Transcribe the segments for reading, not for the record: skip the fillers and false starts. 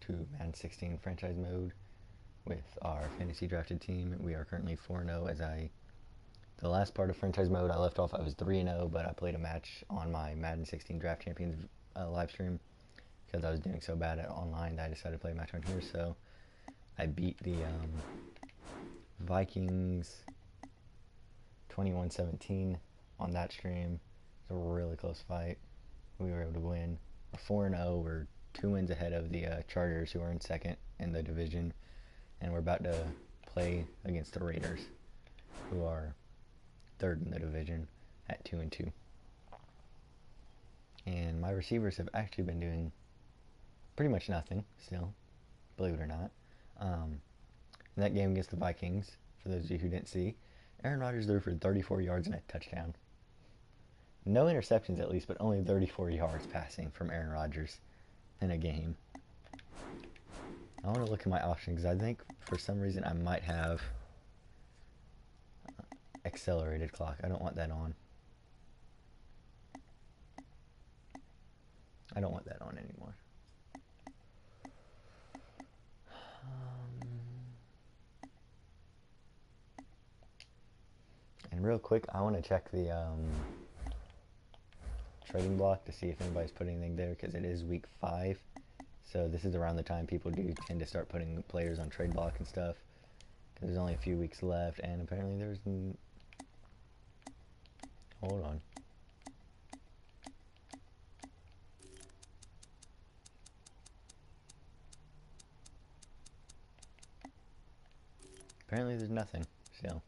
to Madden 16 franchise mode with our fantasy drafted team. We are currently 4-0 the last part of franchise mode I left off, I was 3-0, but I played a match on my Madden 16 Draft Champions live stream because I was doing so bad at online that I decided to play a match on here. So I beat the Vikings 21-17 on that stream. It was a really close fight. We were able to win. We're 4-0. We're 2 wins ahead of the Chargers, who are in second in the division, and we're about to play against the Raiders, who are third in the division at 2-2. And my receivers have actually been doing pretty much nothing still, believe it or not. In that game against the Vikings, for those of you who didn't see, Aaron Rodgers threw for 34 yards and a touchdown. No interceptions at least, but only 34 yards passing from Aaron Rodgers in a game. I want to look at my options because I think for some reason I might have accelerated clock. I don't want that on. I don't want that on anymore. And real quick, I want to check the trading block to see if anybody's putting anything there, because it is week 5. So this is around the time people do tend to start putting players on trade block and stuff, because there's only a few weeks left, and apparently there's... Hold on. Apparently there's nothing, so...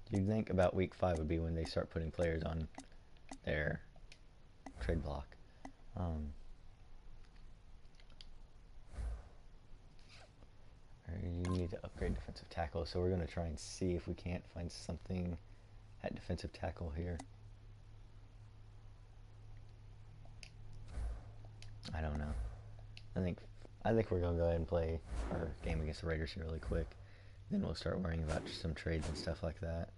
You'd think about week 5 would be when they start putting players on their trade block. You need to upgrade defensive tackle, so we're going to try and see if we can't find something at defensive tackle here. I don't know. I think we're going to go ahead and play our game against the Raiders here really quick. Then we'll start worrying about some trades and stuff like that.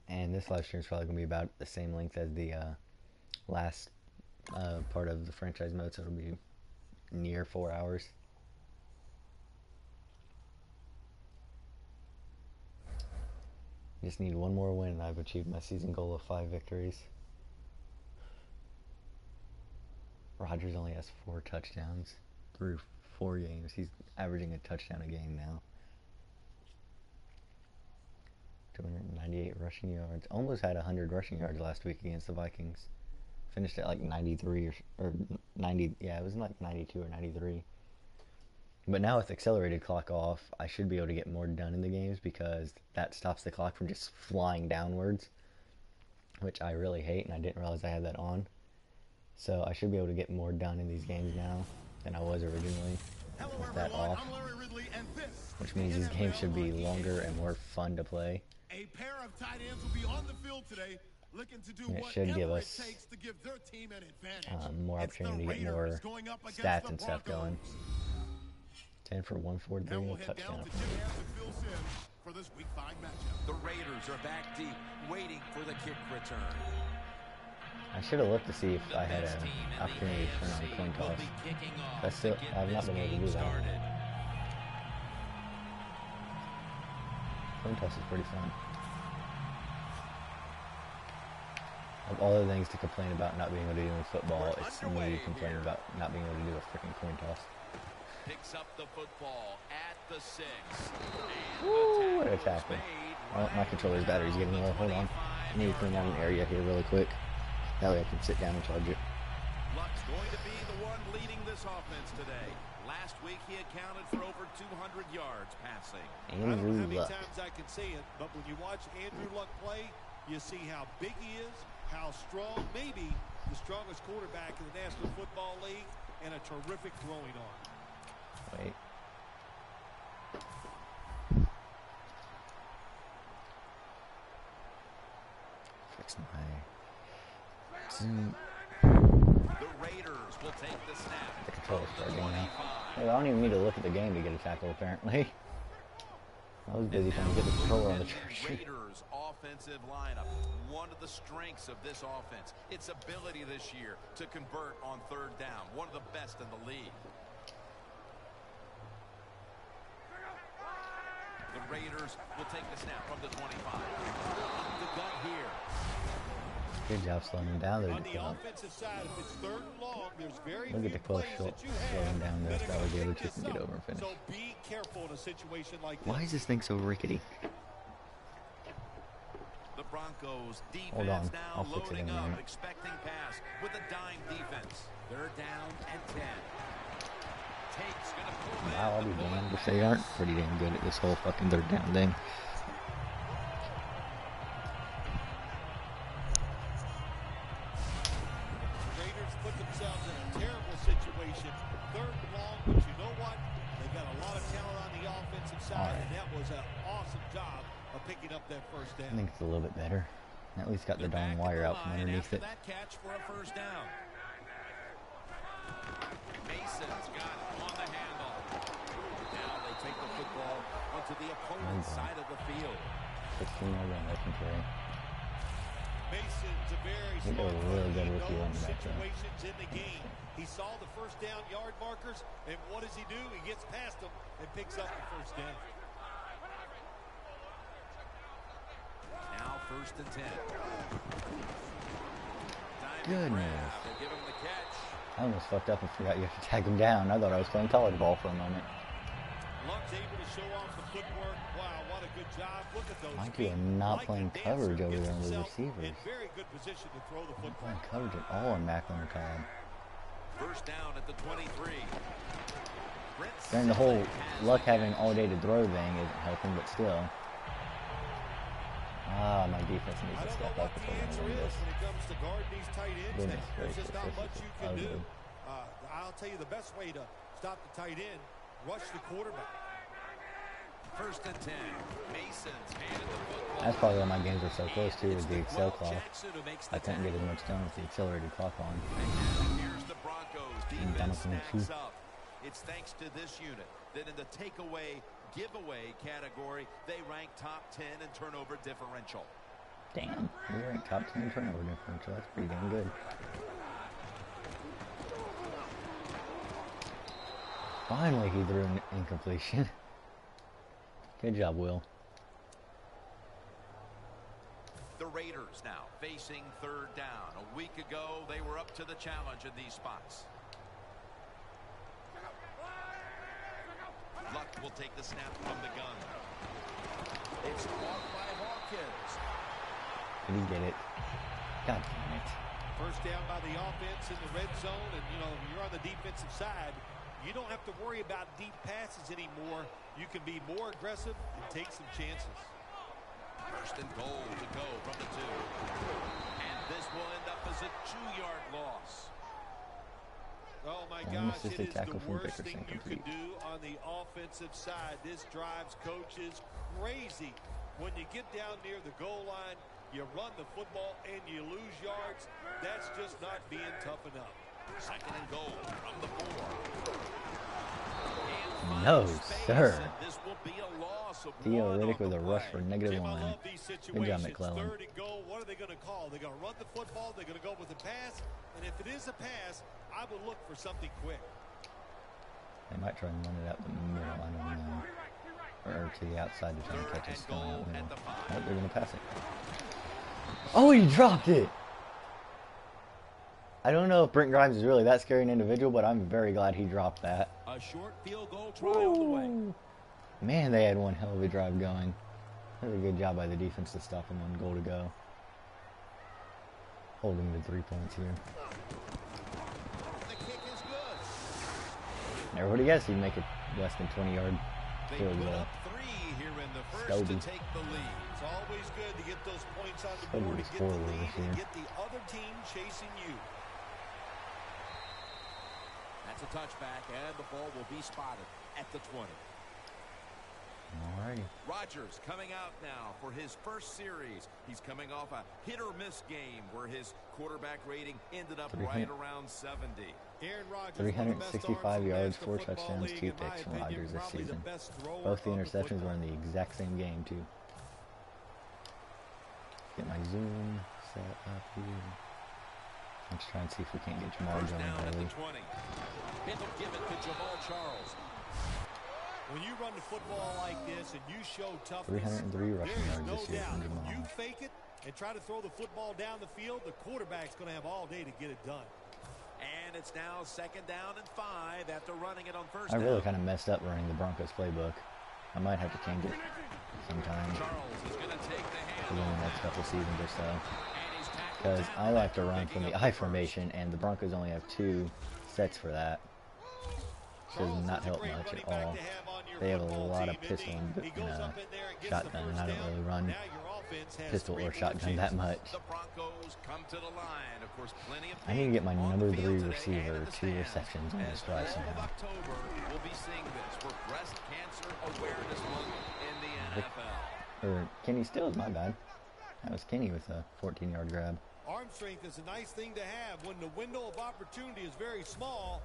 And this live stream is probably going to be about the same length as the last part of the franchise mode, so it'll be near 4 hours. Just need one more win and I've achieved my season goal of 5 victories. Rodgers only has 4 touchdowns through 4 games. He's averaging a touchdown a game now. 298 rushing yards. Almost had 100 rushing yards last week against the Vikings. Finished at like 93 or 90. Yeah, it was like 92 or 93. But now with accelerated clock off, I should be able to get more done in the games because that stops the clock from just flying downwards, which I really hate, and I didn't realize I had that on. So I should be able to get more done in these games now than I was originally with that off, which means these games should be longer and more fun to play. A pair of tight ends will be on the field today, looking to do and it should give us takes to give their team an advantage. More opportunity to get more stats and stuff going. 10 for 143 and a touchdown. For this week 5 matchup. The Raiders are back deep, waiting for the kick return. I should have looked to see if I had an opportunity to turn on coin toss. I've not been able to do that. Coin toss is pretty fun. Of all the things to complain about not being able to do in football, it's me complaining about not being able to do a freaking coin toss. Picks up the football at the 6. Woo, what a tackle. Oh, my controller's battery's getting low. Hold on. I need to clean out an area here really quick. That way I can sit down and charge it. Luck's going to be the one leading this offense today. Last week he accounted for over 200 yards passing. Andrew Luck. Times I can see it, but when you watch Andrew Luck play, you see how big he is, how strong, maybe the strongest quarterback in the National Football League, and a terrific throwing arm. Wait. Fix my... The Raiders will take the snap. The controller's starting now. Hey, I don't even need to look at the game to get a tackle, apparently. I was busy And trying now to get the we'll controller look on the at the charger. Raiders offensive lineup. One of the strengths of this offense, its ability this year to convert on third down. One of the best in the league. The Raiders will take the snap from the 25. Up the gut here. Good job slowing him down there. On the offensive side, if it's third and long, there's very Look at few the close plays shot. that you Slow him have down there. that So are that way the going other to two pick can this get up. over and finish. So be careful in a situation like this. Why is this thing so rickety? The Broncos Hold on, defense now I'll fix it in loading a up, minute. expecting pass with a dime defense. They're down and 10. Tate's gonna pull Wow, I'll in. be The damned if pull they and aren't pass. pretty damn good at this whole fucking third down thing. Raiders put themselves in a terrible situation. Third and long, but you know what? They got a lot of talent on the offensive side, and that was an awesome job of picking up that first I down. think it's a little bit better. At least got the They're darn back at wire the out from line underneath after it. that catch for a first down. Mason's got it on the handle. Now they take the football onto the opponent's side of the field. 16-yard run rushing carry. Mason's a very think smart they're really player. good He rookie knows running back there. situations in the game. He saw the first down yard markers, and what does he do? He gets past them and picks up the first down. Now first and 10. Goodness. They give him the catch. I almost fucked up and forgot you have to tag him down. I thought I was playing college ball for a moment. Luck's able to show off the footwork. Wow, what a good job. Look at those Like feet. you are not Like playing a dancer, coverage over gets there on the himself receivers. in very good position to throw the Not football. playing coverage at all on Macklin or Cobb. First down at the 23. During the whole luck having all day to throw thing isn't helping, but still. Ah, my defense needs I to don't step know up what if the we're answer going to win is this. when it comes to guarding these tight ends. Goodness There's just gracious, not this much is you can do. ugly. I'll tell you the best way to stop the tight end, rush the quarterback. First and 10. Mason's handed the football. That's probably why my games are so close too, It's is the Excel Will clock. Jackson who makes I the couldn't get as tackle. much done with the accelerated clock on. And here's the Broncos. Defense Jonathan stacks too. up. It's thanks to this unit that in the takeaway, giveaway category, they rank top 10 in turnover differential. Damn, we ranked top 10 turnover differential. That's pretty damn good. Finally, he threw an incompletion. Good job, Will. The Raiders now facing third down. A week ago, they were up to the challenge in these spots. Luck will take the snap from the gun. It's caught by Hawkins. Did he get it? God damn it. First down by the offense in the red zone, and you know, you're on the defensive side. You don't have to worry about deep passes anymore. You can be more aggressive and take some chances. First and goal to go from the 2. And this will end up as a 2-yard loss. Oh my Long gosh, it assisted is tackle the from worst Dickerson thing you complete. could do on the offensive side. This drives coaches crazy. When you get down near the goal line, you run the football and you lose yards. That's just not being tough enough. Second and goal from the 4. No, sir. This will be a loss of Theo 1 Riddick on with the a rush play. for negative Jim, I 1. love these Good job, situations. McClellan. Third and goal. What are they going to call? They're going to run the football. They're going to go with a pass. And if it is a pass, I would look for something quick. They might try and run it out the middle. I don't know. Or to the outside to try and catch us going out the middle. Nope, they're going to pass it. Oh, he dropped it! I don't know if Brent Grimes is really that scary an individual, but I'm very glad he dropped that. A short field goal try on the way. Man, they had one hell of a drive going. That was a good job by the defense to stop him on goal to go. Holding the 3 points here. The kick is good. Everybody guessed he'd make it less than 20-yard They field put goal. up 3 here in the first Stobie. to take the lead. It's always good to get those points on the Stobie board was and get the horrible lead this and year. get the other team chasing you. That's a touchback, and the ball will be spotted at the 20. Alrighty. Rodgers coming out now for his first series. He's coming off a hit-or-miss game where his quarterback rating ended up right around 70. Aaron Rodgers, 365 yards, 4 touchdowns, 2 picks from Rodgers this season. Both the interceptions were in the exact same game, too. Get my zoom set up here. Let's try and see if we can't get Jamal going early. It'll give it to Jamal Charles. When you run the football like this and you show toughness, 303 rushing yards no this year from doubt. Jamal. You fake it and try to throw the football down the field, the quarterback's going to have all day to get it done. And it's now 2nd down and 5 after running it on first I down. really kind of messed up running the Broncos playbook. I might have to change it sometime Charles is going to take the within hand. the next couple seasons or so. And he's tackled Because down I like to after run picking from the up I first. formation, and the Broncos only have 2 sets for that. Does not help much at all. They have a lot of pistol and shotgun, and I don't really run pistol or shotgun that much. The Broncos come to the line. Of course, plenty of I need to get my on the number field 3 today receiver and the 2 stands. receptions on this drive As all of somehow. October, we'll be seeing this for Breast Cancer Awareness Month in the NFL. Or Kenny Stills, my bad. That was Kenny with a 14-yard grab. Arm strength is a nice thing to have when the window of opportunity is very small.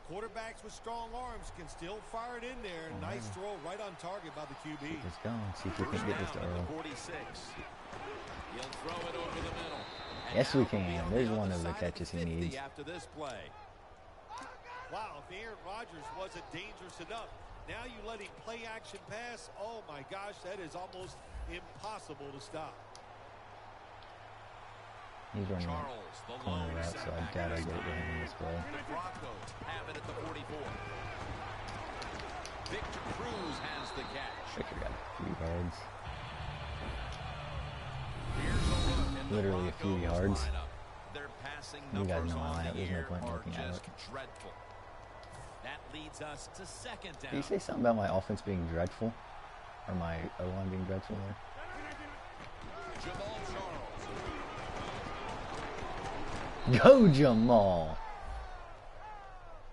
Quarterbacks with strong arms can still fire it in there. Nice throw right on target by the QB. Let's go. See if we can get this to Earl. 46. He'll throw it over the middle. And Yes, now we can. he'll be on There's the one other of the side catches he 50 needs. After this play. Wow, if Aaron Rodgers wasn't dangerous enough, now you let him play action pass. Oh my gosh, that is almost impossible to stop. He's running Charles, the corner lone route, so I setback doubt I in get this it to him in drive. this play. The Broncos have it at the 44. Victor Cruz has the catch. Victor got a few yards. Here's a look at the Literally a few Broncos yards. lineup. Their passing You guys numbers know my on lineup. the There's no year point in are looking at just it. dreadful. That leads us to 2nd down. Did you say something about my offense being dreadful? Or my O-line being dreadful there? Jamal Charles. Go, Jamal!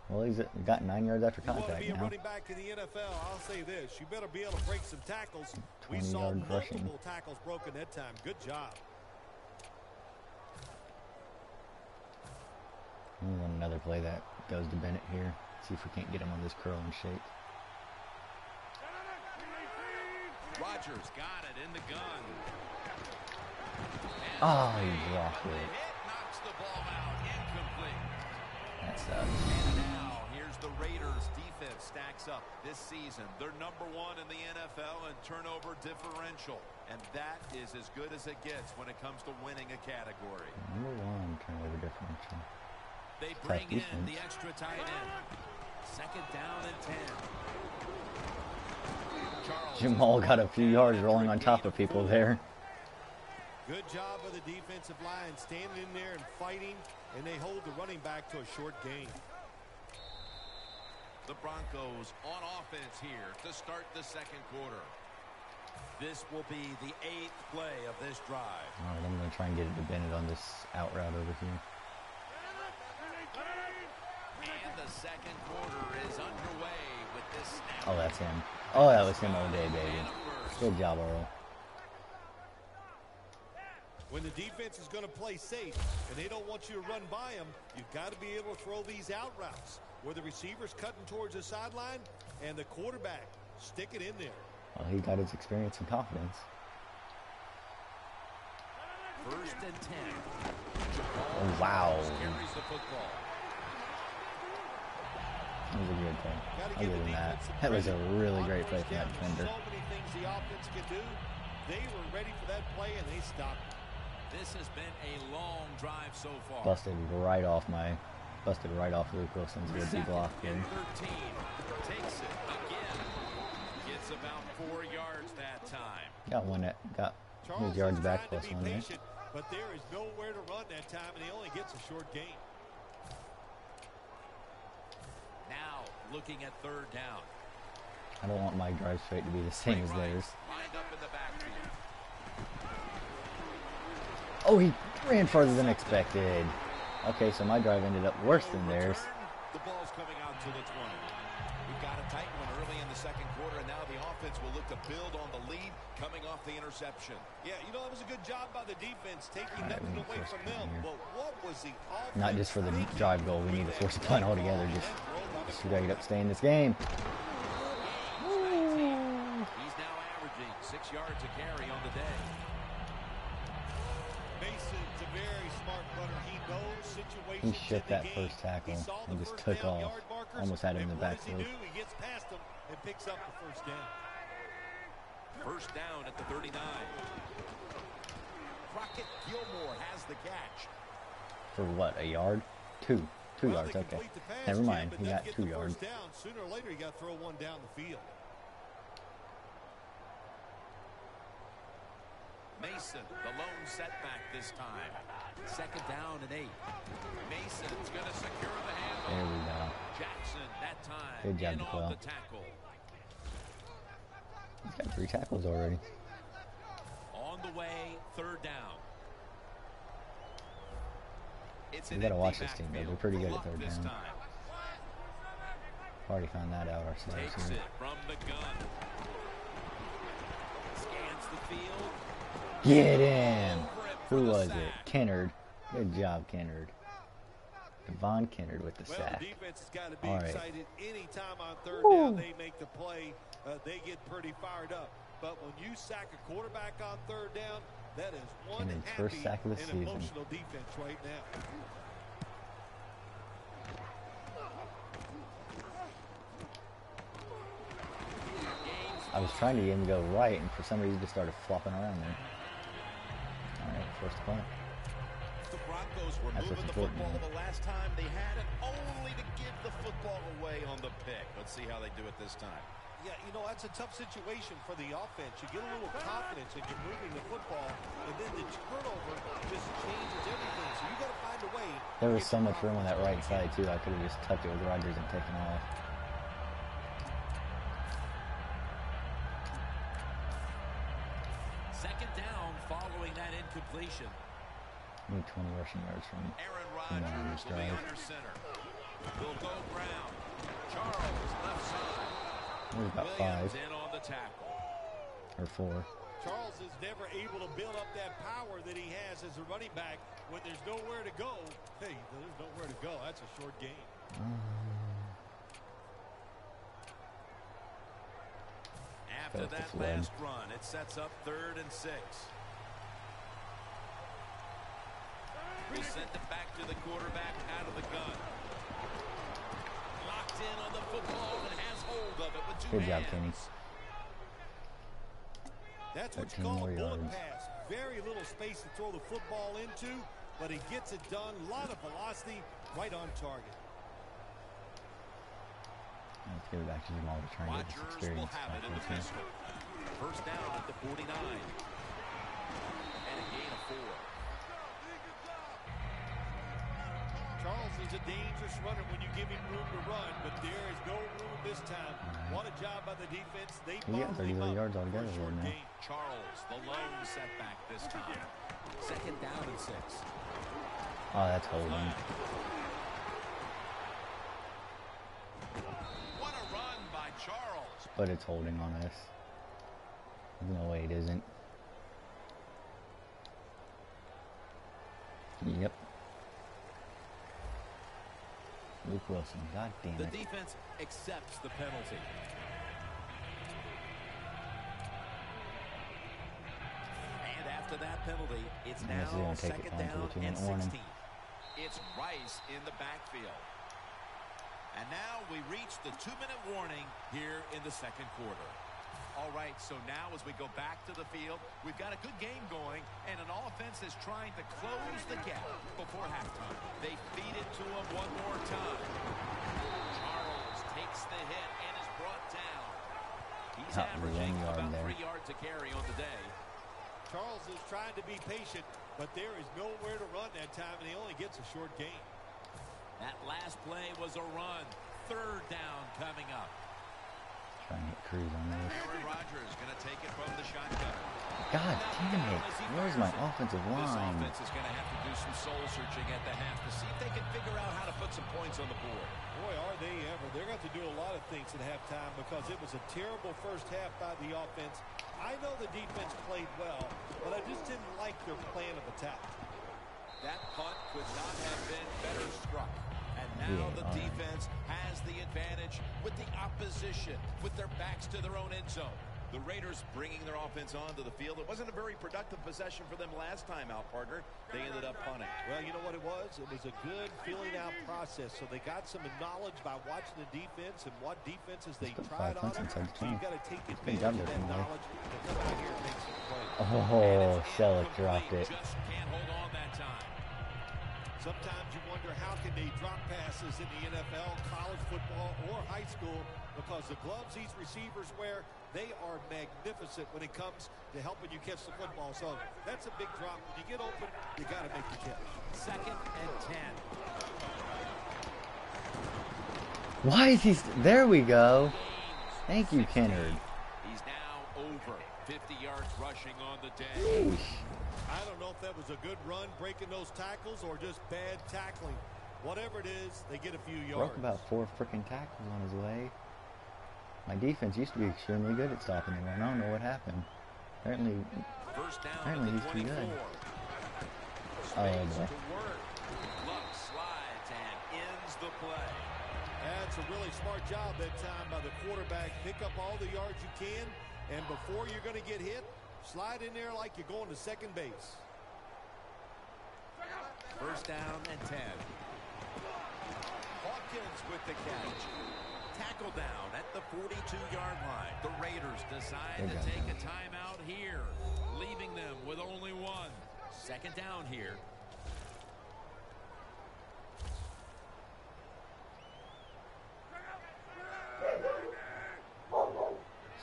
Well, he's got 9 yards after You want to contact be a now. running back in the NFL, I'll say this. You better be able to break some tackles. We 20 saw yard multiple rushing. tackles broken that time. Good job. We want another play that goes to Bennett here. See if we can't get him on this curl and shake. Rodgers got it in the gun. Oh, he dropped it. It knocks the ball out. Incomplete. That sucks. And now, here's the Raiders defense stacks up this season. They're number 1 in the NFL in turnover differential. And that is as good as it gets when it comes to winning a category. Number 1 turnover differential. They bring in defense. the extra tight end. 2nd down and 10. Charles Jamal got a few yards rolling on top of people there. Good job of the defensive line standing in there and fighting, and they hold the running back to a short gain. The Broncos on offense here to start the 2nd quarter. This will be the 8th play of this drive. All right, I'm going to try and get it to Bennett on this out route over here. And the 2nd quarter is underway with this snap. Oh, that's him. Oh, that was him all day, baby. Good job, Earl. When the defense is going to play safe and they don't want you to run by them, you've got to be able to throw these out routes where the receiver's cutting towards the sideline and the quarterback stick it in there. Well, he got his experience and confidence. 1st and 10. Oh, wow. Carries the football. That was a good play. Gotta I'll give give the him that. defense some That was a credit. really On great play first from that down, defender. So many things the offense can do. They were ready for that play and they stopped it. This has been a long drive so far. Busted right off Luke Wilson's good D block Second there. and 13. Takes it again. Gets about 4 yards that time. Got one that got Charles his yards is back trying plus to be one there. patient, but there is nowhere to run that time, and he only gets a short gain. Now looking at 3rd down. I don't want my drive straight to be the same as theirs. Lined up in the backfield. Oh, he ran further than expected. Okay, so my drive ended up worse than theirs. The ball's coming out to the 20. We've got a tight one early in the 2nd quarter, and now the offense defense will look to build on the lead coming off the interception. Yeah, you know, it was a good job by the defense taking nothing away from them. But what was the offense? Not just for the drive goal. We need to force a punt altogether. Just straight up stay in this game. He's now averaging 6 yards a carry on the day. Mason's a very smart runner. He knows situations. He shook that first tackle and just took off. Almost had him in the backfield. He gets past him and picks up the first down. First down at the 39. Crockett Gilmore has the catch. For what, a yard? Two yards, okay. Never mind, he got 2 yards. Sooner or later, he got to throw one down the field. Mason, the lone setback this time. Second down and 8. Mason's going to secure the handle. There we go. Jackson, that time, Good job, in on Nicole. the tackle. He's got 3 tackles already. On the way, third down. It's We gotta watch this team, though. They're pretty good at third down. Already found that out ourselves. Takes it from the gun. Scans the field. Get him! Who was it? Kennard. Good job, Kennard. Devon Kennard with the Well, sack. the defense has got to be All right. excited. Anytime on third down they make the play, they get pretty fired up. But when you sack a quarterback on third down, that is one Kennard's happy first sack of the and season. emotional defense right now. I was trying to get him to go right, and for some reason he just started flopping around there. Alright, first punt. The Broncos were That's moving what's the football important. the last time they had it, only to give the football away on the pick. Let's see how they do it this time. Yeah, you know, that's a tough situation for the offense. You get a little confidence and you're moving the football, and then the turnover just changes everything. So you got to find a way. There was so much room on that right side, too. I could have just tucked it with Rodgers and taken off. Second down following that incompletion. We need 20 rushing yards from Aaron this Rodgers will be drive. under center. Will go ground. Charles left side. There's about Williams 5 in on the tackle. or 4. Charles is never able to build up that power that he has as a running back when there's nowhere to go. Hey, there's nowhere to go. That's a short game. After that last run, it sets up 3rd and 6. We sent it back to the quarterback out of the gun. Locked in on the football and has hold of it with 2 Good job, hands. Kenny. That's what 13 you call more a bullet yards. pass. Very little space to throw the football into, but he gets it done. A lot of velocity, right on target. Let's give it back to Jamal to try and get this Rodgers will experience have back it in the into him. pistol. First down at the 49. And a gain of 4. Charles is a dangerous runner when you give him room to run, but there is no room this time. What a job by the defense. They He got bottled him 30 up yards for a altogether short there now. gain. Charles, the lone setback this time. Second down and 6. Oh, that's holding. What a run by Charles. But it's holding on us. There's no way it isn't. Yep. Luke Wilson, god damn The it. defense accepts the penalty. And after that penalty, it's And this is now gonna take it second down to down the 2-minute and warning. 16. It's Rice in the backfield. And now we reach the 2-minute warning here in the second quarter. All right, so now as we go back to the field, we've got a good game going, and an offense is trying to close the gap before halftime. They feed it to him one more time. Charles takes the hit and is brought down. He's Not averaging 1 yard about there. 3 yards a carry on the day. Charles is trying to be patient, but there is nowhere to run that time, and he only gets a short gain. That last play was a run. Third down coming up. Trying to get Cruz on this. Aaron Rodgers going to take it from the shotgun. God damn it. Where's my offensive This line? offense is going to have to do some soul searching at the half to see if they can figure out how to put some points on the board. Boy, are they ever. They're going to have to do a lot of things at halftime because it was a terrible first half by the offense. I know the defense played well, but I just didn't like their plan of attack. That punt could not have been better struck. And now the defense has the advantage with the opposition, with their backs to their own end zone. The Raiders bringing their offense onto the field. It wasn't a very productive possession for them last time out, partner. They ended up punting. Well, you know what it was? It was a good filling out process. So they got some knowledge by watching the defense and what defenses they tried on them. So you've got to take advantage of that knowledge to come out here and make some plays. Oh, Selleck dropped it. Just can't hold on that time. Sometimes you wonder how can they drop passes in the NFL, college football, or high school, because the gloves these receivers wear, they are magnificent when it comes to helping you catch the football. So that's a big drop. When you get open, you got to make the catch. 2nd and 10. Why is he... There we go. Thank you, Kennard. He's now over 50 yards rushing on the day. Yeesh. I don't know if that was a good run breaking those tackles or just bad tackling. Whatever it is, they get a few yards. Broke about 4 freaking tackles on his way. My defense used to be extremely good at stopping the run. I don't know what happened. Apparently he's too good. Oh, boy. Luck slides and ends the play. That's a really smart job that time by the quarterback. Pick up all the yards you can, and before you're going to get hit, slide in there like you're going to second base. 1st down and 10. Hawkins with the catch. Tackle down at the 42-yard line. The Raiders decide to take a timeout here, leaving them with only 1. 2nd down here.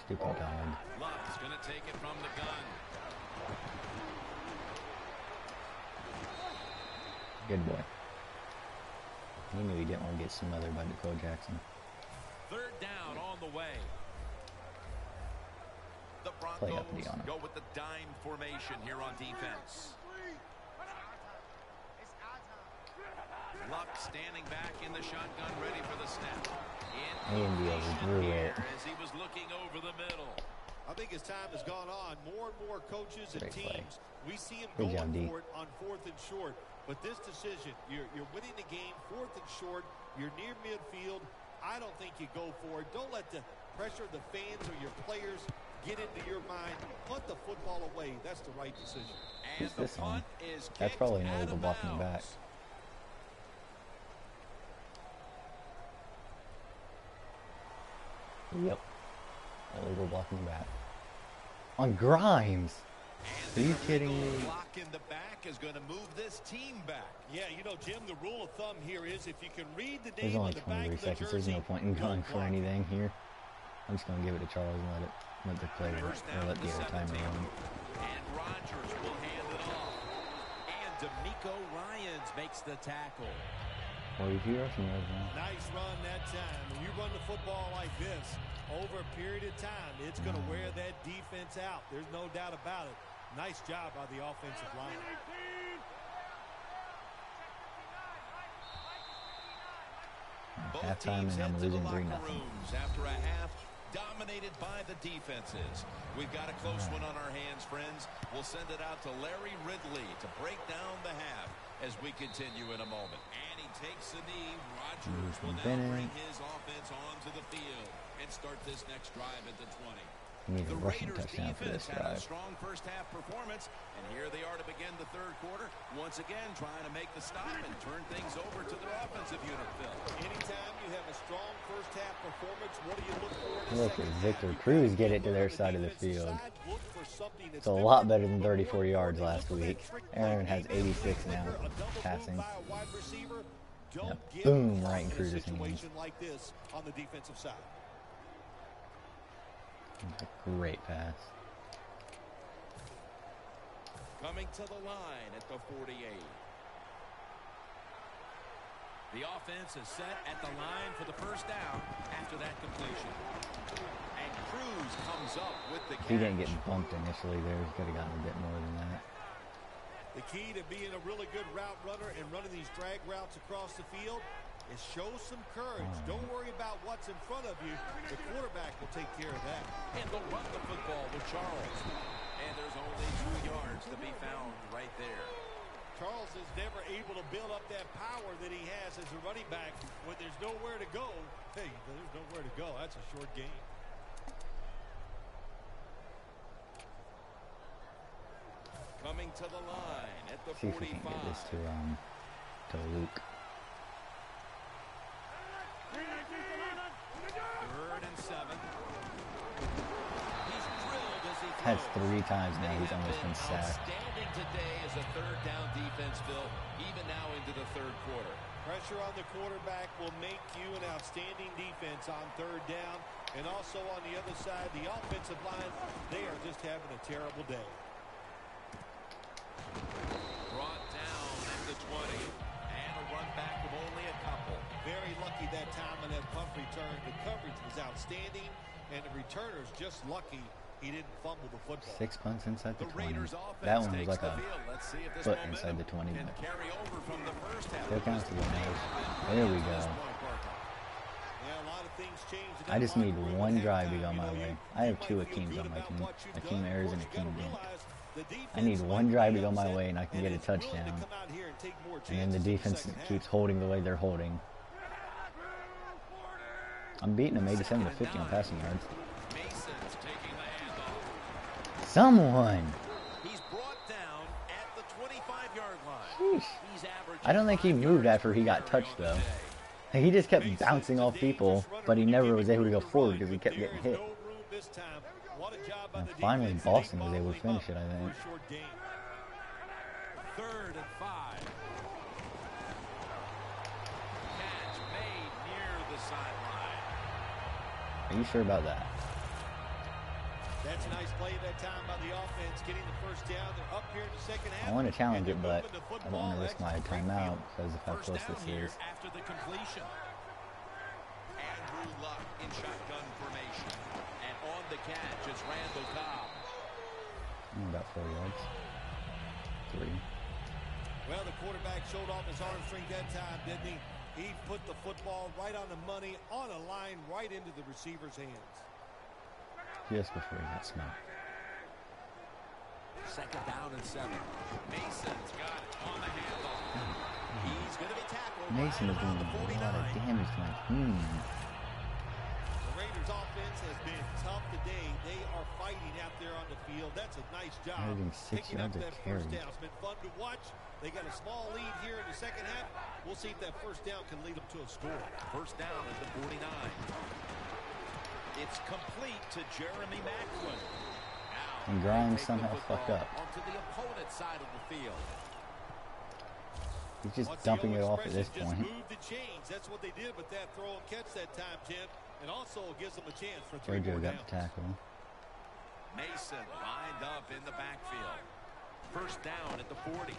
Stupid dog. Luck's going to take it from the gun. Good boy. He knew he didn't want to get smothered by Nicole Jackson. 3rd down on the way. The Play Broncos uppity on him. go with the dime formation here on defense. Luck standing back in the shotgun, ready for the snap. As he was looking over the middle. I think as time has gone on, more and more coaches and Great play. teams, we see them Good job, going D. for it on 4th and short. But this decision, you're winning the game, 4th and short, you're near midfield. I don't think you go for it. Don't let the pressure of the fans or your players get into your mind. Punt the football away. That's the right decision. And What's the this on? punt is That's kicked probably an out illegal of block in the back. bounds. Yep. Illegal block in the back. On Grimes. Are you kidding me? Block in the back is going to move this team back. Yeah, you know, Jim, the rule of thumb here is if you can read the There's name only on the back 23 of the seconds. There's jersey, no point in going for block. anything here. I'm just going to give it to Charles and let the play or let the other timer run. And Rodgers will hand it off. And D'Amico Ryans makes the tackle. 42 rushing yards now. Nice run that time. When you run the football like this, over a period of time, it's going to wear that defense out. There's no doubt about it. Nice job by the offensive line. Halftime, and I'm losing 3-0. After a half dominated by the defenses. We've got a close one on our hands, friends. We'll send it out to Larry Ridley to break down the half as we continue in a moment. And he takes the knee. Rodgers will now bring his offense onto the field and start this next drive at the 20. He needs a The rushing Raiders touchdown for this defense had a drive. strong first half performance, and here they are to begin the 3rd quarter. Once again, trying to make the stop and turn things over to their offensive unit, Phil. Anytime you have a strong first half performance, what do you look for in the Look at second Victor half? Cruz get it to their side of the field. It's a lot better than 34 yards last week. Aaron has 86 now passing. Yep. Boom, right in Cruz's hands. Like this on the defensive side. Great pass. Coming to the line at the 48. The offense is set at the line for the first down after that completion. And Cruz comes up with the catch. He didn't get bumped initially there. He could have gotten a bit more than that. The key to being a really good route runner and running these drag routes across the field is show some courage. Don't worry about what's in front of you. The quarterback will take care of that. And they'll run the football with Charles. And there's only 2 yards to be found right there. Charles is never able to build up that power that he has as a running back. When there's nowhere to go, hey, there's nowhere to go. That's a short game. Coming to the line at the 45. See if we can get this to Luke. 3rd and 7. He's drilled as he throws. That's 3 times now. He's almost been sacked. Outstanding today as a 3rd down defense, Phil, even now into the 3rd quarter. Pressure on the quarterback will make you an outstanding defense on 3rd down. And also on the other side, the offensive line, they are just having a terrible day. Brought down at the 20. And a run back of only a couple. Very lucky that time on that punt return. The coverage was outstanding, and the returner's just lucky he didn't fumble the football. 6 punts inside the 20. Raiders That offense one was takes like the a field. Let's see if this foot momentum inside the 20. can carry over from the first half. Still counts to the nose. There we go. Yeah, a lot of things changed in I that just need locker room one at drive to halftime. go my You know, way. you I have might 2 feel Akeems good on my about team. what you've Akeem done. Ayers and Of course, you Akeem gotta Dent. realize the I need defense one might drive be to go my upset, way and I can and get a is willing to touchdown. come out here and take more And then the chances in defense second half. keeps holding the way they're holding. I'm beating them 87 to 50 on passing yards. Mason's taking the handoff. Someone! He's brought down at the 25-yard line. Sheesh. He's averaging I don't think he 5 moved yards after per he got carry touched on the though. day. He just kept bouncing off people, but he never was able to go forward because he kept getting hit. And finally Boston was able to finish it, I think. 3rd and 5. Catch made near the sideline. Are you sure about that? That's a nice play that time by the offense, getting the first down. They're up here in the second half. I want to challenge it, and but they're moving the I don't football. want to risk my That's a great timeout field. because of how First close down this here is. after the completion. Andrew Luck in shotgun formation. And on the catch is Randall Cobb. About 4 yards. 3. Well, the quarterback showed off his arm strength that time, didn't he? He put the football right on the money, on a line, right into the receiver's hands. Just before he got smoked. 2nd down and 7. Mason's got it on the handoff. He's going to be tackled Mason is right doing around the a 49. lot of damage to my team. The Raiders offense has been tough today. They are fighting out there on the field. That's a nice job. Averaging 6 Picking up yards a that carry. first down. It's been fun to watch. They got a small lead here in the second half. We'll see if that first down can lead them to a score. First down at the 49. It's complete to Jeremy Macklin. Now And Grimes somehow fucked up. onto the opponent's side of the field. He's just What's dumping the it old off at this expression? point. Just move the chains. That's what they did with that throw and catch that time, Tim. And also gives them a chance for 3 Jojo more got downs. the tackle. Mason lined up in the backfield. First down at the 40.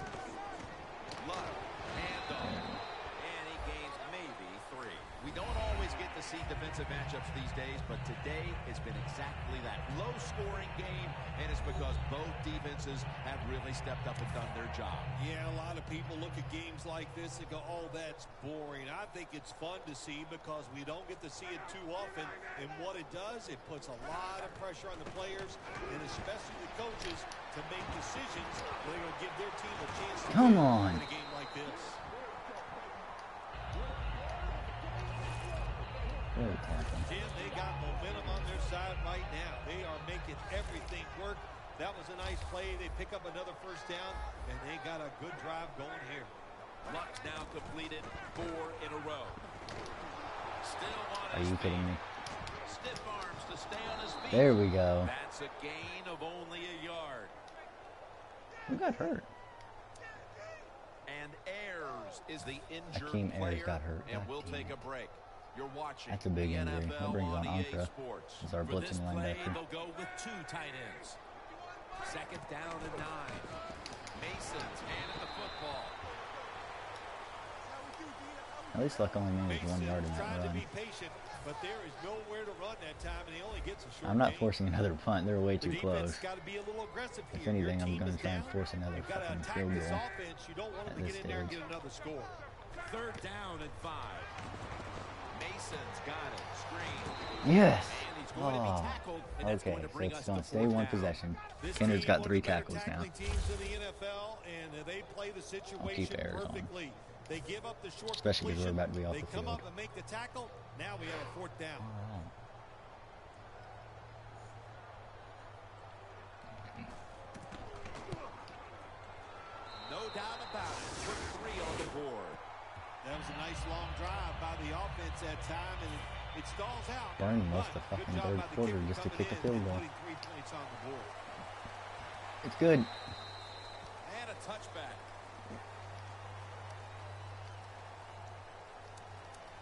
Luck, handoff, and he gains maybe 3. We don't always get to see defensive matchups these days, but today it's been exactly that. Low-scoring game, and it's because both defenses have really stepped up and done their job. Yeah, a lot of people look at games like this and go, oh, that's boring. I think it's fun to see because we don't get to see it too often. And what it does, it puts a lot of pressure on the players and especially the coaches to make decisions that are going to give their team a chance to Come win on. in a game like this. Really tackling. Jim, they got momentum on their side right now. They are making everything work. That was a nice play. They pick up another first down, and they got a good drive going here. Luck's now completed 4 in a row. Still on Are his you kidding feet. me? Stiff arms to stay on his feet. There we go. That's a gain of only a yard. Who got hurt? And Ayers is the injured Akeem Ayers player, got hurt. and God we'll damn take it. a break. You're watching That's a big the injury. That NFL brings on EA Ankara Sports. as our For this blitzing play, linebacker. they'll go with 2 tight ends. 2nd down and 9. Mason's handed the football. At least Luck only managed 1 Mason yard in that trying to run. be patient, but there is nowhere to run that time, and he only gets a short I'm not gain. forcing another punt. They're way too close. Got to be a little aggressive If here. anything, Your I'm team going is to try and down. force another You've got to fucking attack field this goal offense. You don't want at them to this get in there and stage. get another score. 3rd down and 5. Mason's got it. Screen. Yes! And he's going to be tackled, and that's Okay, going to so bring it's us going to to stay 4th one down. possession. This Kenner's team, got one 3 of the better tackles now. tackling teams in the NFL, and they play the situation Ayers on. perfectly. They give up the short Especially because we're completion. about to be off They the come field. up and make the tackle. Now we have a 4th down. Alright. No doubt about it. Put 3 on the board. That was a nice long drive by the offense that time, and it stalls out. Burned most of the But fucking good job third by the quarter kicker just to coming kick a in field and goal. putting 3 points on the board. It's good. And a touchback.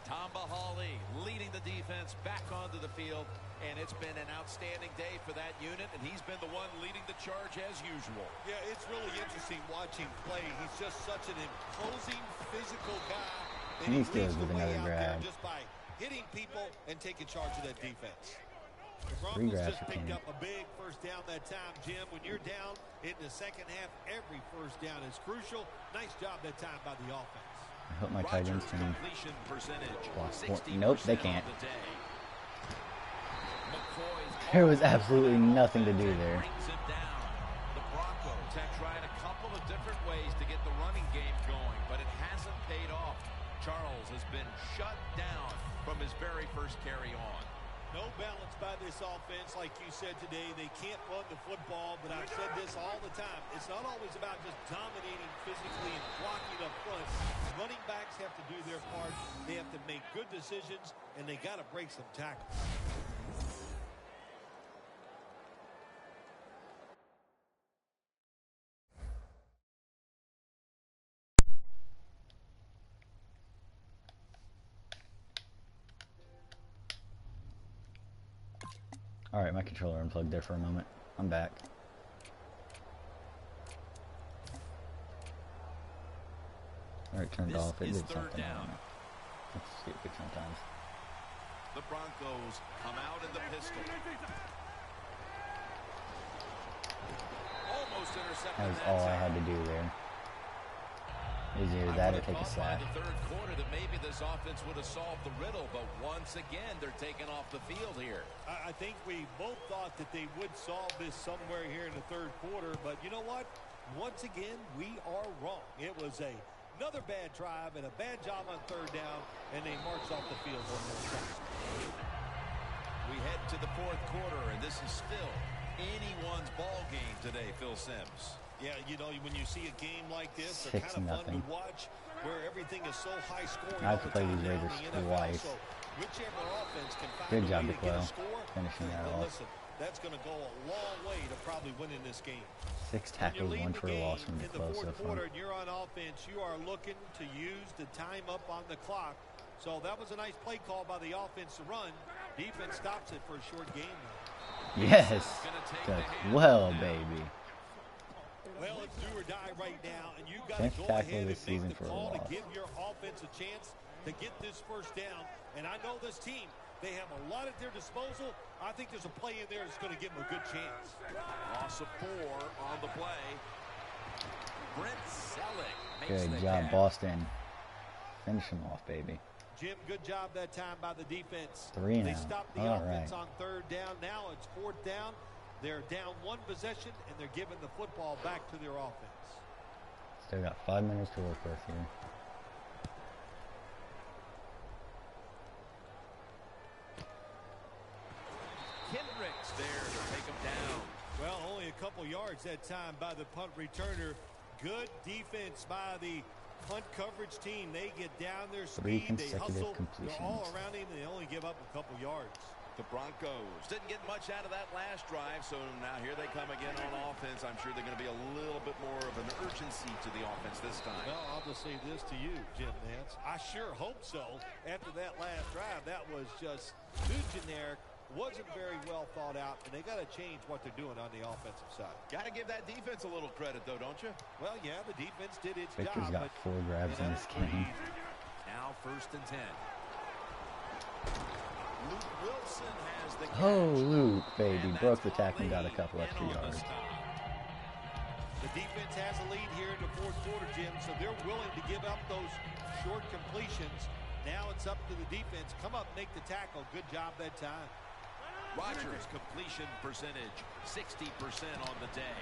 Tamba Hawley leading the defense back onto the field, and it's been an outstanding day for that unit, and he's been the one leading the charge as usual. Yeah, it's really interesting watching play. He's just such an imposing physical guy. And he leads steals the with way another out there grab. just by hitting people and taking charge of that defense. The 3 Broncos grabs just for picked Kenny. up a big 1st down that time, Jim. When you're down in the 2nd half, every 1st down is crucial. Nice job that time by the offense. I hope my tight ends Rodgers' can completion percentage, block. 60% Nope, they on can't. the day. McCoy's There was absolutely nothing to do there. brings it down. The Broncos have tried a couple of different ways to get the running game going, but it hasn't paid off. Charles has been shut down from his very first carry on. No balance by this offense, like you said today. They can't run the football, but I've said this all the time. It's not always about just dominating physically and blocking up front. Running backs have to do their part. They have to make good decisions, and they got to break some tackles. Alright, my controller unplugged there for a moment. I'm back. Alright, turned This off. It is did 3rd something. I down. don't know. It's stupid sometimes. The Broncos come out in the pistol. Almost intercepted That was that all I time. had to do there. It was either I that or would have take a thought by sack. the 3rd quarter that maybe this offense would have solved the riddle, but once again, they're taken off the field here. I think we both thought that they would solve this somewhere here in the 3rd quarter, but you know what? Once again, we are wrong. It was another bad drive and a bad job on 3rd down, and they marched off the field one more time. We head to the 4th quarter, and this is still anyone's ball game today, Phil Simms. Yeah, you know, when you see a game like this, they're kind of fun to 6-0. watch, where everything is so high scoring. I have to play these Raiders twice. So whichever offense can find Good a job, way to get a DeQuell, score, finishing that well, off. listen, that's going to go a long way to probably winning this game. 6 When you're tackles, 1 leading for the a game loss from in the DeQuell so 4th far. quarter and you're on offense, you are looking to use the time up on the clock. So that was a nice play call by the offense to run. Defense stops it for a short game. Yes! DeQuell, baby. Well, it's do or die right now, and you've got to 10th go tackle ahead and this make season the for a call to loss. give your offense a chance to get this 1st down. And I know this team, they have a lot at their disposal. I think there's a play in there that's going to give them a good chance. Loss of 4 on the play. Brent Selleck makes Good the job, catch. Boston. Finish him off, baby. Jim, good job that time by the defense. 3 and They out. stopped the All offense right. on 3rd down. Now it's 4th down. They're down 1 possession, and they're giving the football back to their offense. Still got 5 minutes to work with here. Kendricks there to take him down. Well, only a couple yards that time by the punt returner. Good defense by the punt coverage team. They get down their 3 speed. They consecutive hustle. They're all completions. around him, and they only give up a couple yards. The Broncos didn't get much out of that last drive, so now here they come again on offense. I'm sure they're going to be a little bit more of an urgency to the offense this time. Well, I'll just say this to you, Jim Nance. I sure hope so. After that last drive, that was just too generic. Wasn't very well thought out, and they got to change what they're doing on the offensive side. Got to give that defense a little credit, though, don't you? Well, yeah, the defense did its Baker's job. got 4 grabs in this game. Now now 1st and 10. Luke Wilson has the catch. Oh, Luke, baby. And Broke the that's tackle and got a Holly couple extra in on the yards. stop. The defense has a lead here in the fourth quarter, Jim, so they're willing to give up those short completions. Now it's up to the defense. Come up, make the tackle. Good job that time. Rodgers' completion percentage, 60% on the day.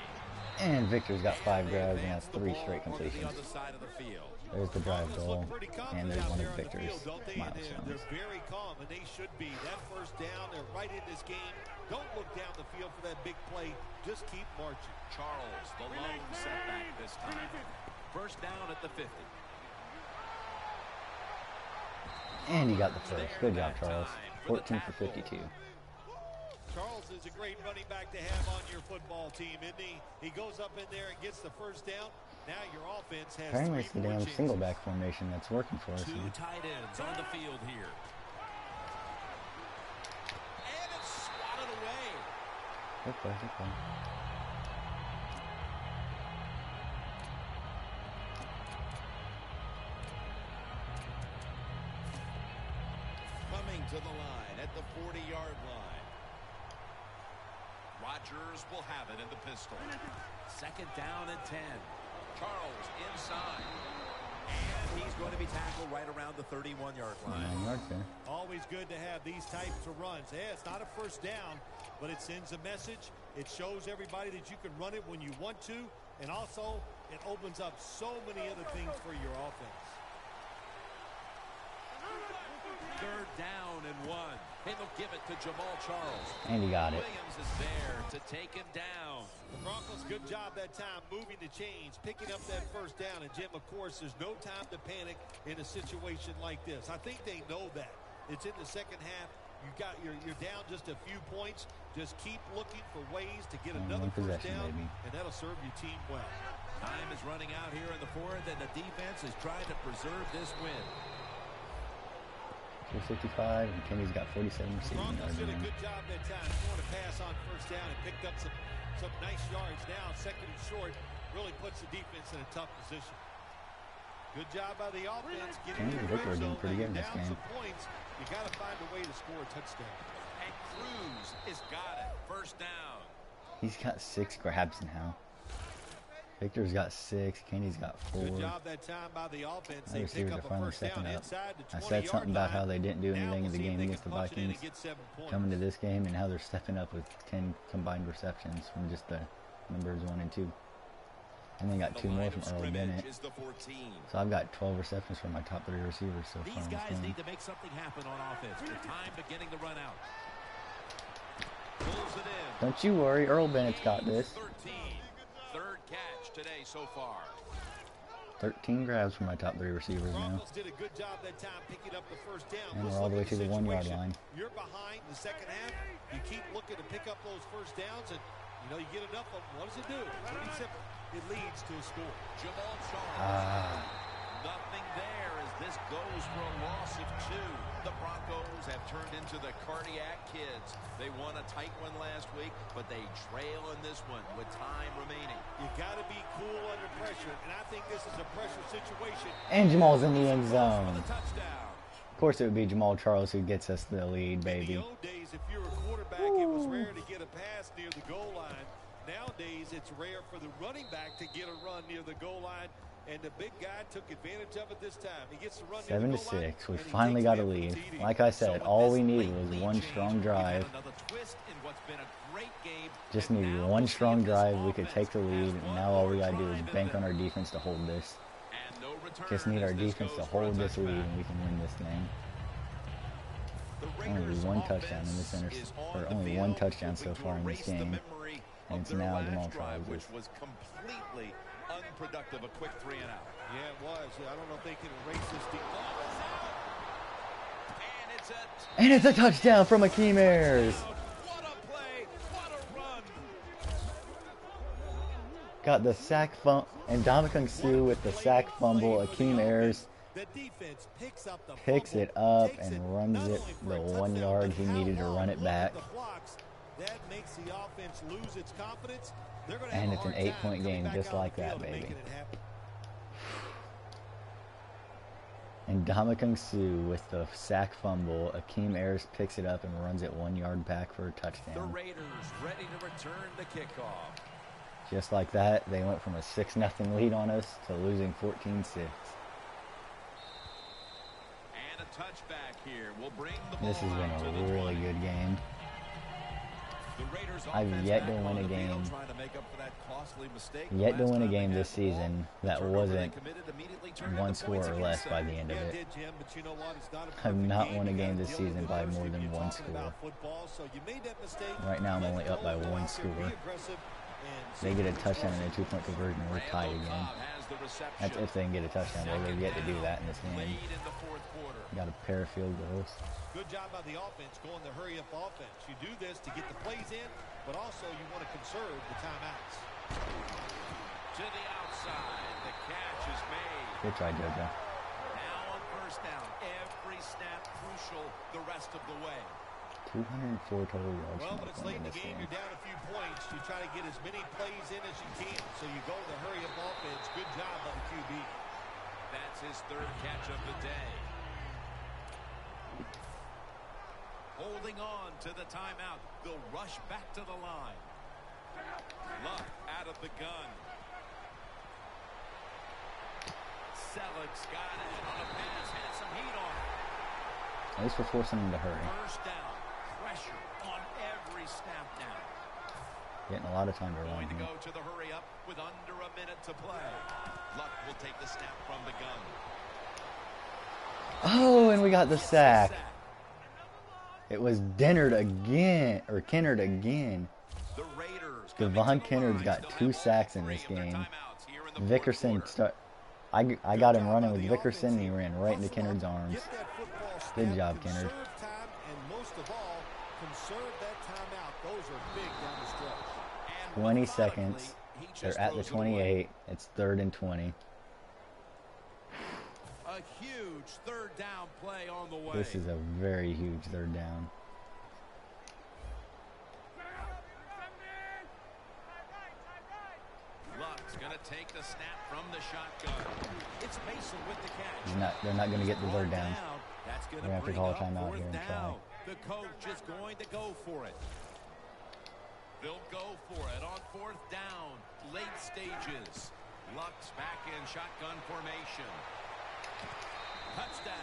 And Victor's got 5 They grabs and advance has the 3 ball straight on the completions. other side of the field. There's the drive Broncos goal, look pretty confident and there's out one there of on the Victor's field, don't they? And milestones. they're very calm, and they should be. That first down, they're right in this game. Don't look down the field for that big play. Just keep marching. Charles, the lone setback this time. First down at the 50. And he got the first. Good job, Charles. 14 for 52. Charles is a great running back to have on your football team, isn't he? He goes up in there and gets the first down. Now your offense has Apparently it's the 3 more damn chances. single back formation that's working for us. 2 tight ends on the field here. And it's swatted away. Good play, good play. Coming to the line at the 40-yard line. Rodgers will have it in the pistol. 2nd down and 10. Charles inside. And he's going to be tackled right around the 31-yard line. 9 yards there. Always good to have these types of runs. Yeah, it's not a first down, but it sends a message. It shows everybody that you can run it when you want to, and also it opens up so many other things for your offense. 3rd down and 1. And they'll give it to Jamal Charles. And he got it. Williams is there to take him down. The Broncos, good job that time moving the chains, picking up that first down. And, Jim, of course, there's no time to panic in a situation like this. I think they know that. It's in the second half. You're down just a few points. Just keep looking for ways to get another first down, baby. and that'll serve your team well. Time is running out here in the 4th, and the defense is trying to preserve this win. 255, and Kenny's got 47 receiving Broncos yards. did a in good job that time. Throwing a pass on first down and picked up some nice yards. Now 2nd and short really puts the defense in a tough position. Good job by the offense. Kenny and Victor are doing pretty good in this game. Some points. You got to find a way to score a touchdown. And Cruz has got it. First down. He's got 6 grabs now. Victor's got 6. Kenny's got 4. Good job that time by the offense. My They receivers pick are up a finally first down stepping up. inside the 20-yard I said something about how line. they didn't do Now anything in we'll the see if game they against can the punch it in and Vikings. get 7 points. Coming to this game and how they're stepping up with 10 combined receptions from just the numbers 1 and 2. And they got The 2 more line from of Earl scrimmage Bennett. is the 14. So I've got 12 receptions from my top 3 receivers so far These in this guys game. need to make something happen on offense. With time beginning to run out. Pulls it in. Don't you worry, Earl Bennett's got this. 13. 3rd catch today so far. 13 grabs from my top 3 receivers now. Broncos did a good job that time picking up the first down. And Let's we're all the look way at to the 1 yard situation. line. You're behind the second half. You keep looking to pick up those first downs, and you get enough of them. What does it do? Pretty simple. It leads to a score. Jamal Charles. Nothing there as this goes for a loss of 2. The Broncos have turned into the cardiac kids. They won a tight one last week, but they trail in this one with time remaining. You got to be cool under pressure, and I think this is a pressure situation. And Jamal's in the end For zone. the touchdown. Of course it would be Jamal Charles who gets us the In lead, the baby. old days, if you're a quarterback, it was rare to get a pass near the goal line. Nowadays, it's rare for the running back to get a run near the goal line, and the big guy took advantage of it this time. He gets to run near 7 the to goal line, 6. We and he finally takes got a it in lead. for the TD. Like I said, So all with we this needed late was lead 1 change, strong we've had drive. another twist in what's been a great game. Just And needed now 1 we'll see strong if this drive. We could offense take the lead. has And one now all more we gotta do drive is in bank them. on our defense to hold this. And no return Just need our as this defense to goes for a hold this lead touchback. and we can win this thing. The Only Raiders 1 touchdown in this offense is on or the only 1 field, touchdown hoping so to far in this erase the game. memory And of it's their now last Jamal drive, Charles'. which was completely unproductive. A quick 3 and out. Yeah, it was. I don't know if they can erase this deep. And it's a And it's a touchdown from Akeem Ayers. What a play! What a run! Got the sack fumble. And Dominican Sue with the sack fumble. Akeem Ayers The defense picks up the picks fumble, it up takes and it runs not it only for the a 1 touchdown, yard but he how needed to long run it look at back. the blocks. That makes the offense lose its confidence. They're gonna And have it's a an hard 8-point time coming game back just out on like the that, field and baby. making it happen. And Ndamukong Suh with the sack fumble. Akeem Ayers picks it up and runs it 1 yard back for a The touchdown. Raiders ready to return the kickoff. Just like that, they went from a 6-0 lead on us to losing 14-6. And a touchback here will bring the ball This has been out to a the really 20. good game. The Raiders I've offense yet to back win on a the field, game. trying to make up for that costly mistake Yet to last win a time they game had this the ball. season The that turnover they wasn't committed immediately turned one into score points or against less them. by the end of Yeah, it. it did, Jim, but you know what? It's not a I've perfect not game. won a You game gotta this deal with season by adversity more when than you're one talking score. about football, so you made that mistake. Right now I'm Let only it up by go, go one out there, score. be aggressive, and They see get a if it's touchdown and a possible. 2-point conversion, we're tied Randall again. Cobb has the reception. That's if they can get a touchdown. They've yet to do that in this game. Late in the fourth quarter. Got a pair of field goals. Good job by the offense going the hurry-up offense. You do this to get the plays in, but also you want to conserve the timeouts. To the outside. The catch is made. Good try, JoJo. Now on first down. Every snap crucial the rest of the way. 204 total yards Well, from when it's Oakland late in in the this game, game. you're down a few points. You try to get as many plays in as you can. So you go the hurry-up offense. Good job by the QB. That's his third catch of the day. Holding on to the timeout. They'll rush back to the line. Luck out of the gun. Selig's got it on a pass. Had some heat on it. At least we're forcing them to hurry. First down. Pressure on every snap now. Getting a lot of time to run Going to here. go to the hurry up with under a minute to play. Luck will take the snap from the gun. Oh, and we got the Gets sack. It was Kennard again. The Raiders Devon Kennard's got 2 sacks in this game. Vickerson I got him running with Vickerson and he ran right into Kennard's arms. Get that football Good snap, job, Kennard. conserve time, and most of all, conserve that timeout. Those are big down the stretch. 20 seconds. They're at the 28. It's 3rd and 20. A huge third down play on the way. This is a very huge 3rd down. Luck's going to take the snap from the shotgun. It's Mason with the catch. They're not going to get the 3rd down. That's going We're gonna have to bring call a up timeout fourth here and try. down. The coach is going to go for it. They'll go for it on 4th down. Late stages. Luck's back in shotgun formation. Touchdown.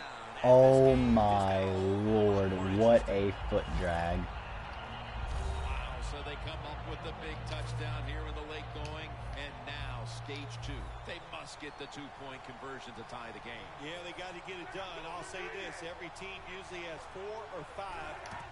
And Oh this game my is now lord, over. what a foot drag. Wow, so they come up with the big touchdown here in the late going. And now stage 2. They must get the 2-point conversion to tie the game. Yeah, they got to get it done. I'll say this. Every team usually has 4 or 5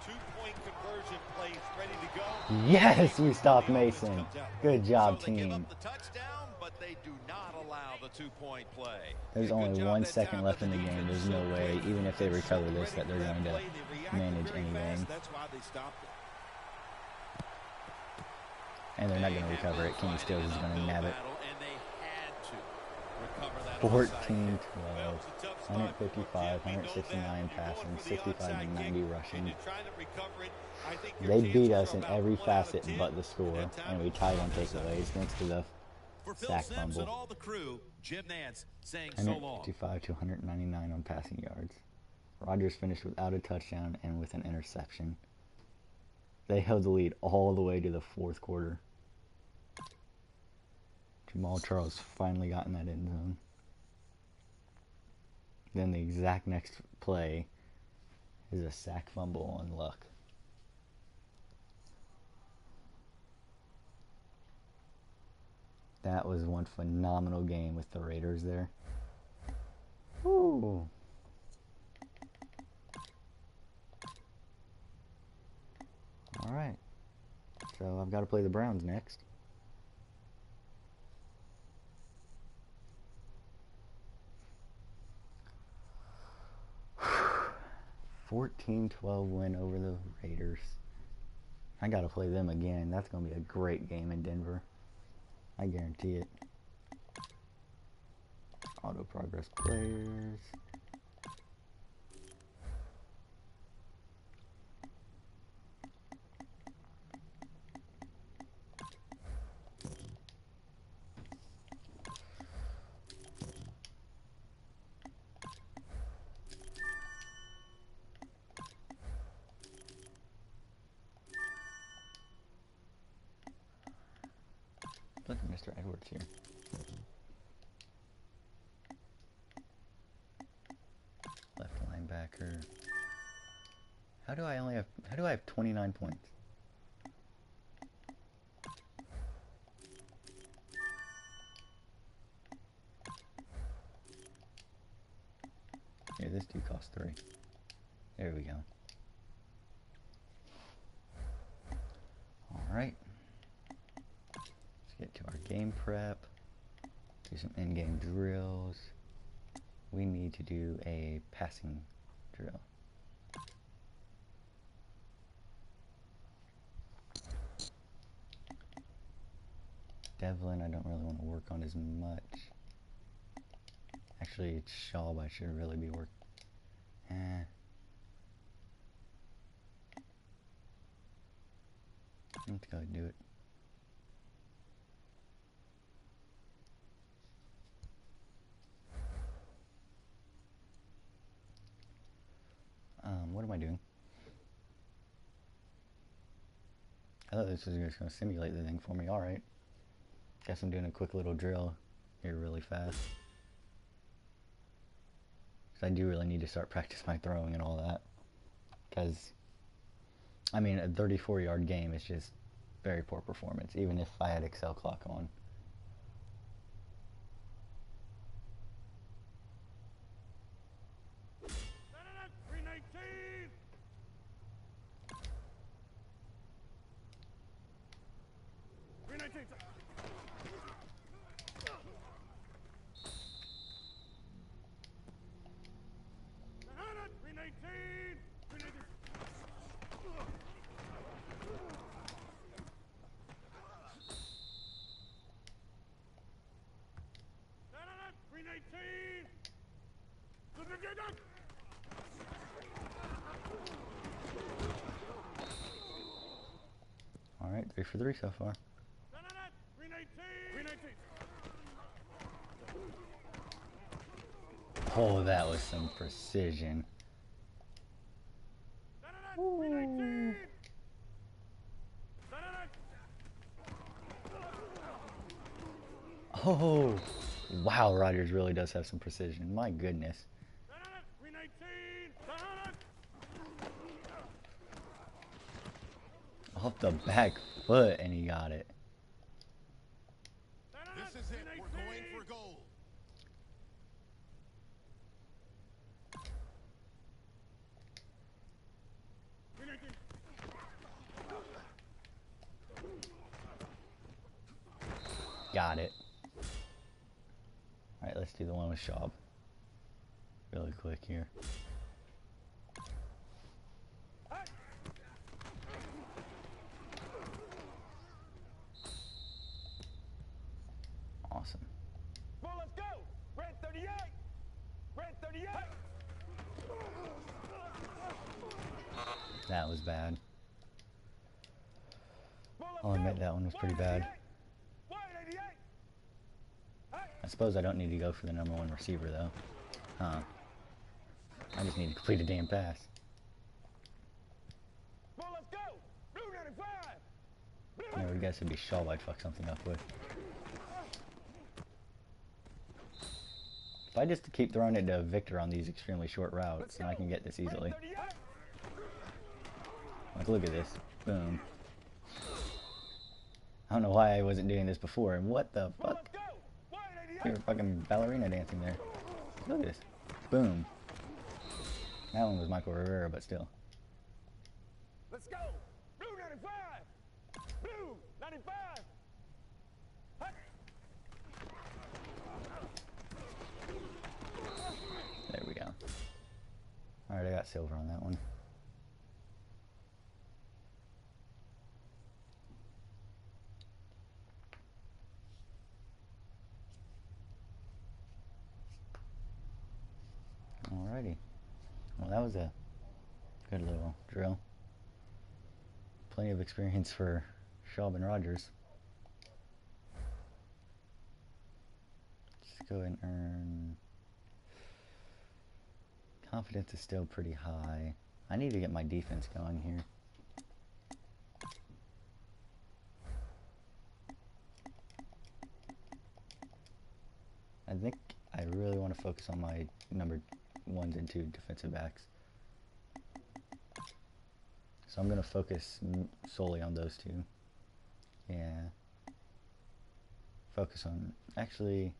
2-point conversion plays ready to go. Yes, we stopped Mason. Good job, So they give team. up the touchdown, but they do not allow the 2-point play. There's Good only job 1 that second time left by in the the game. defense. There's no So way, quick, even if they so recover this, ready that they're for going to play. They reacted manage very anything. fast. That's why they stopped it. And they're not going to recover it. Kenny Stills is going to nab it. And they had to recover that 14-12. Well, it's a tough spot. 155, We know that. 169 You're passing, going for the 65 onside and kick, 90 and rushing. you're trying to recover it. I think your They beat chances us are in about every 1 out of facet 10. but the score, That time and we was tied on onside. takeaways thanks to the For Phil sack Simms and fumble. all the crew, Jim Nance saying so long. 155 to 199 on passing yards. Rodgers finished without a touchdown and with an interception. They held the lead all the way to the 4th quarter. Jamal Charles finally got in that end zone. Then the exact next play is a sack fumble on Luck. That was one phenomenal game with the Raiders there. Ooh. All right. So I've got to play the Browns next. (14-12) win over the Raiders. I got to play them again. That's going to be a great game in Denver. I guarantee it. Auto progress players. Look at Mr. Edwards here. Left linebacker. How do I have 29 points? Yeah, this dude costs 3. There we go. Alright. Let's get to our game prep. Do some in-game drills. We need to do a passing drill. Devlin, I don't really want to work on as much. Actually, it's Schaub I should really be working. Let's go ahead and do it. What am I doing? I thought this was just going to simulate the thing for me. Alright. Guess I'm doing a quick little drill here really fast. Because I do really need to start practice my throwing and all that. Because, I mean, a 34-yard game is just very poor performance, even if I had Excel clock on. Alright, 3 for 3 so far. Oh, that was some precision. Ooh. Oh, wow, Rodgers really does have some precision. My goodness. Off the back foot, and he got it. This is it. We're going for gold. Got it. Alright, let's do the one with Schaub. Really quick here. Awesome. Well, let's go. Red 38. Red 38. That was bad. I'll admit that one was pretty bad. I suppose I don't need to go for the #1 receiver though. Huh. I just need to complete a damn pass. Well, let's go. Blue 95. I would guess it'd be Schaub I'd fuck something up with. If I just keep throwing it to Victor on these extremely short routes, then I can get this easily. Like, look at this. Boom. I don't know why I wasn't doing this before. And what the fuck? You're fucking ballerina dancing there. Look at this. Boom. That one was Michael Rivera, but still. Let's go. Blue 95. Blue 95. There we go. Alright, I got silver on that one. Alrighty. Well, that was a good little drill. Plenty of experience for Schaub and Rodgers. Let's go and earn... Confidence is still pretty high. I need to get my defense going here. I think I really want to focus on my number 1s and 2 defensive backs. So I'm going to focus solely on those two. Yeah. Focus on... Actually,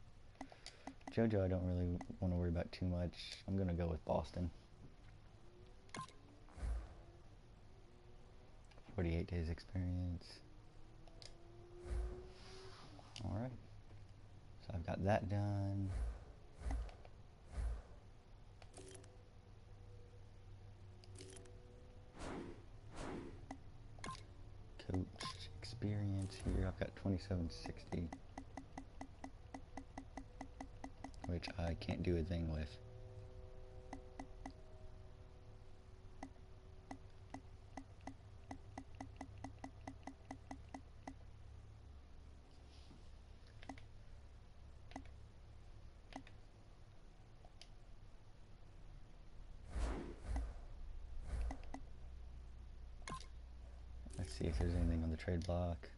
JoJo I don't really want to worry about too much. I'm going to go with Boston. 48 days experience. Alright. So I've got that done. Coach experience here. I've got 2760. Which I can't do a thing with. Let's see if there's anything on the trade block.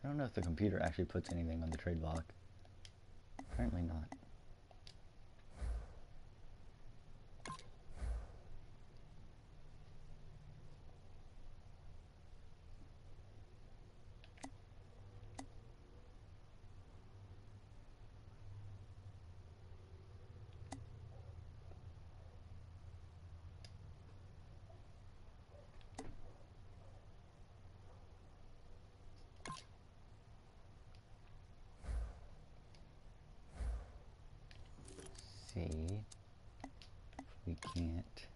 I don't know if the computer actually puts anything on the trade block. Apparently not. See if we can't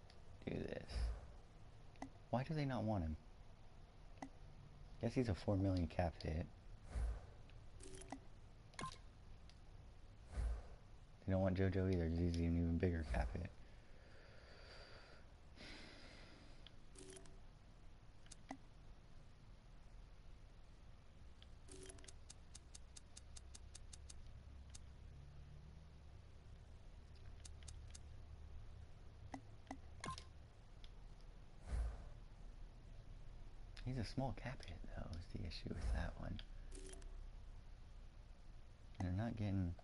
do this. Why do they not want him? Guess he's a 4 million cap hit. They don't want JoJo either because he's an even bigger cap hit. He's a small cap hit, though, is the issue with that one. And they're not getting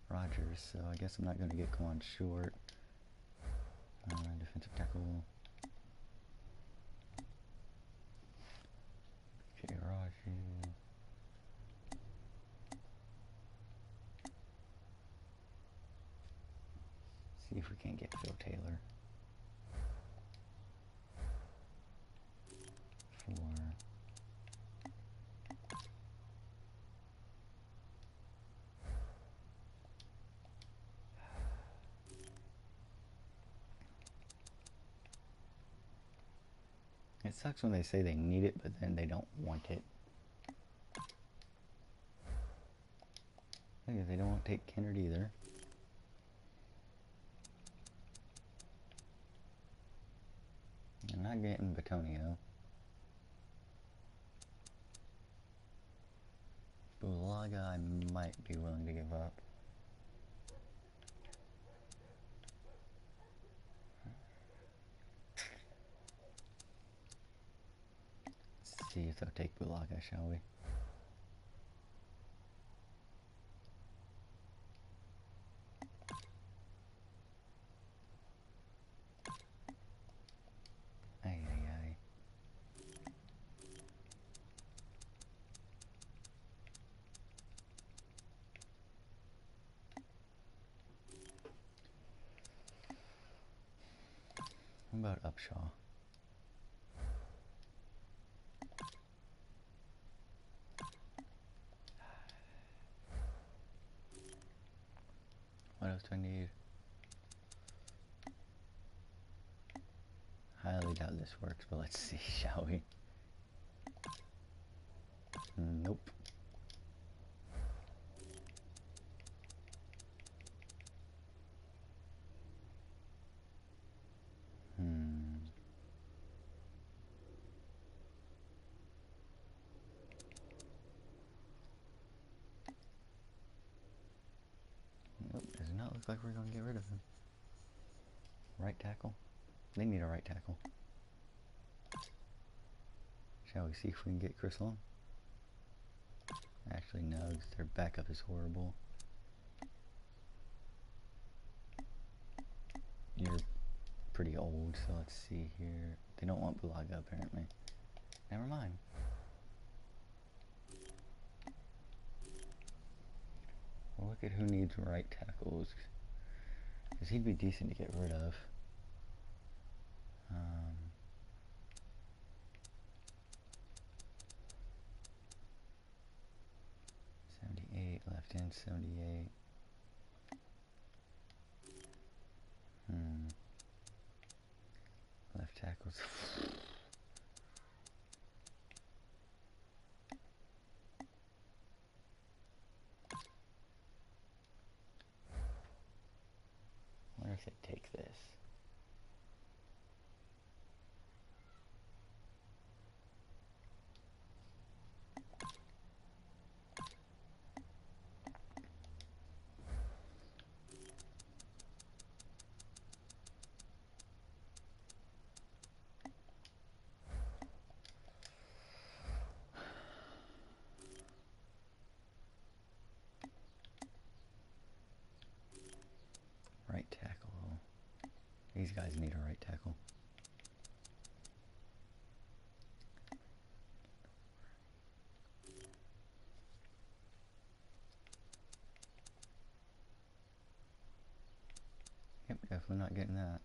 Rodgers, so I guess I'm not going to get Kwan Short. Defensive tackle. Okay, Rodgers. See if we can't get Phil Taylor. It sucks when they say they need it, but then they don't want it. Okay, they don't want to take Kennard either. I'm not getting Batonio. Bulaga I might be willing to give up. Let's see if they'll take Bulaga, shall we? Ay, ay, ay. What about Upshaw? What else do I need? Highly doubt this works, but let's see, shall we? Nope. Nope, does not look like we're going to get rid of him. Right tackle? They need a right tackle. Shall we see if we can get Chris Long? Actually, no, 'cause their backup is horrible. You're pretty old, so let's see here. They don't want Bulaga, apparently. Never mind. Well, look at who needs right tackles. Because he'd be decent to get rid of. 78, left end 78. Left tackles. I wonder if they take this. Right tackle. These guys need a right tackle. Yep, definitely not getting that.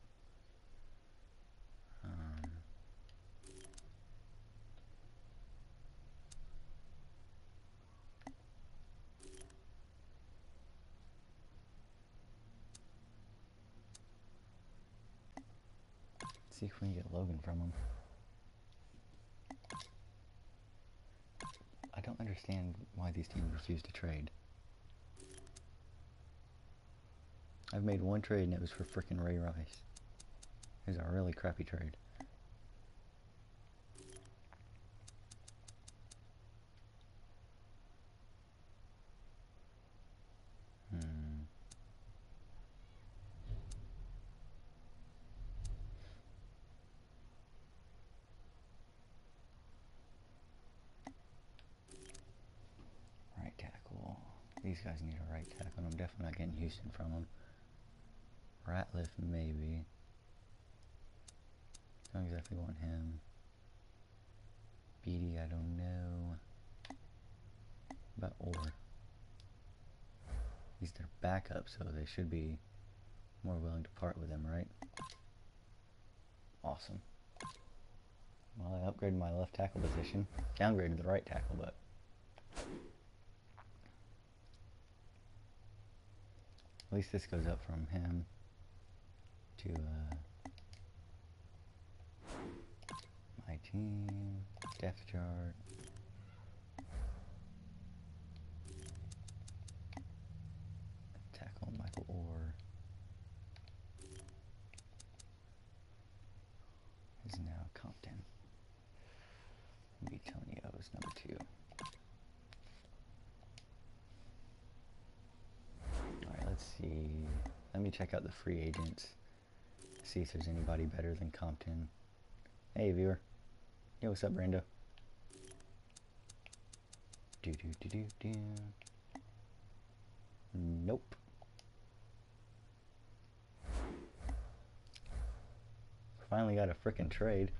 See if we can get Logan from him. I don't understand why these teams refuse to trade. I've made one trade and it was for frickin' Ray Rice. It was a really crappy trade. Right tackle. These guys need a right tackle, and I'm definitely not getting Houston from them. Ratliff, maybe. Don't exactly want him. Beatty, I don't know. About Orr. He's their backup, so they should be more willing to part with him, right? Awesome. Well, I upgraded my left tackle position. Downgraded the right tackle, but... at least this goes up from him to my team, depth chart. Tackle Michael Orr is now Compton. Antonio is number 2. Alright, let's see. Let me check out the free agents. See if there's anybody better than Compton. Hey, viewer. Yo, what's up, Brando? Nope. Finally got a frickin' trade.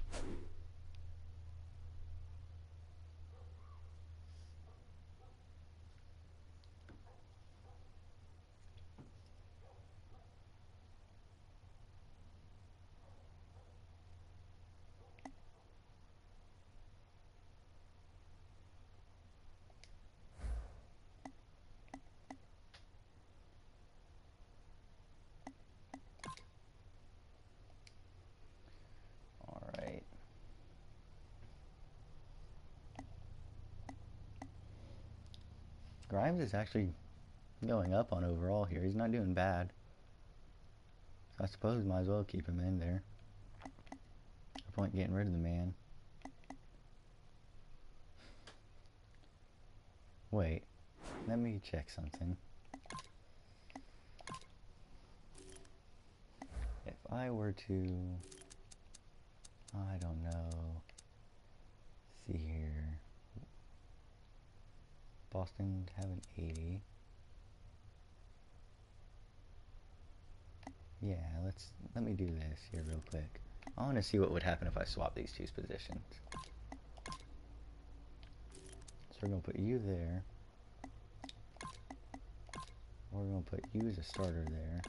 Alright. Grimes is actually going up on overall here. He's not doing bad. So I suppose might as well keep him in there. No point getting rid of the man. Wait, let me check something. If I were to, I don't know, see Boston have an 80. Yeah, let me do this here real quick. I want to see what would happen if I swap these two positions. So we're going to put you there. We're going to put you as a starter there.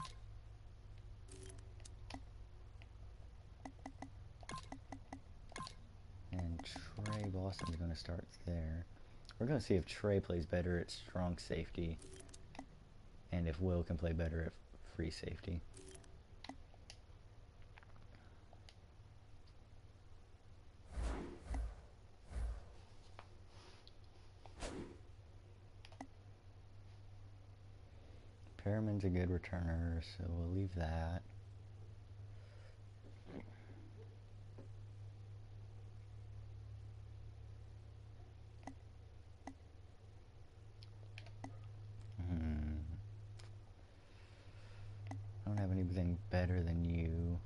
And Trey Boston's going to start there. We're going to see if Trey plays better at strong safety. And if Will can play better at free safety. Perriman's a good returner, so we'll leave that. I don't have anything better than you,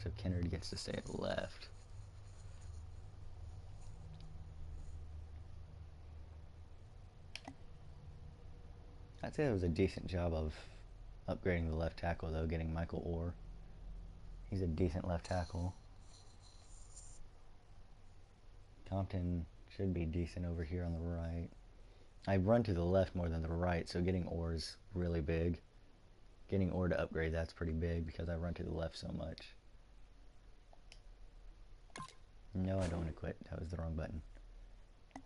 so Kennard gets to stay at left. I'd say it was a decent job of upgrading the left tackle, though, getting Michael Orr. He's a decent left tackle. Compton should be decent over here on the right. I run to the left more than the right, so getting Orr is really big. Getting Orr to upgrade, that's pretty big because I run to the left so much. No, I don't want to quit. That was the wrong button.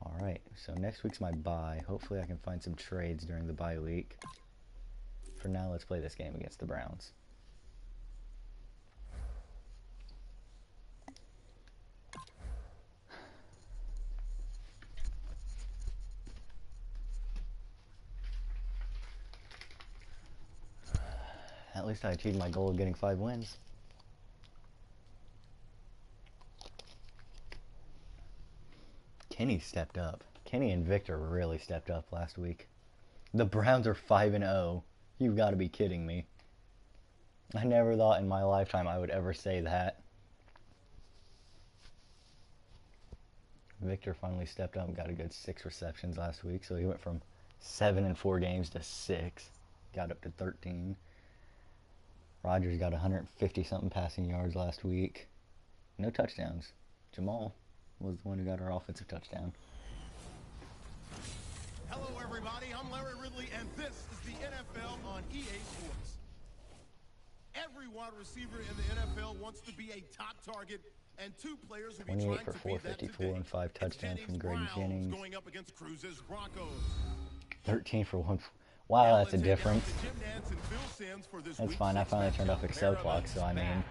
Alright, so next week's my bye. Hopefully I can find some trades during the bye week. For now, let's play this game against the Browns. At least I achieved my goal of getting 5 wins. Kenny stepped up. Kenny and Victor really stepped up last week. The Browns are 5-0. You've got to be kidding me. I never thought in my lifetime I would ever say that. Victor finally stepped up and got a good 6 receptions last week, so he went from 7 in 4 games to 6. Got up to 13. Rodgers got 150-something passing yards last week. No touchdowns. Jamal was the one who got our offensive touchdown. Hello, everybody. I'm Larry Ridley, and this is the NFL on EA Sports. Every wide receiver in the NFL wants to be a top target, and 2 players will be 28 trying for to be that 454 today. and 5 touchdowns from Greg Jennings. Going up against Cruz's Broncos. 13 for 1. Wow, that's a difference. That's fine. I finally turned off Excel clock, so I mean,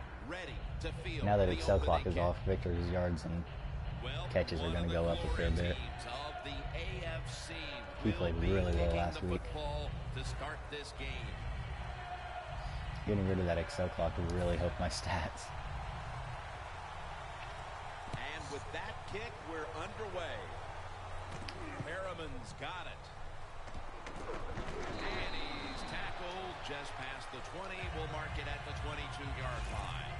now that Excel clock is off, Victor's yards and catches are going to go up a fair bit. He played really well last week. Getting rid of that Excel clock would really help my stats. And with that kick, we're underway. Perriman's got it. And he's tackled just past the 20. We'll mark it at the 22-yard line.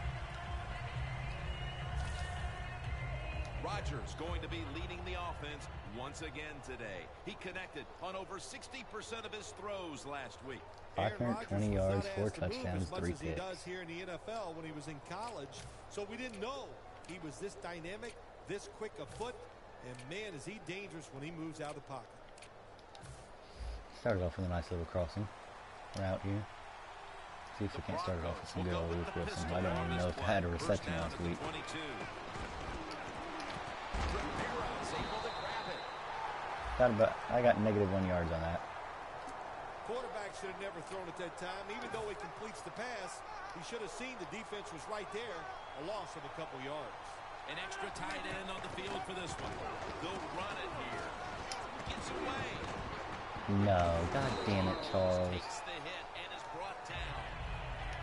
Rodgers going to be leading the offense once again today. He connected on over 60% of his throws last week. 520 yards, 4 touchdowns, 3 picks. He does here in the NFL when he was in college, so we didn't know he was this dynamic, this quick of foot, and man, is he dangerous when he moves out of the pocket. Started off with a nice little crossing route here. See if we can't start it off with some good old Luke Wilson. I don't even know if I had a reception last week. I got negative 1 yards on that. Quarterback should have never thrown at that time. Even though he completes the pass, he should have seen the defense was right there. A loss of a couple yards. An extra tight end on the field for this one. They'll run it here. Gets away. No, god damn it, Charles. Takes the hit and is brought down.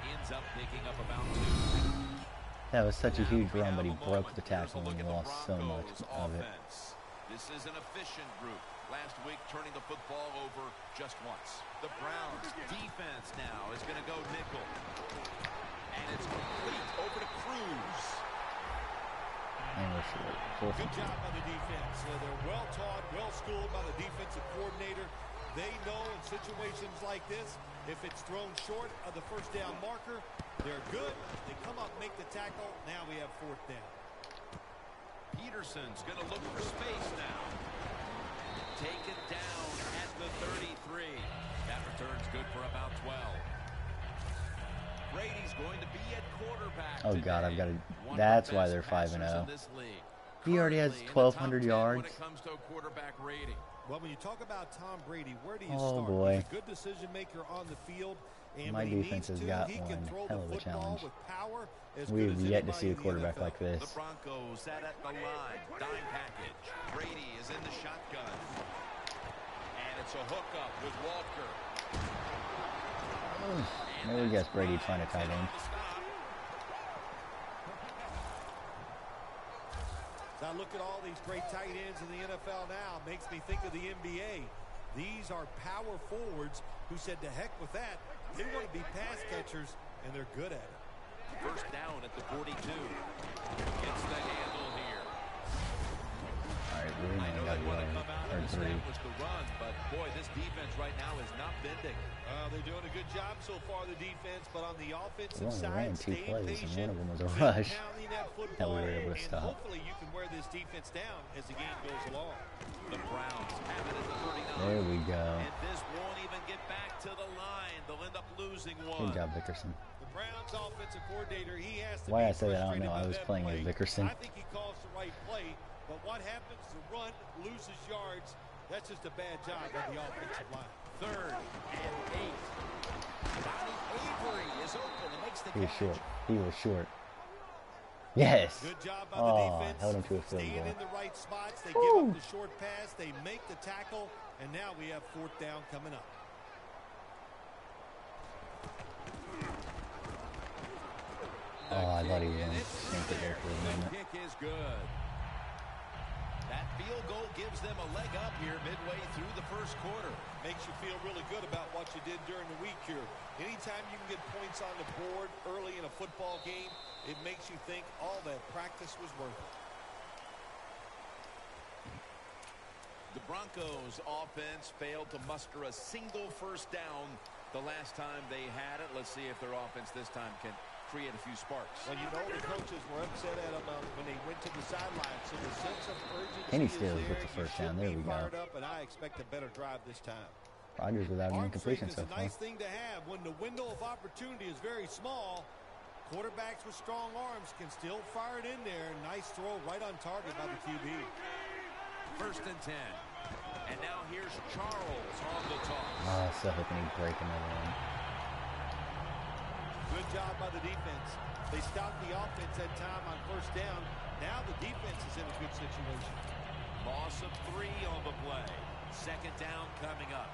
Ends up picking up about 2. That was such a huge run, but he broke the tackle and lost so much of it. This is an efficient group. Last week, turning the football over just once. The Browns defense now is going to go nickel. And it's complete over to Cruz. And we're short. Fourth and Good job by the defense. They're well taught, well schooled by the defensive coordinator. They know in situations like this, if it's thrown short of the first down marker, they're good. They come up, make the tackle. Now we have fourth down. Peterson's going to look for space now. Taken down at the 33. That return's good for about 12. Brady's going to be at quarterback. Oh God, I've got to. That's why they're 5-0. He already has 1,200 yards. When it comes to a quarterback rating. Well, when you talk about Tom Brady, where do you Oh start? boy. He's a good decision maker on the field. And My when he defense needs has to, got he one can throw hell the of a football challenge. with power as We good have as yet to anybody see a in the quarterback NFL. like The this. Broncos set at the line. Dime package. Brady is in the shotgun. And it's a hookup with Walker. Never guessed Brady'd find a tight end. Now look at all these great tight ends in the NFL now. Makes me think of the NBA. These are power forwards who said to heck with that. They want to be pass catchers, and they're good at it. First down at the 42. Gets the handle here. Alright, we I know got they want to come out and or three. establish the run, but boy, this defense right now is not bending. They're doing a good job so far, the defense, but on the We offensive only side, ran 2 staying plays, and patient, one of them was a keep rush pounding that that we football, were able to and stop. hopefully you can wear this defense down as the game goes along. The Browns have it at the 39. There we go. And this won't even get back to the line. They'll end up losing one. Good job, Vickerson. The Browns offensive coordinator, he has to Why be I say that, I don't frustrated know. I by was that playing as play. Vickerson. I think he calls the right play, but what happens? The run loses yards. That's just a bad job by the offensive line. 3rd and 8. Donnie Avery is open and makes the He was catch. short. He was short. Yes! Good job by Oh, the defense. held him to a field Staying goal. in the right spots. They give up the short pass. They make the tackle. And now we have fourth down coming up. Oh, I thought he was going to sink it there for a moment. Kick is good. That field goal gives them a leg up here midway through the first quarter. Makes you feel really good about what you did during the week here. Anytime you can get points on the board early in a football game, it makes you think all that practice was worth it. The Broncos offense failed to muster a single first down the last time they had it. Let's see if their offense this time can create a few sparks. Well, you know the coaches were upset at them when they went to the sidelines. So the sense of urgency Kenny is Stills there. with the You first should down. There be we go. fired up, and I expect a better drive this time. Rodgers without an Arm incompletion strength is so a far. nice thing to have when the window of opportunity is very small. Quarterbacks with strong arms can still fire it in there. Nice throw right on target by the QB. 1st and 10. And now here's Charles on the toss. Oh, so hoping he'd break another one. Good job by the defense. They stopped the offense that time on first down. Now the defense is in a good situation. Loss of 3 on the play. 2nd down coming up.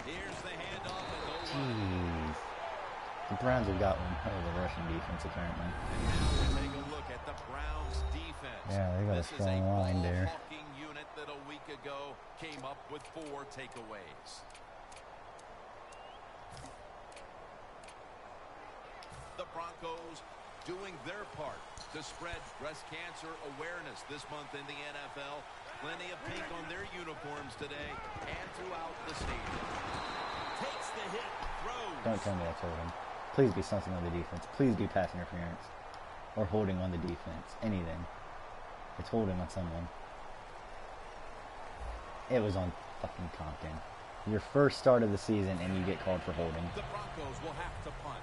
Here's the handoff and no one. Jeez. The Browns have got one hell of a rushing defense, apparently. And now we'll take a look at the Browns defense. Yeah, they got a This is strong line there. ball-hawking unit that a week ago came up with 4 takeaways. The Broncos doing their part to spread breast cancer awareness this month in the NFL. Plenty of pink on their uniforms today and throughout the stadium. Takes the hit, throws. Don't tell me that's holding. Please be something on the defense. Please be pass interference. Or holding on the defense. Anything. It's holding on someone. It was on fucking Compton. Your first start of the season and you get called for holding. The Broncos will have to punt.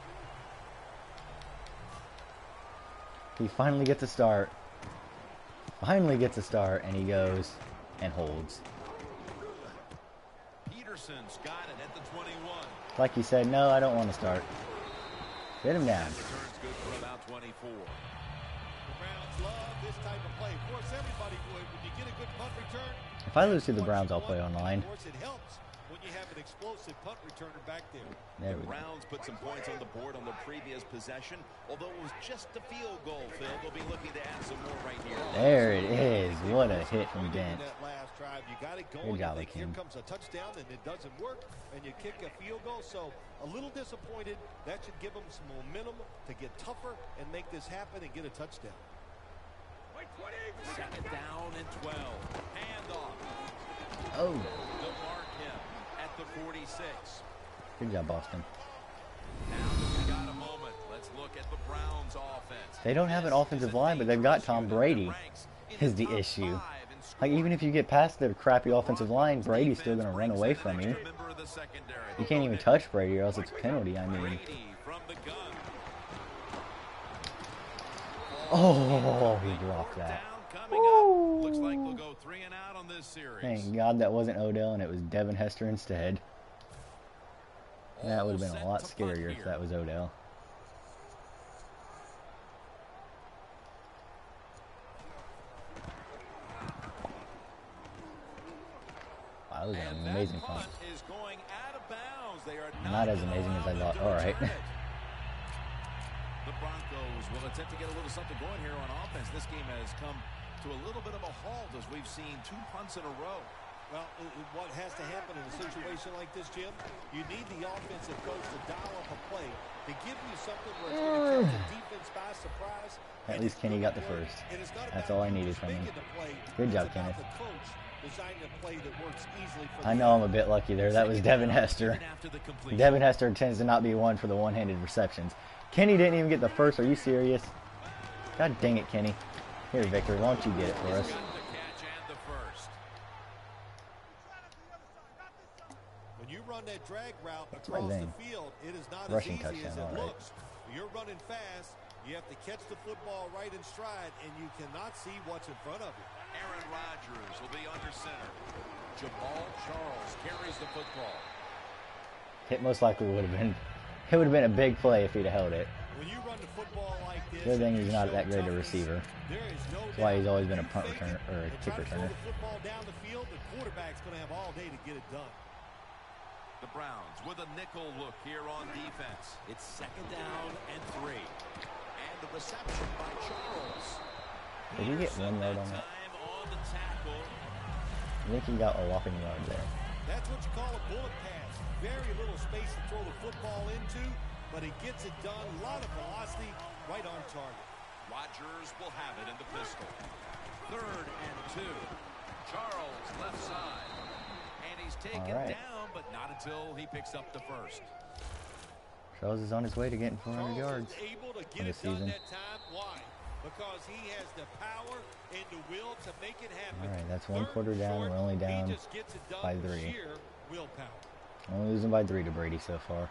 He finally gets a start. Finally gets a start and he goes and holds. Peterson's got it at the 21. Like he said, no, I don't want to start. Get him down. That return's good for about 24. The Browns love this type of play. Of course, everybody would. When you get a good punt return, If I lose to the Browns, I'll play online. of course, it helps when you have an explosive punt returner back there. There The we go. Browns put some points on the board on the previous possession. Although it was just a field goal, Phil, they'll be looking to add some more right here. There it is. What a hit from Dent. That last drive, you got it Good going. job, You think here King. comes a touchdown, and it doesn't work, and you kick a field goal. So a little disappointed. That should give them some momentum to get tougher and make this happen and get a touchdown. Second down and 12. Handoff. Oh, They'll mark him at the 46. good job, Boston. Now that we got a moment, let's look at the Browns offense. They don't have an offensive line, but they've got Tom Brady is the issue. Like, even if you get past the crappy offensive line, Brady's still going to run away from you. You can't even touch Brady or else it's a penalty. I mean, oh, he dropped that. Looks like they'll go 3 and out on this series. Thank God that wasn't Odell and it was Devin Hester instead. That would have been a lot scarier if that was Odell. Wow, that was an amazing punt. Is going out of bounds. They are Not as amazing as I thought. All right. The Broncos will attempt to get a little something going here on offense. This game has come to a little bit of a halt as we've seen 2 punts in a row. Well, what has to happen in a situation like this, Jim, you need the offensive coach to dial up a play to give you something where it's going to catch the defense by surprise. At least Kenny got the first. That's all I needed from him. Good job, Kenneth. I know I'm a bit lucky there. That was Devin Hester. Devin Hester tends to not be one for the one-handed receptions. Kenny didn't even get the first. Are you serious? God dang it, Kenny. Here, Victor, why don't you get it for us? When you run that drag route my across the name? field, it is not Rushing as easy as touchdown, it all right. looks. You're running fast. You have to catch the football right in stride, and you cannot see what's in front of you. Aaron Rodgers will be under center. Jamal Charles carries the football. It most likely would have been. It would have been a big play if he'd have held it. When you run the football like this, Good thing he's not that great a receiver. there is no That's why he's doubt. always been a You punt fake returner it or a and kick try to throw returner. the football down the field, the quarterback's going to have all day to get it done. The Browns with a nickel look here on defense. It's second down and 3. And the reception by Charles. Did he get 1 yard on that? Time on the tackle. I think he got a whopping yard there. That's what you call a bullet pass. Very little space to throw the football into, but he gets it done. A lot of velocity, right on target. Rodgers will have it in the pistol. 3rd and 2. Charles left side. And he's taken right. down, but not until he picks up the first. Charles is on his way to getting 400 Charles yards is able to get in the it done season. that time. Why? Because he has the power and the will to make it happen. All right, that's 1 Third quarter down. short, We're only he down just gets it done by with 3. sheer willpower. Only losing by 3 to Brady so far.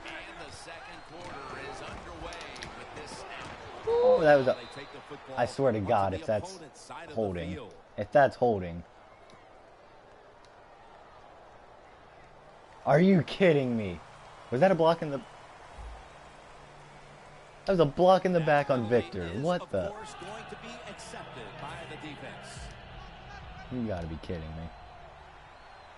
And the second quarter is underway with this snap. Oh, that was a. They take the football I swear to onto God, the if that's opponent's side of the holding. field. If that's holding. Are you kidding me? Was that a block in the... That was a block in the back on Victor. Is, What of the... course, going to be accepted by the defense. You gotta be kidding me.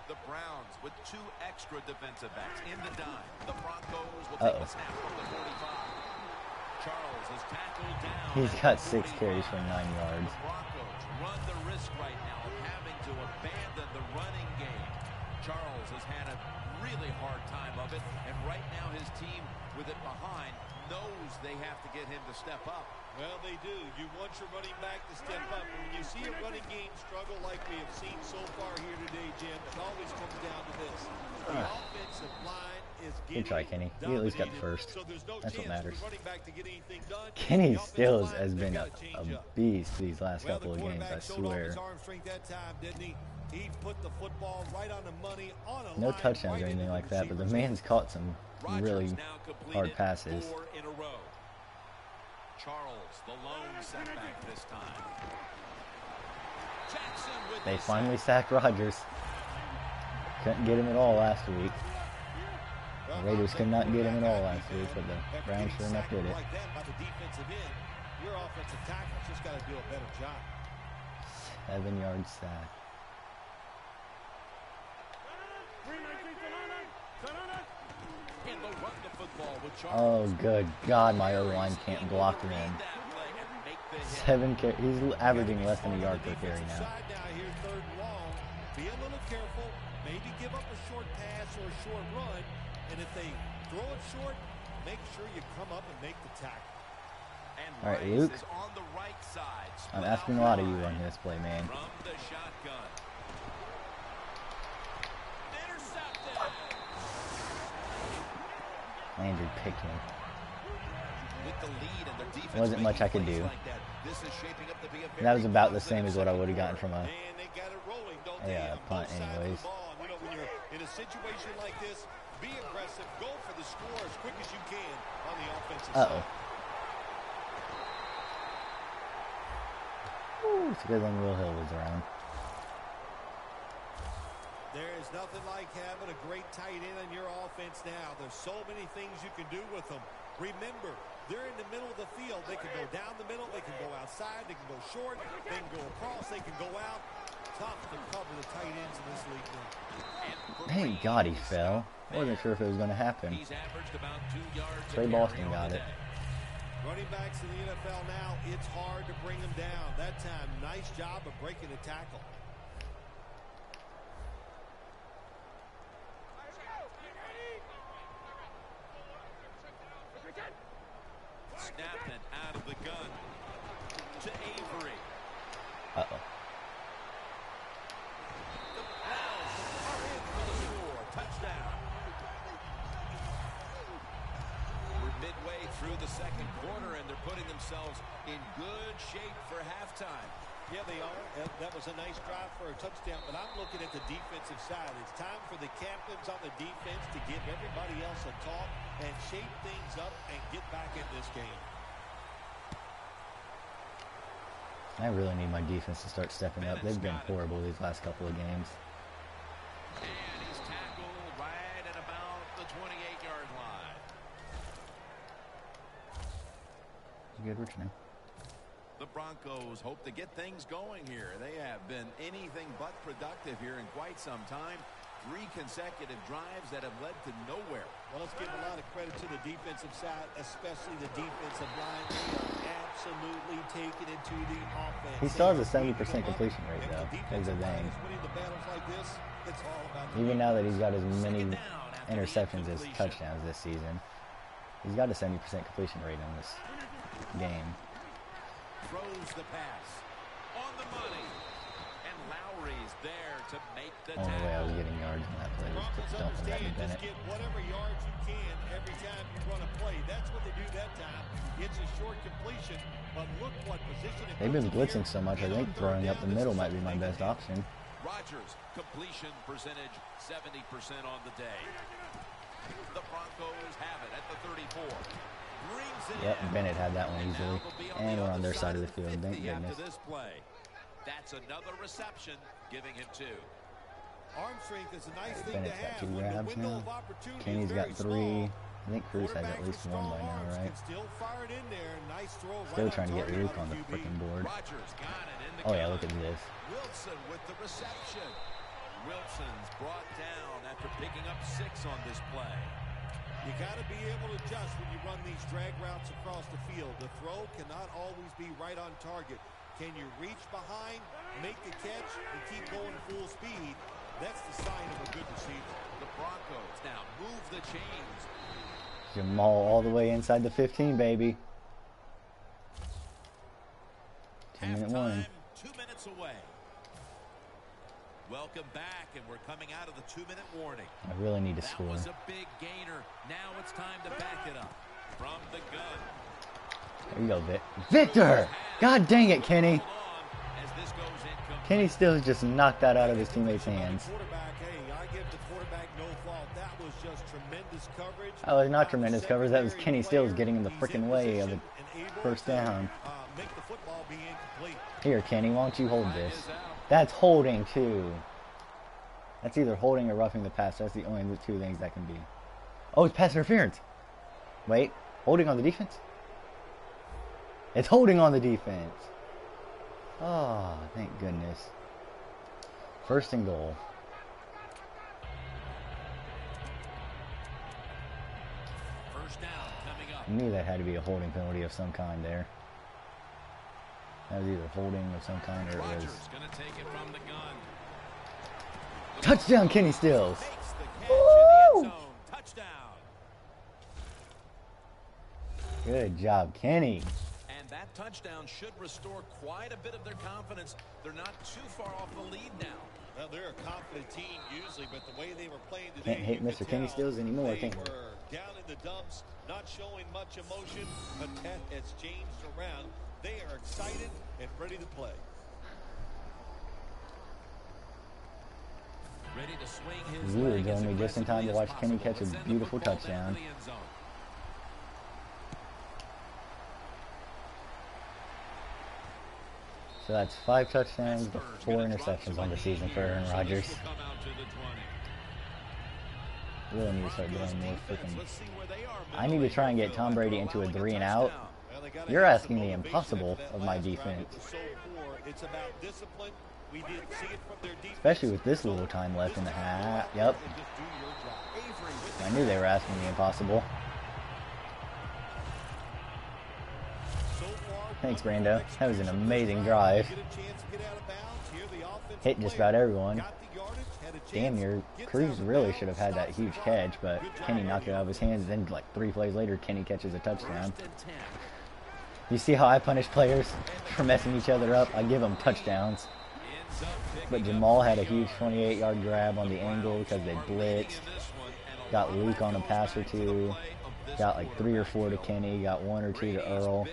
The Browns with 2 extra defensive backs in the dime. The Broncos will take the snap from the 45. Charles is tackled down. He's at got the 6 carries for 9 yards. The Broncos run the risk right now of having to abandon the running game. Charles has had a really hard time of it, and right now his team with it behind knows they have to get him to step up. Well, they do. You want your running back to step up. And when you see a running game struggle like we have seen so far here today, Jim, it always comes down to this. The offensive line is getting Good try, Kenny. You at least got the dominated, first. so there's no That's what chance matters. for the running back to get anything done. Kenny The offensive Stills line, has they've been gotta a change up. beast these last Well, couple the of games, I quarterback showed off his swear. arm strength that time, didn't he? He put the football right on the money, on a No line, touchdowns right or anything into like that, but the receiver's man's caught some Rodgers really now completed hard passes. 4 in a row. Charles, the lone setback this time. Jackson with They the finally sack. sacked Rodgers. Couldn't get him at all last week. The Raiders could not get him at all last week, but the Browns sure enough did it. Like that by the defensive end, your offensive tackle's just got to do a better job. 7 yard sack. And they'll run the football with Oh, Charles. good God, my O-line can't block him. Read that play and make the hit. He's averaging less than a yard per carry now. Here's third and long. Be a little careful. Maybe give up a short pass or a short run. And if they throw it short, make sure you come up and make the tackle. And All right, Rice Luke. is on the right side. I'm Split asking a out lot of you wide on this play, man. From the shotgun. Intercepted. Landry picked me. With the lead and their defense Wasn't much I could making do. plays like that is shaping up to be a That was very about the positive same as what I would have gotten second from a And they got it rolling, don't they? Yeah, On punt both sides of the anyways. ball. You know, when you're in a situation like this, be aggressive. Go for the score as quick as you can on the offensive Uh-oh. side. Ooh, it's a good thing Will Hill was around. There is nothing like having a great tight end on your offense now. There's so many things you can do with them. Remember, they're in the middle of the field. They can go down the middle. They can go outside. They can go short. They can go across. They can go out. Tough to cover the tight ends in this league now. Thank God he fell. I wasn't sure if it was going to happen. He's averaged about 2 yards. Trey a carry Boston on got the it. day. Running backs in the NFL now, it's hard to bring them down. That time, nice job of breaking a tackle. Snapping out of the gun to Avery. Uh-oh. The Browns are in for the score. Touchdown. We're midway through the second quarter, and they're putting themselves in good shape for halftime. Yeah, they are. That was a nice drive for a touchdown, but I'm looking at the defensive side. It's time for the captains on the defense to give everybody else a talk and shape things up and get back in this game. I really need my defense to start stepping up. They've been horrible these last couple of games. And he's tackled right at about the 28-yard line. You good, Rich, now? The Broncos hope to get things going here. They have been anything but productive here in quite some time. 3 consecutive drives that have led to nowhere. Well, let's give a lot of credit to the defensive side, especially the defensive line. They are absolutely taking it to the offense. He still has a 70% completion rate, though. That's the thing. Even now that he's got as many interceptions as touchdowns this season, he's got a 70% completion rate in this game. Throws the pass on the money, and Lowry's there to make the Only way I was tackle. getting yards on that play was just dumping that to Bennett. Just get whatever yards you can every time you run a play. That's what they do that time. It's a short completion, but look what position it They've been puts them blitzing here. so much, I think throwing up the middle might be my best option. Rodgers completion percentage 70% on the day. The Broncos have it at the 34. Brings it Yep, in. Bennett had that one And now easily. they'll be And we're on other their side of the the field, thank 50 after goodness. this play. That's another reception, giving him 2. Arm strength is a nice thing Bennett's to got have 2 when the grabs window now. of opportunity Kenny's is got very 3. small. I think Cruz has at Quarterbacks least with 1 by strong now, arms right? can still fire it in there. Nice throw Still right trying to get target Luke by on the QB. freaking board. Rodgers got it in the Oh yeah, gun. look at this. Wilson with the reception. Wilson's brought down after picking up 6 on this play. You got to be able to adjust when you run these drag routes across the field. The throw cannot always be right on target. Can you reach behind, make the catch, and keep going full speed? That's the sign of a good receiver. The Broncos now move the chains. Jamal all the way inside the 15, baby. 2-minute warning. Halftime, 2 minutes away. Welcome back, and we're coming out of the 2-minute warning. I really need to That score. was a big gainer. Now it's time to back it up. From the gun. There you go, Vic. Victor! God dang it, Kenny. Hold on as this goes incomplete. Kenny still just knocked that out of his teammates' hands. Quarterback, hey, I give the quarterback no fault. That was just tremendous coverage. That was not tremendous coverage. That was Kenny Stills getting in the freaking way of the first down. Make the football be incomplete. Here, Kenny, why don't you hold this? That's holding, too. That's either holding or roughing the pass. That's the only 2 things that can be. Oh, it's pass interference. Wait, holding on the defense? It's holding on the defense. Oh, thank goodness. 1st and goal. First down coming up. I knew that had to be a holding penalty of some kind there. That was either holding of some kind or it was... Rodgers gonna take it from the gun. Touchdown, Kenny Stills! Makes the catch in the end zone. Touchdown. Good job, Kenny. And that touchdown should restore quite a bit of their confidence. They're not too far off the lead now. Well, they're a confident team usually, but the way they were playing today, Can't hate you Mr. could Kenny tell Stills anymore, they can we? were down in the dumps, not showing much emotion, but that has changed around. They are excited and ready to play. Ready to swing his You were leg as going me just in time to aggressively watch as Kenny possible catch a to send the beautiful football down touchdown. to the end zone. So that's 5 touchdowns, but 4 interceptions on the season for Aaron Rodgers. Really need to start doing more freaking... I need to try and get Tom Brady into a 3 and out. You're asking the impossible of my defense. It's about discipline. We did see it from their defense. Especially with this little time left in the half. Yep. I knew they were asking the impossible. Thanks, Brando. That was an amazing drive. Hit just about everyone. Damn near, Cruz really should have had that huge catch, but Kenny knocked it out of his hands. Then, like 3 plays later, Kenny catches a touchdown. You see how I punish players for messing each other up? I give them touchdowns. But Jamal had a huge 28-yard grab on the angle because they blitzed. Got Luke on a pass or 2. Got like 3 or 4 to Kenny. Got 1 or 2 to Earl.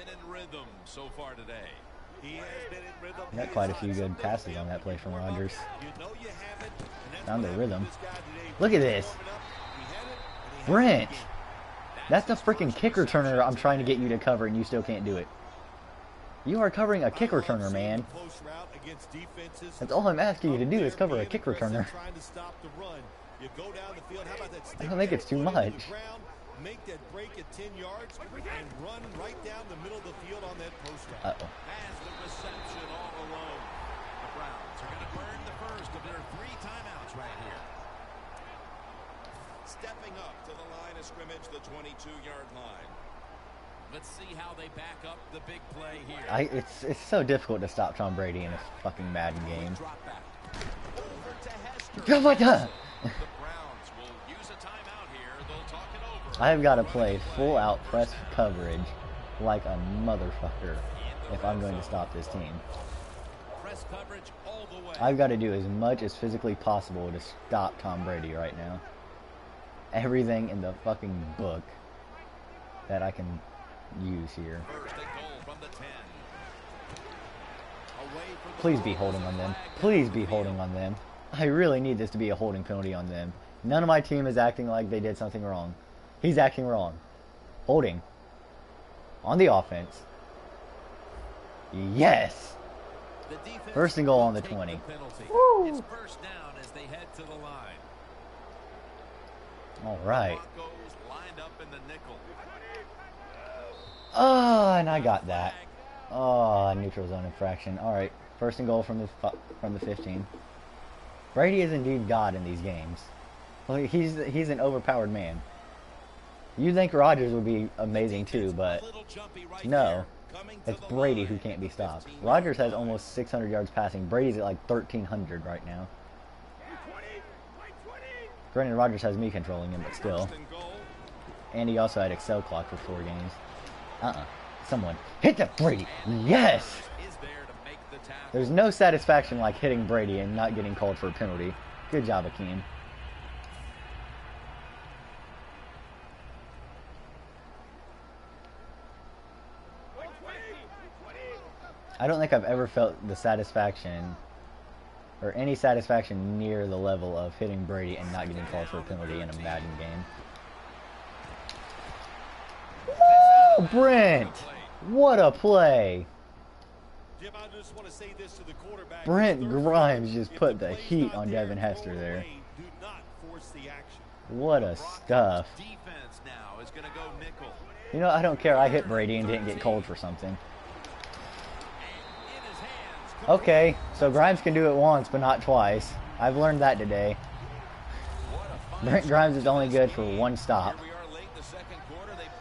Got quite a few good passes on that play from Rodgers. Found the rhythm. Look at this. Brent. That's the freaking kick returner I'm trying to get you to cover and you still can't do it. You are covering a kick returner, man. That's all I'm asking you to do is cover a kick returner. I don't think it's too much. Make that break at 10 yards and run right down the middle of the field on that post route. Has the reception all alone. The Browns are going to burn the first of their 3 timeouts right here. Stepping up to the line of scrimmage, the 22-yard line. Let's see how they back up the big play here. It's so difficult to stop Tom Brady in a fucking Madden game. Drop back. Over to Hester. Go what the? The Browns will use a timeout here. They'll talk it over. I've got to play full out press coverage like a motherfucker if I'm going to stop this team. Press coverage all the way. I've got to do as much as physically possible to stop Tom Brady right now. Everything in the fucking book that I can use here. First and goal from the 10. Away from the Please be holding on them. Please be holding on them. I really need this to be a holding penalty on them. None of my team is acting like they did something wrong. He's acting wrong. Holding. On the offense. Yes! The defense First and goal on the will take 20. penalty. Woo! It's first down as they head to the line. All right. Broncos lined up in the nickel. Oh, and I got that. Oh, neutral zone infraction. All right. First and goal from the 15. Brady is indeed God in these games. Well, he's an overpowered man. You'd think Rodgers would be amazing too, but no. It's Brady who can't be stopped. Rodgers has almost 600 yards passing. Brady's at like 1,300 right now. Granted, Rodgers has me controlling him, but still. And he also had Excel clock for 4 games. Someone hit that Brady. Yes! There's no satisfaction like hitting Brady and not getting called for a penalty. Good job, Akeem. I don't think I've ever felt the satisfaction or any satisfaction near the level of hitting Brady and not getting called for a penalty in a Madden game. Woo! Brent! What a play! Jim, I just want to say this to the quarterback. Brent Grimes just put the heat on Devin Hester there. Do not force the action. What a stuff. Defense now is going to go nickel. You know, I don't care. I hit Brady and didn't get called for something. Okay, so Grimes can do it once, but not twice. I've learned that today. Brent Grimes is only good for 1 stop. Here we are late in the second quarter. They've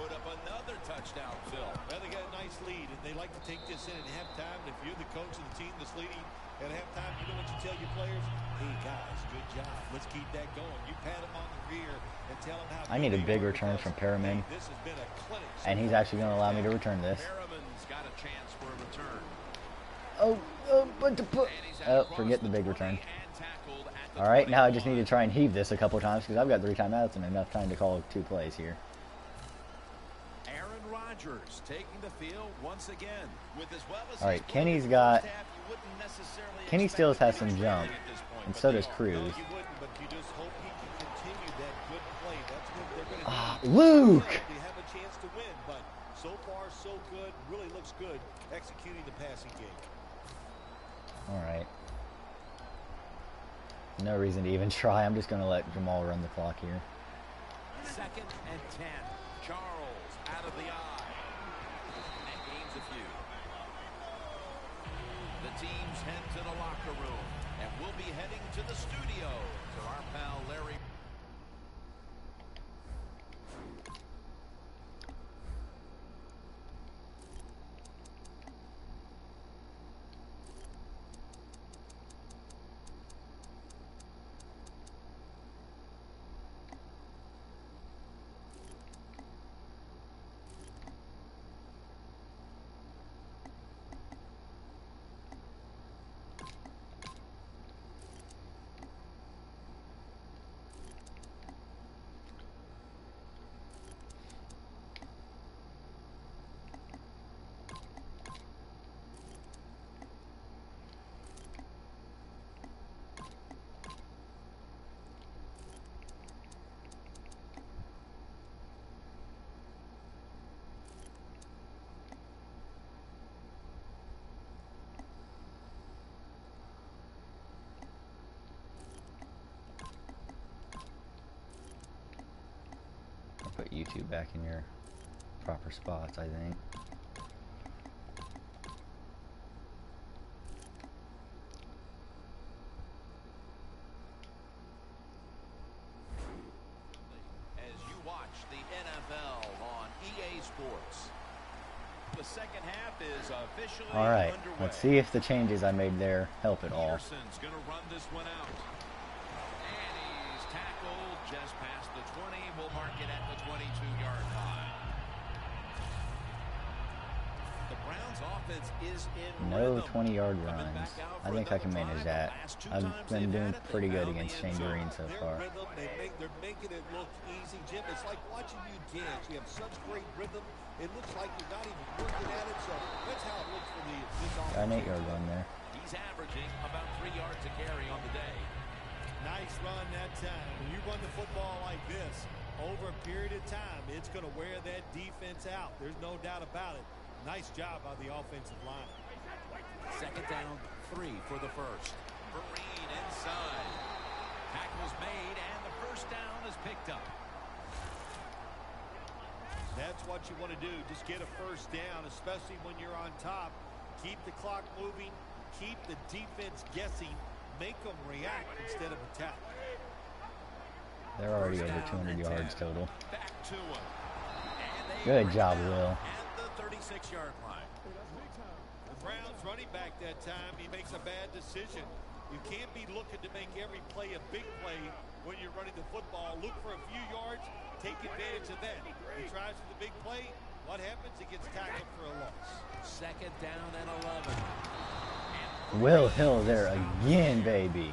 lead, and they like to take this in at halftime. And if you're the coach of the team that's leading at halftime, you know what you tell your players? Hey, guys, good job. Let's keep that going. You pat them on the rear and tell them how I need a big return from Perriman. Hey, this has been a clinic. And he's actually going to allow me to return this. Perriman's got a chance for a return. Forget the big return. Alright, now I just need to try and heave this a couple times because I've got 3 timeouts and enough time to call 2 plays here. Aaron Rodgers taking the field once again. With as well as Alright, Kenny's got... Kenny still has some jump, and so does Cruz. Luke! They have a chance to win, but so far so good. Really looks good executing the passing game. Alright. No reason to even try. I'm just going to let Jamal run the clock here. 2nd and 10. Charles out of the eye. And gains a few. The teams head to the locker room. And we'll be heading to the studio to our pal Larry. Put YouTube back in your proper spots, I think. As you watch the NFL on EA Sports. The second half is officially Alright, underway. let's see if the changes I made there help at all. Peterson's going to run this one out. And he's tackled just past the 20. We'll mark it at the 22-yard line. The Browns offense is in No rhythm. 20-yard runs. I think I can manage that. I've been doing pretty good against Shane Green so far. They're making it look easy, Jim. It's like watching you dance. You have such great rhythm. It looks like you're not even working at it. So that's how it looks for this offense. Got an 8-yard run there. He's averaging about 3 yards a carry on the day. Nice run that time. When you run the football like this, over a period of time, it's going to wear that defense out. There's no doubt about it. Nice job by the offensive line. 2nd down, 3 for the first. Vereen inside. Tackle's made, and the first down is picked up. That's what you want to do. Just get a first down, especially when you're on top. Keep the clock moving. Keep the defense guessing. Make them react instead of attack. They're already over 200 yards total. Back to him. Good job, Will. At the 36-yard line. The Browns running back that time, he makes a bad decision. You can't be looking to make every play a big play when you're running the football. Look for a few yards, take advantage of that. He tries for the big play. What happens? He gets tackled for a loss. 2nd down and 11. Will Hill there again, baby.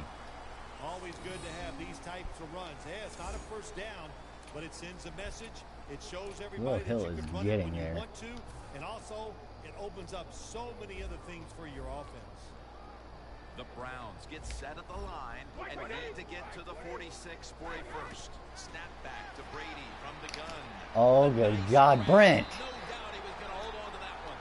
Always good to have these types of runs. Hey, it's not a first down, but it sends a message. It shows everybody that Hill you is can run it getting when you there. want to, and also it opens up so many other things for your offense. The Browns get set at the line and need to get to the 46 for a first. Snap back to Brady from the gun. Oh, good God, Brent. No doubt he was going to hold on to that one.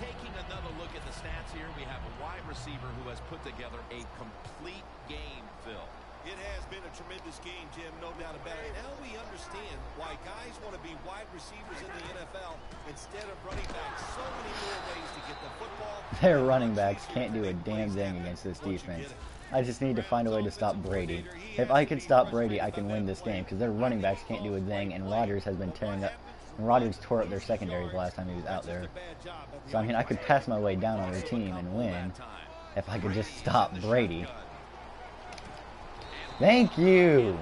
Taking another look at the stats here, we have a wide receiver who has put together a complete game, Phil. It has been a tremendous game, Jim, no doubt about it. Now we understand why guys want to be wide receivers in the NFL instead of running backs. So many more ways to get the football. Their running backs can't do a damn thing against this defense. I just need to find a way to stop Brady. If I can stop Brady, I can win this game because their running backs can't do a thing, and Rodgers has been tearing up. And Rodgers tore up their secondary the last time he was out there. So I mean, I could pass my way down on their team and win if I could just stop Brady. Thank you.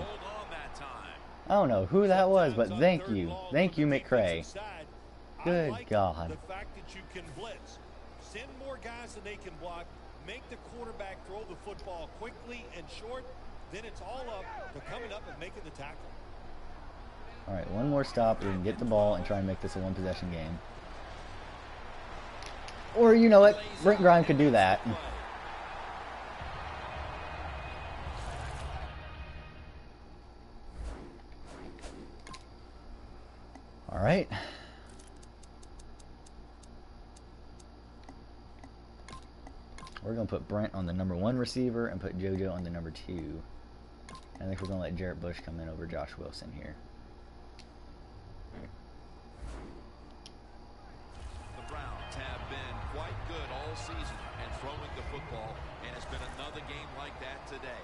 I don't know who that was, but thank you. Thank you, McCray. Good God. The fact that you can blitz, send more guys than they can block, make the quarterback throw the football quickly and short, then it's all up to coming up and making the tackle. All right, one more stop. We can get the ball and try and make this a one-possession game. Or, you know what? Brent Grimes could do that. All right. We're going to put Brent on the #1 receiver and put JoJo on the #2. I think we're going to let Jarrett Bush come in over Josh Wilson here. The Browns have been quite good all season and throwing the football, and it's been another game like that today.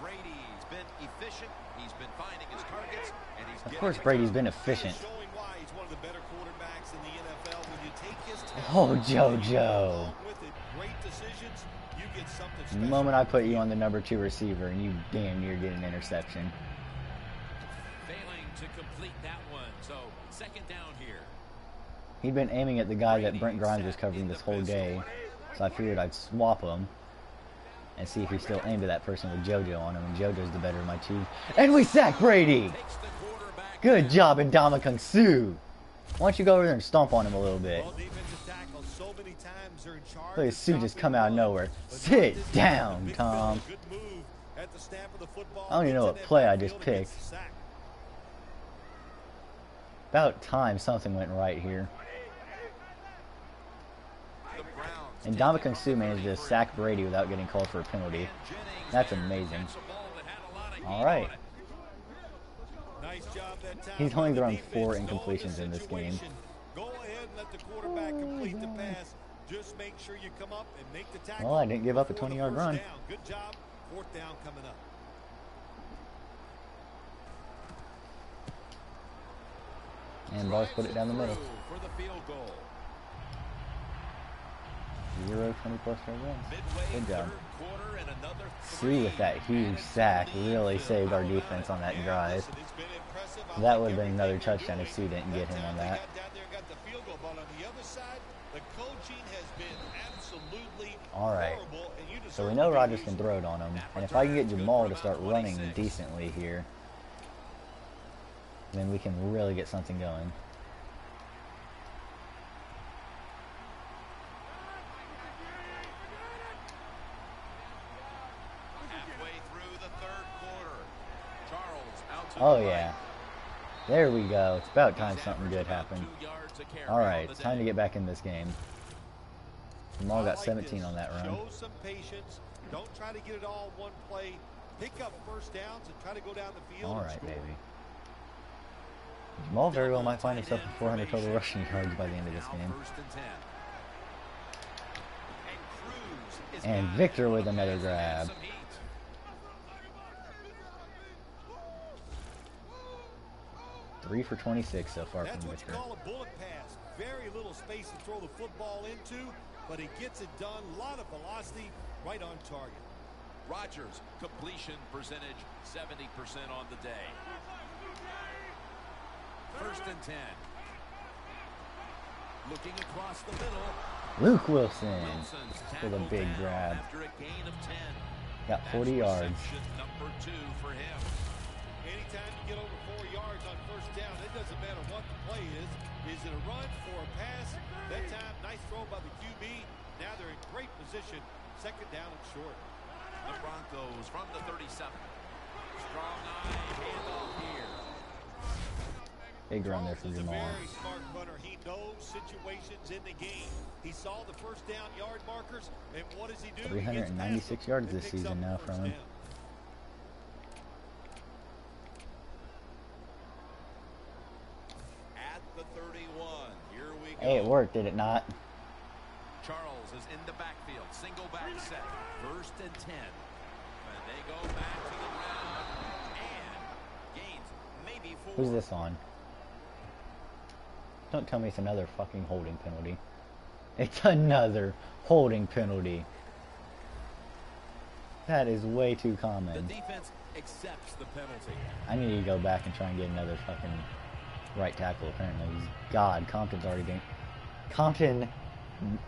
Brady's been efficient. He's been finding his targets, and he's Of course, Brady's been efficient. Showing why he's one of the better quarterbacks in the NFL. When you take his Oh, JoJo. with it, great decisions, you get something The special. moment I put you on the #2 receiver and you damn near get an interception. Failing to complete that one, so second down here. He'd been aiming at the guy that Brent Grimes was covering this whole day, so I figured I'd swap him and see if he still aimed at that person with JoJo on him, and JoJo's the better of my two. And we sack Brady! Good job, Ndamukong Suh! Why don't you go over there and stomp on him a little bit? Well, defensive tackles so many times they're in charge. Look at Suh just come out of nowhere. Sit down, Tom. Good move at the snap of the football. I don't even know what play I just picked. About time something went right here. And Ndamukong Suh managed to sack Brady without getting called for a penalty. That's amazing. All right. Nice job that time. He's only thrown 4 incompletions in this game. Go ahead and let the quarterback complete the pass. Just make sure you come up and make the tackle. Well, I didn't give up a for the 20-yard first run. down. Good job. 4th down coming up. And Bars put it down the middle. For the field goal. 0 20-plus yard runs. Midway Good job. third quarter and another Suh with that huge sack really saved our defense on that drive. Listen, it's been impressive. I That like would have been another everything they're touchdown if doing. Suh didn't get him on They that. got down there and got the field goal, but on the other side, the coaching has been absolutely All right. horrible, and you So we deserve know to be Rodgers losing. can throw it on him. And if I can get Jamal to start running decently here, then we can really get something going. halfway through the third quarter. Charles out to Oh, the yeah. right. There we go. It's about time something good happened. 2 yards a carry All on right, the it's time to day. get back in this game. Jamal I got like 17 this. on that run. Show some patience. Don't try to get it all in one play. Pick up first downs and try to go down the field. All and right, score. baby. Jamal very well might find himself with 400 total rushing yards by the end of this Now game. 1st and 10. And Cruz is And got Victor it. with another grab. Some heat. 3 for 26 so far That's from what you Victor. call a bullet pass. Very little space to throw the football into, but he gets it done. A lot of velocity, right on target. Rodgers completion percentage 70% on the day. 1st and 10. Looking across the middle. Luke Wilson Wilson's with a tackled big down grab. after a gain of 10. Got 40 yards. Reception number 2 for him. Anytime you get over 4 yards on first down, it doesn't matter what the play is. Is it a run or a pass? That time, nice throw by the QB. Now they're in great position. 2nd down and short. The Broncos from the 37. Strong eye handoff here. Big run there for Charles is a Jamal. very smart runner. He knows situations in the game. He saw the first down yard markers, and what does he do? He gets past 396 them yards and this picks season up now the from first him. down. At the 31. Here we go. Hey, it worked, did it not? Charles is in the backfield. Single back set. 1st and 10. They go back to the ground and gains maybe 4. Who's this on? Don't tell me it's another fucking holding penalty. It's another holding penalty. That is way too The common. defense accepts the penalty. I need to go back and try and get another fucking right tackle. Apparently, God, Compton's already been. Compton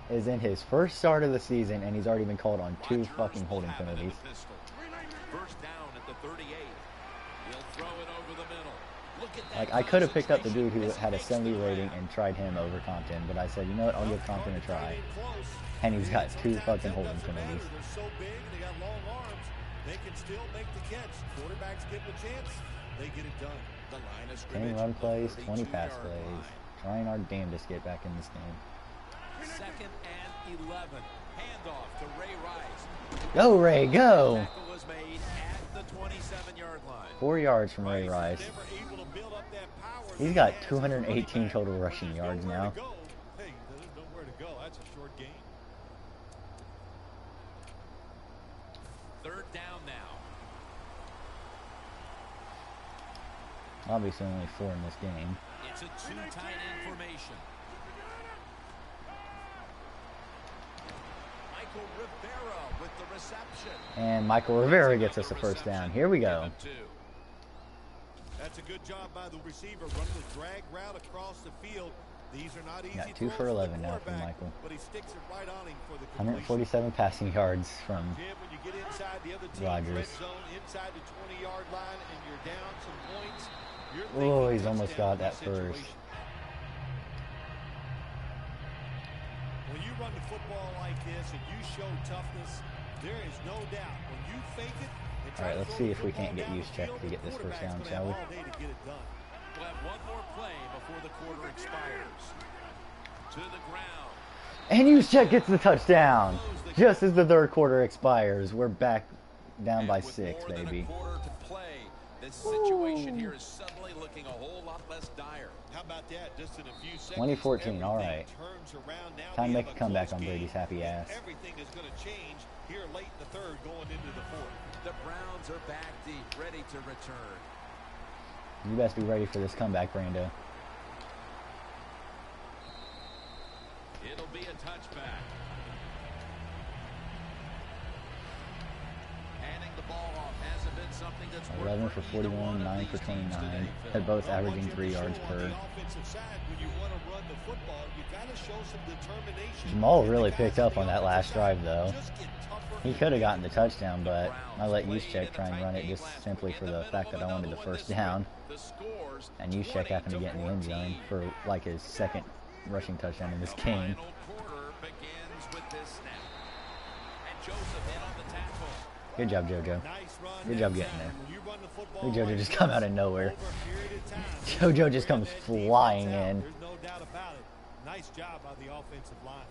is in his first start of the season, and he's already been called on 2 fucking holding penalties. First down at the 38. He'll throw it over the middle. Look at that. Like, I could have picked up the dude who had a 70 rating and tried him over Compton, but I said, you know what, I'll give Compton a try. And he's got 2 fucking holding penalties. They're so big, they got long arms, they can still make the catch. Quarterbacks give them a chance, they get it done. The line of 10 scrimmage, run plays, 20 32-yard pass plays. line. Trying our damnedest to get back in this game. 2nd and 11. Handoff to Ray Rice. Go, Ray, go! Tackle was made at the 27-yard line. 4 yards from Ray Rice. Never able to build up that power. He's got 218 total rushing yards now. Hey, there's nowhere to go. That's a short game. 3rd down now. Obviously only 4 in this game. It's a 2 tight end formation. Michael Rivera with the reception. And Michael Rivera gets us a first down. Here we go. That's a good job by the receiver running the drag route across the field. These are not easy. Got 2 for throws 11 the now from quarterback, Michael. but he sticks it right on him for the completion. 147 passing yards from Jim, when you get inside the other team's Rodgers. red zone, inside the 20-yard line, and you're down some points, you're Oh, thinking he's almost touchdown got that situation. first. When you run the football like this and you show toughness, there is no doubt when you fake it. All right, let's see if we can't get Juszczyk to get this first down, shall we? We'll have one more play before the quarter expires. To the ground. And Juszczyk gets the touchdown. Just as the 3rd quarter expires, we're back down by 6, More than baby. a quarter to play, this situation here is suddenly looking a whole lot less dire. How about that? Just in a few seconds. 2014, all everything right. turns around. Now Time we to make have a comeback close on Brady's game, happy and ass. Everything is going to change here late in the 3rd, going into the 4th. The Browns are back deep, ready to return. You best be ready for this comeback, Brando. It'll be a touchback. Handing the ball off hasn't been something that's 11 for 41, 9 for 29. They're both averaging 3 yards per. On the offensive side, when you want to run the football, you got to show some determination. Jamal And the really guys picked on up the on that last offensive drive, side though. just get tougher. He could have gotten the touchdown, but I let Juszczyk try and run it just simply for the fact that I wanted the first down. And Juszczyk happened to get in the end zone for like his 2nd rushing touchdown in this game. Final quarter begins with this snap. And Joseph in on the tackle. Good job, JoJo. Nice run Good job that getting there. time. When you run the football Look at JoJo like just this, come out of nowhere. over a period of time, JoJo just comes wear that defense flying out. in. There's no doubt about it. Nice job by the offensive line.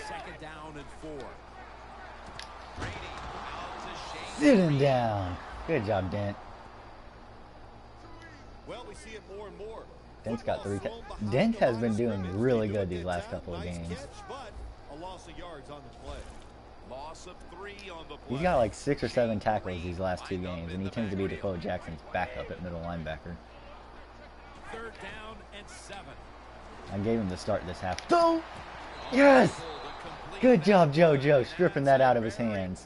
Second down and 4. Brady out to Shane. Sit him down. Good job, Dent. Well, we see it more and more. Dent's got 3. Football thrown behind Dent the has line been of doing scrimmage. really They do good it these that last time. couple of Nice games. catch, but a loss of yards on the play. Loss of 3 on the play. He's got like 6 or 7 tackles these last 2 games, and he tends to be Dakota Jackson's backup at middle linebacker. 3rd down and 7. I gave him the start this half. Though, yes! Good job, JoJo, stripping that out of his hands.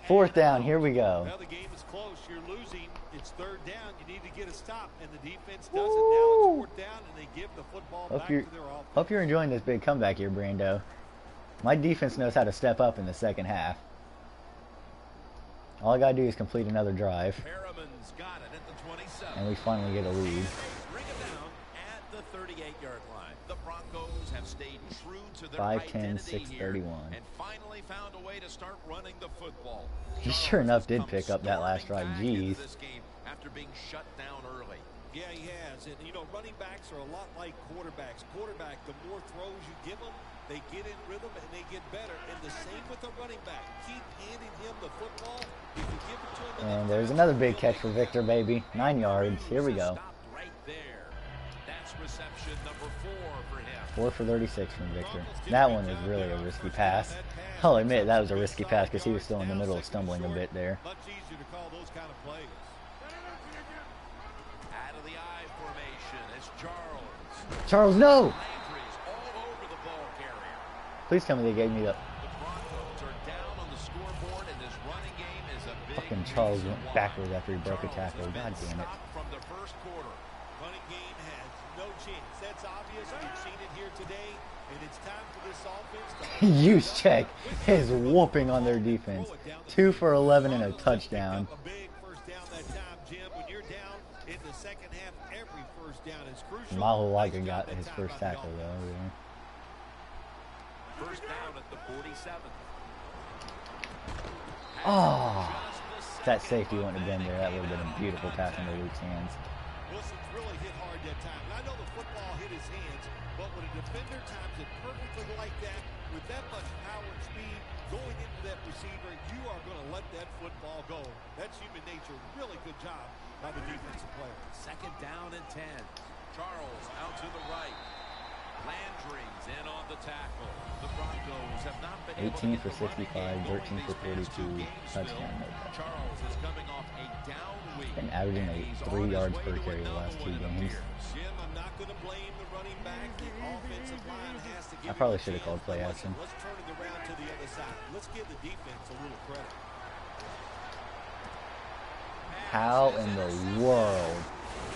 4th down, here we go. Well, the game is close. You're losing. It's 3rd down. You need to get a stop, and the defense does it. Now it's 4th down, and they give the football back to their offense. Hope you're enjoying this big comeback here, Brando. My defense knows how to step up in the 2nd half. All I gotta do is complete another drive, Perriman's got it at the 27. and we finally get a lead. Bring it down at the 38-yard line. The Broncos have stayed true to their 5-10, identity here 6-31. and finally found a way to start running the football. He sure enough did Come pick up that last storming drive. back into Jeez. this game after being shut down early. Yeah, he has. And, you know, running backs are a lot like quarterbacks. Quarterback, the more throws you give them, they get in rhythm and they get better. And the same with the running back. Keep handing him the football. If you give it to him, And there's another big catch for Victor, baby. 9 yards. Here we go. Stopped right there. That's reception number 4 for him. 4 for 36 from Victor. That one was really a risky pass. I'll admit that was a risky pass because he was still in the middle of stumbling a bit there. Much easier to call those kind of plays. Out of the I formation, it's Charles. Charles, no! Landry's all over the ball carrier. Please tell me they gave me the... The Broncos are down on the scoreboard, and this running game is a big Fucking Charles reason went why. backwards after he broke a Charles tackle. has been God damn it. stopped from the first quarter. Running game has no chance. That's obvious. We've seen it here today, and it's time for this offense to Use check is whooping on their defense. 2 for 11 and a touchdown. a big first down that time, Jim. When you're down in the second half, every first down is crucial. Mahalaga got his first tackle though. Yeah. First down at the 47. Oh, if that safety wouldn't have been there, that would have been a beautiful pass into Luke's hands. Wilson's really hit hard that time. And I know the football hit his hands, but when a defender times it perfectly like that, with that much power and speed going into that receiver, you are going to let that football go. That's human nature. Really good job by the defensive player. Second down and 10. Charles out to the right. Landry's in on the tackle. The Broncos have not been 18 able to for get the running 65, game 13 for going these past 42, two games, touchdown, Phil. no touchdown. Charles is coming off a down week. Been averaging and he's 3 on his yards way per to carry the another last 2 one, it games. appears. Jim, I'm not going to blame the running back. The offensive line has to give I probably him a should have called chance, play but action. Let's turn it around to the other side. Let's give the defense a little credit. How in the world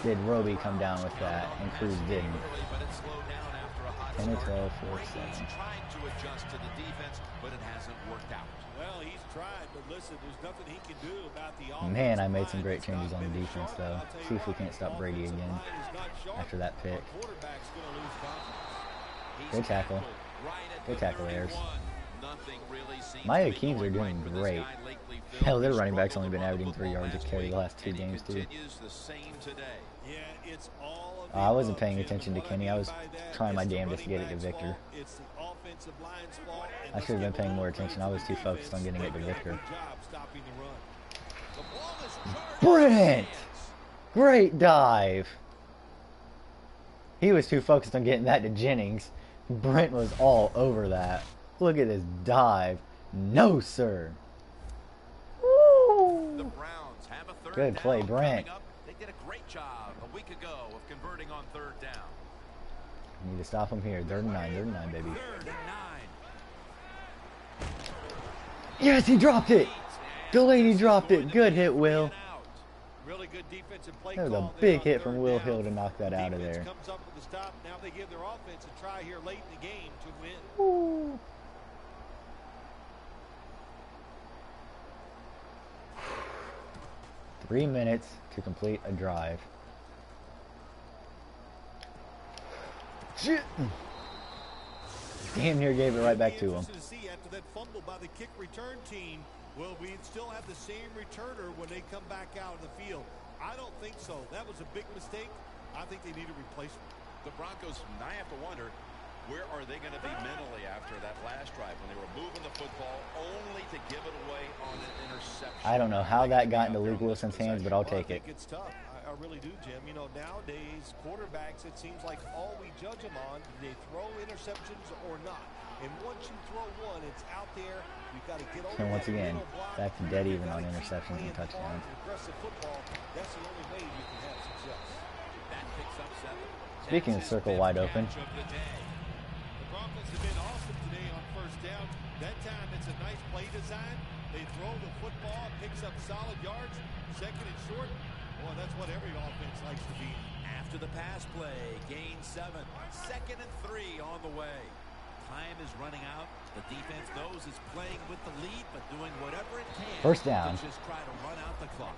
did Roby come down with that and Cruz didn't? But it slowed down after a hot 10 to start. 12 for Brady's 7. trying to adjust to the defense, but it hasn't worked out. Well, he's tried, but listen, there's nothing he can do about the offense. Man, I made some great changes on the defense though. See if we can't stop Brady again after that pick. Quarterback's going to lose confidence. Good tackle. Right at Good the tackle, Ayers. 31. Nothing really seems My to be Akeems are going doing right for this great. guy lately, Phil. Hell, their He running back's struggled only been to run the averaging 3 football yards a last carry week, the last 2 and he games too. continues the same today. Yeah, it's all of I wasn't the paying above, attention to Jim. Kenny. I was What mean by that, trying my it's the damnedest to get it to running back's Victor. fault, it's the offensive line's fault, and I let's should have been give paying a more little attention. credit I was to too the focused on defense. getting it to They've done a Victor. good job stopping the run. The ball is charged Brent! out of his hands. Great dive. He was too focused on getting that to Jennings. Brent was all over that. Look at this dive. No, sir. The Woo! Browns have a third Good down play, Brent. coming up. They did a great job a week ago of converting on third down. Need to stop him here. 3rd and 9, baby. Third and 9. Yes, he dropped it. Delaney dropped it. Good hit, Will. Really good defensive play That was a call there big on hit third from Will down. Hill to knock that out of Defense there. comes up with the stop. Now they give their offense a try here late in the game to win. Woo. Three minutes to complete a drive. Shit. Damn near gave it right back to him. Interesting to see after that fumble by the kick return team, will we still have the same returner when they come back out in the field? I don't think so. That was a big mistake. I think they need a replacement. The Broncos, I have to wonder, where are they going to be mentally after that last drive when they were moving the football only to give it away on an interception? I don't know how that got into Luke Wilson's hands, but I'll Well, take I it. think it's tough. I really do, Jim. You know, nowadays, quarterbacks, it seems like all we judge them on, do they throw interceptions or not? And once you throw one, it's out there. You've got to get over And once that again, middle block. back to dead You've even got on to keep interceptions and playing hard touchdowns. and aggressive football. That's the only way you can have success. That picks up 7. Speaking of circle wide open, The Broncos have been awesome today on first down. That time, it's a nice play design. They throw the football, picks up solid yards. Second and short. Boy, that's what every offense likes to be. After the pass play, gain 7. 2nd and 3 on the way. Time is running out. The defense knows it's playing with the lead, but doing whatever it can First down. to just try to run out the clock.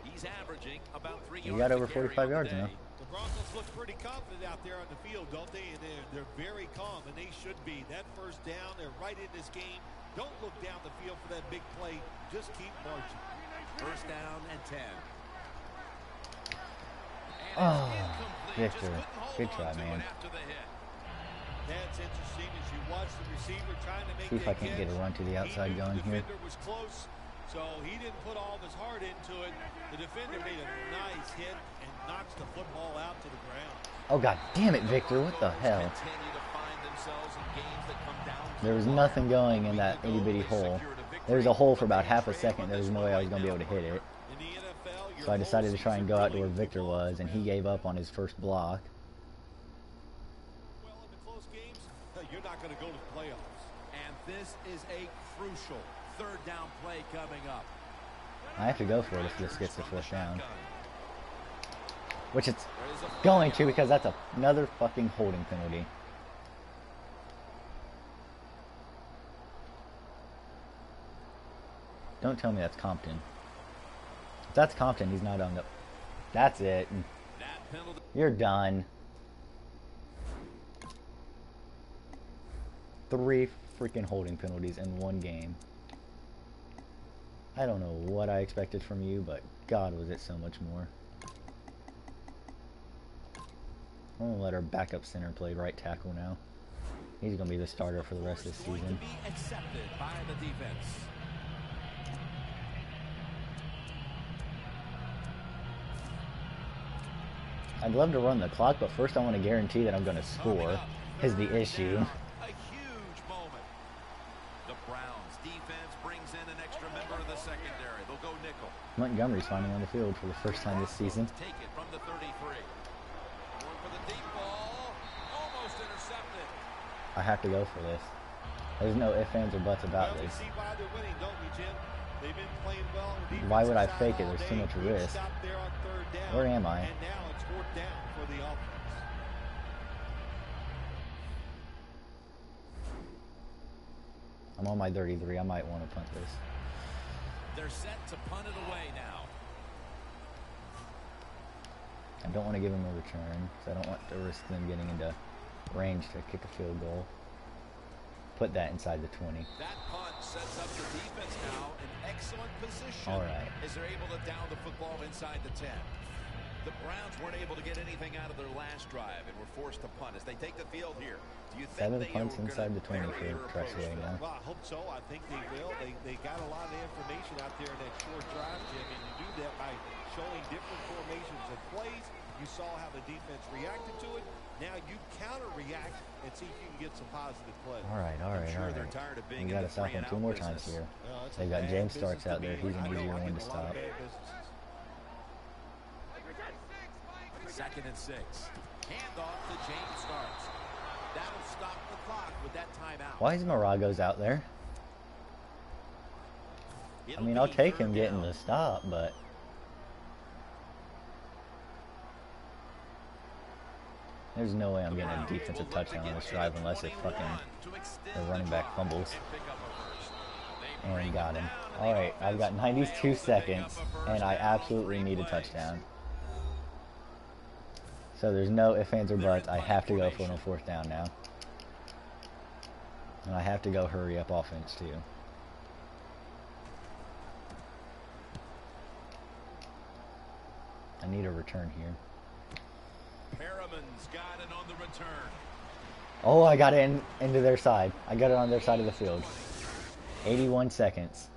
He's averaging about 3 You yards got over a carry 45 on the yards day. now. The Broncos look pretty confident out there on the field, don't they? And they're very calm, and they should be. That first down, they're right in this game. Don't look down the field for that big play. Just keep marching. First down and 10. Oh, Victor. Good try, man. That's interesting as you watch the receiver trying to make See if I that can't get a catch. run to the He outside knew going the here. defender was close, So he didn't put all of his heart into it. The defender made a nice hit and knocks the football out to the ground. Oh, god damn it, Victor. What the hell? There was nothing going in that itty-bitty hole. There was a hole for about half a second. There was no way I was going to be able to hit it. So I decided to try and go out to where Victor was, and he gave up on his first block. Well, in the close games, you're not going to go to the playoffs. And this is a crucial third down play coming up. I have to go for it if this gets the fourth down. Which it's going to, because that's another fucking holding penalty. Don't tell me that's Compton. If that's Compton, he's not on the... That's it. You're done. 3 freaking holding penalties in one game. I don't know what I expected from you, but God, was it so much more. I'm going to let our backup center play right tackle now. He's going to be the starter for the rest of the season. Accepted by the defense. I'd love to run the clock, but first I want to guarantee that I'm going to score, is the issue. A huge moment. The Browns defense brings in an extra member of the secondary. They'll go nickel. Montgomery's finally on the field for the first time this season. Take it from the 33. Going for the deep ball. Almost intercepted. I have to go for this. There's no ifs, ands, or buts about Well, we this. see why they're winning, don't we, Jim? They've been playing well. Why would I fake it? There's too much risk. Where am I? And now it's fourth down for the offense. I'm on my 33. I might want to punt this. They're set to punt it away now. I don't want to give him a return, because I don't want to risk them getting into range to kick a field goal. Put that inside the 20. That punt sets up the defense now in excellent position. All right. As they're able to down the football inside the 10. The Browns weren't able to get anything out of their last drive and were forced to punt as they take the field here. Do you think 7 they punts are inside gonna the 20 vary for their Tressway approach? now. Well, I hope so. I think they will. They got a lot of information out there in that short drive, Jim, and you do that by showing different formations and plays. You saw how the defense reacted to it. Now you counter-react and see if you can get some positive plays. All right. They're tired of being We in got the to stop him 2 more times business. here. It's They've a got bad James business Starks out to there. be He's in. an I know easier I one get to a lot of stop. bad businesses. 2nd and 6. Handoff to James Starks. That'll stop the clock with that timeout. Why is Maragos out there? I mean, I'll take him getting the stop, but... There's no way I'm getting a defensive touchdown on this drive unless it fucking... the running back fumbles. And he got him. Alright, I've got 92 seconds, and I absolutely need a touchdown. So there's no ifs, ands, or buts. I have to go for it on 4th down now. And I have to go hurry up offense, too. I need a return here. Perriman's got it on the return. Oh, I got it into their side. I got it on their side of the field. 81 seconds.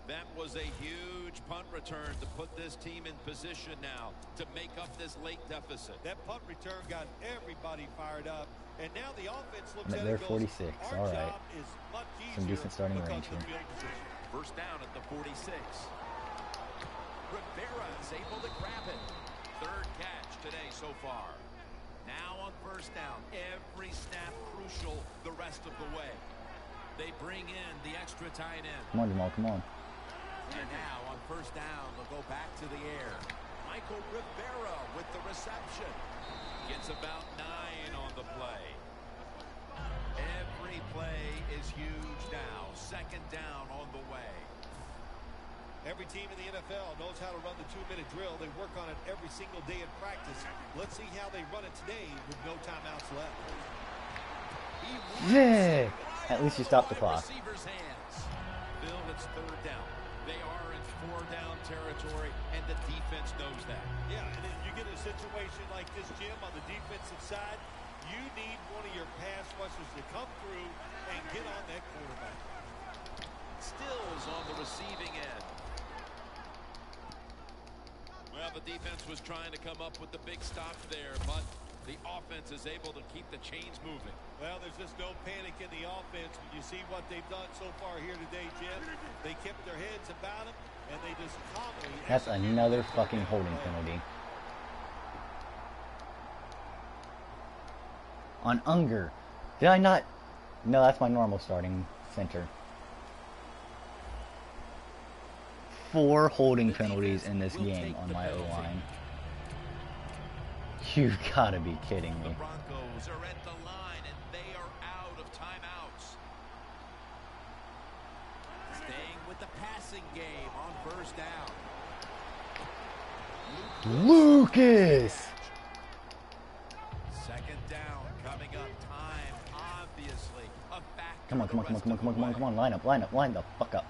That was a huge punt return to put this team in position now to make up this late deficit. That punt return got everybody fired up, and now the offense looks at They're it and goes, 46. our All right. job is much Some easier decent starting because range of the here. field position. First down at the 46. Rivera's able to grab it. 3rd catch today so far. Now on 1st down, every snap crucial the rest of the way. They bring in the extra tight end. Come on, Jamal, come on. And now on 1st down, they'll go back to the air. Michael Rivera with the reception. Gets about 9 on the play. Every play is huge now. 2nd down on the way. Every team in the NFL knows how to run the 2-minute drill. They work on it every single day in practice. Let's see how they run it today with no timeouts left. Yeah! At least you stopped the clock. Receiver's hands. Bill, it's 3rd down. They are in 4-down territory, and the defense knows that. Yeah, and if you get a situation like this, Jim, on the defensive side, you need one of your pass rushers to come through and get on that quarterback. Stills on the receiving the defense was trying to come up with the big stop there, but the offense is able to keep the chains moving. Well, there's just no panic in the offense when you see what they've done so far here today, Jim. They kept their heads about them, and they just calmly... That's another fucking holding penalty. On Unger. Did I not? No, that's my normal starting center. 4 holding penalties in this game on my O-line. You've got to be kidding me. The Broncos are at the line, and they are out of timeouts. Staying with the passing game on first down. Lucas! Second down coming up. Time, obviously, a factor. Come on. Line the fuck up.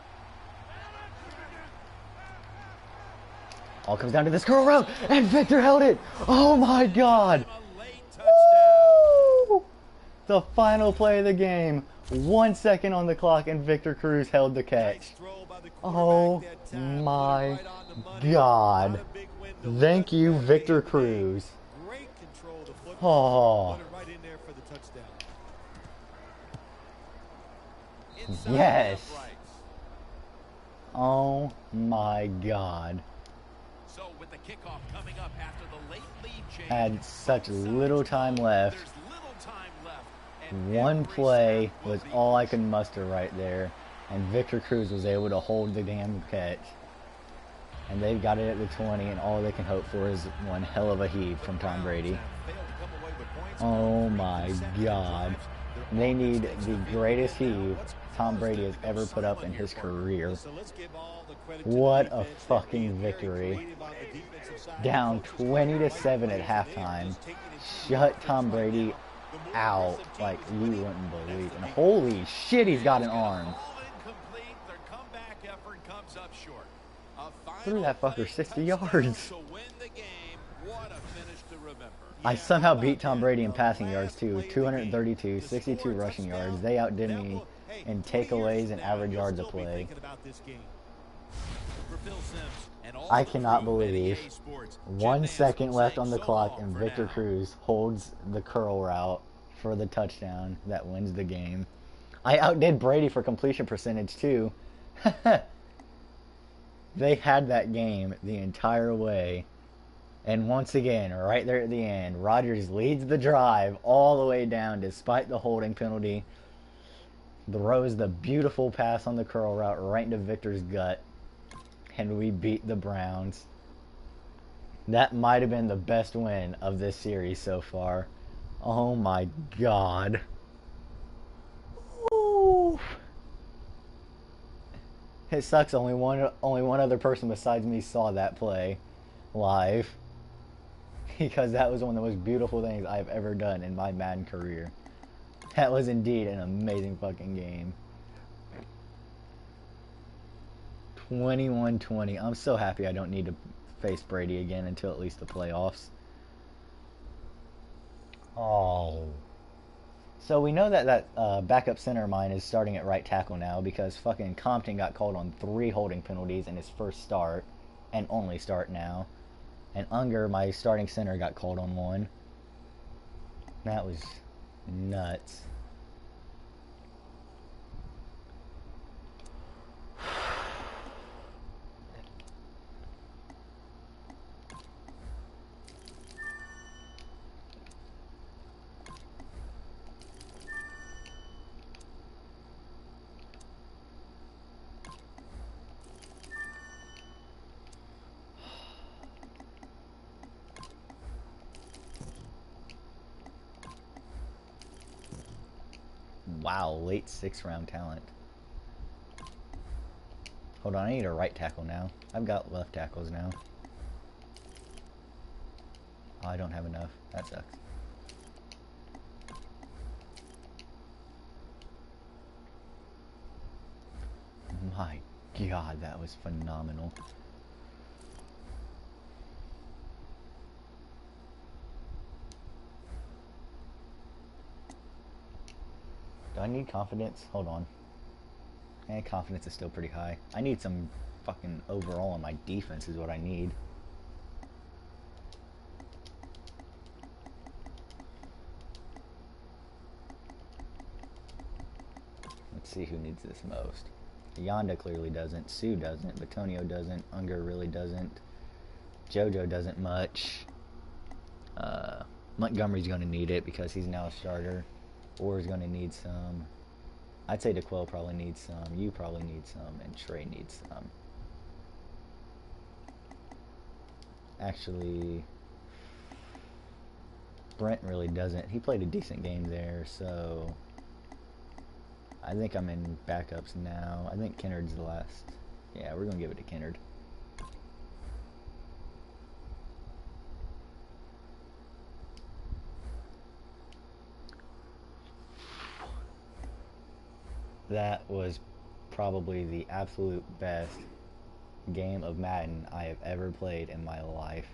All comes down to this curl route, and Victor held it. Oh my God! Woo! The final play of the game. 1 second on the clock, and Victor Cruz held the catch. Oh my God! Thank you, Victor Cruz. Oh. Yes. Oh my God. So with the kickoff coming up after the late lead change, Had such little time left. there's little time left. And One every play snap will was be all I could muster right there, and Victor Cruz was able to hold the damn catch. And they've got it at the 20, and all they can hope for is one hell of a heave from Tom Brady. Oh my God. They need the greatest heave Tom Brady has ever put up in his career. What a fucking victory. Down 20-7 at halftime. Shut Tom Brady out like you wouldn't believe. And holy shit, he's got an arm. Their comeback effort comes up short. Threw that fucker 60 yards. To win the game, what a finish to remember. I somehow beat Tom Brady in passing yards too. 232, 62 rushing yards. They outdid me in takeaways and average yards a play. I cannot believe 1 second left on the clock and Victor Cruz holds the curl route for the touchdown that wins the game. I outdid Brady for completion percentage too. They had that game the entire way. And once again, right there at the end, Rodgers leads the drive all the way down despite the holding penalty. Throws the beautiful pass on the curl route right into Victor's gut. And we beat the Browns. That might have been the best win of this series so far. Oh my God. Ooh. It sucks only one other person besides me saw that play live. Because that was one of the most beautiful things I've ever done in my Madden career. That was indeed an amazing fucking game. 21-20. I'm so happy I don't need to face Brady again until at least the playoffs. Oh. So we know that backup center of mine is starting at right tackle now because fucking Compton got called on 3 holding penalties in his first start and only start now. And Unger, my starting center, got called on 1. That was nuts. Wow, late 6th round talent. Hold on, I need a right tackle now. I've got left tackles now. Oh, I don't have enough. That sucks. My God, that was phenomenal. Do I need confidence? Hold on. And confidence is still pretty high. I need some fucking overall on my defense is what I need. see who needs this most. Yonda clearly doesn't. Sue doesn't. Batonio doesn't. Unger really doesn't. JoJo doesn't much. Montgomery's going to need it because he's now a starter. Orr's going to need some. I'd say DeQuell probably needs some. You probably need some. And Trey needs some. Actually, Brent really doesn't. He played a decent game there, so I think I'm in backups now. I think Kennard's the last. Yeah, we're going to give it to Kennard. That was probably the absolute best game of Madden I have ever played in my life.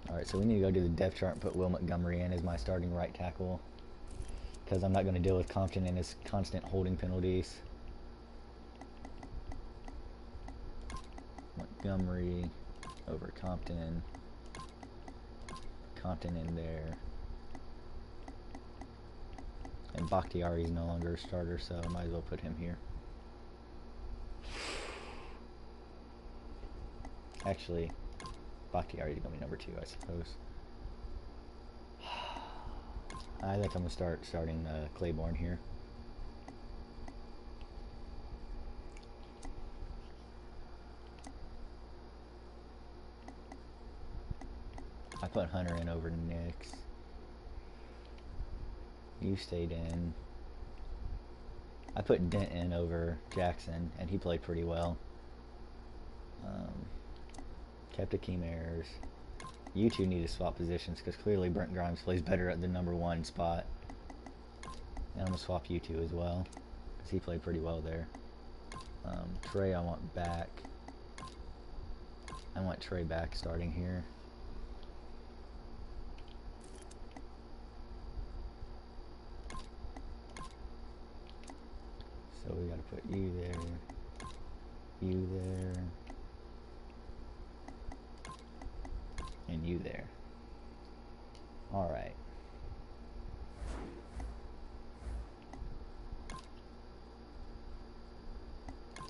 Alright, so we need to go do the depth chart and put Will Montgomery in as my starting right tackle, because I'm not going to deal with Compton and his constant holding penalties. Montgomery over Compton. Compton in there. And Bakhtiari is no longer a starter, so I might as well put him here. Actually, Bakhtiari is going to be number 2, I suppose. I think I'm going to starting Claiborne here. I put Hunter in over Nix. You stayed in. I put Dent in over Jackson, and he played pretty well. Kept Akeem Ayers. You two need to swap positions, because clearly Brent Grimes plays better at the number 1 spot. And I'm going to swap you two as well, because he played pretty well there. Trey I want back. I want Trey back starting here. So we got to put you there, you there, and you there. All right.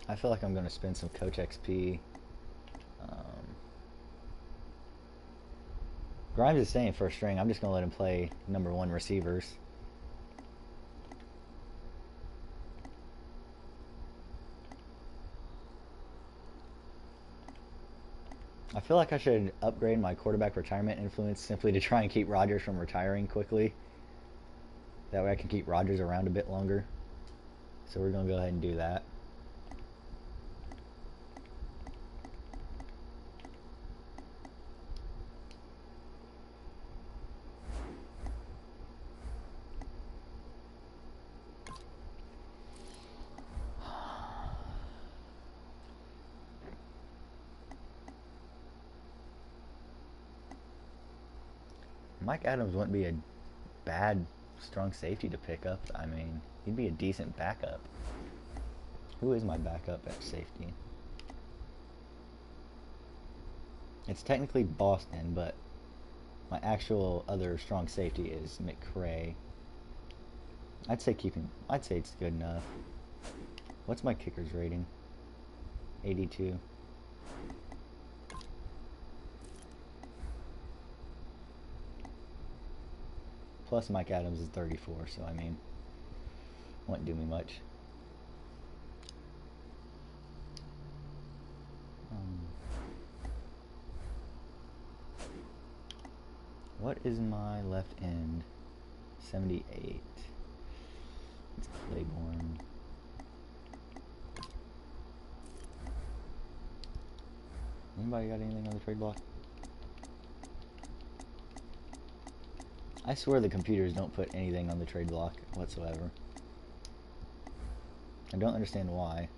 I feel like I'm going to spend some Coach XP. Grimes is staying first string. I'm just going to let him play number 1 receivers. I feel like I should upgrade my quarterback retirement influence simply to try and keep Rodgers from retiring quickly. That way I can keep Rodgers around a bit longer. So we're going to go ahead and do that. Mike Adams wouldn't be a bad strong safety to pick up. I mean, he'd be a decent backup. Who is my backup at safety? It's technically Boston, but my actual other strong safety is McCray. I'd say it's good enough. What's my kicker's rating? 82. Plus Mike Adams is 34, so I mean, won't do me much. What is my left end? 78. It's Claiborne. Anybody got anything on the trade block? I swear the computers don't put anything on the trade block whatsoever. I don't understand why.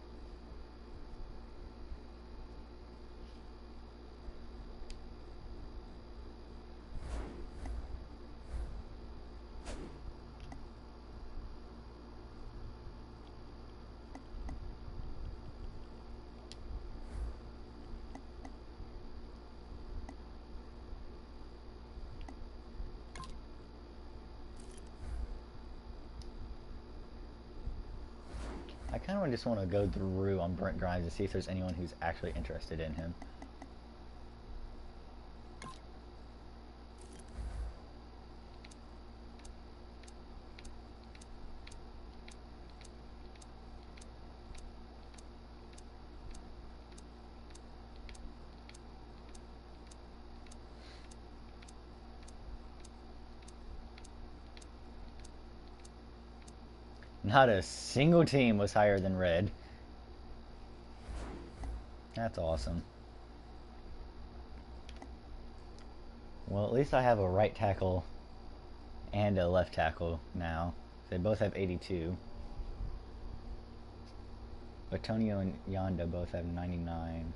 I kind of just want to go through on Brent Grimes and see if there's anyone who's actually interested in him. Not a single team was higher than red. That's awesome. Well, at least I have a right tackle and a left tackle now. They both have 82. But Tonio and Yonda both have 99.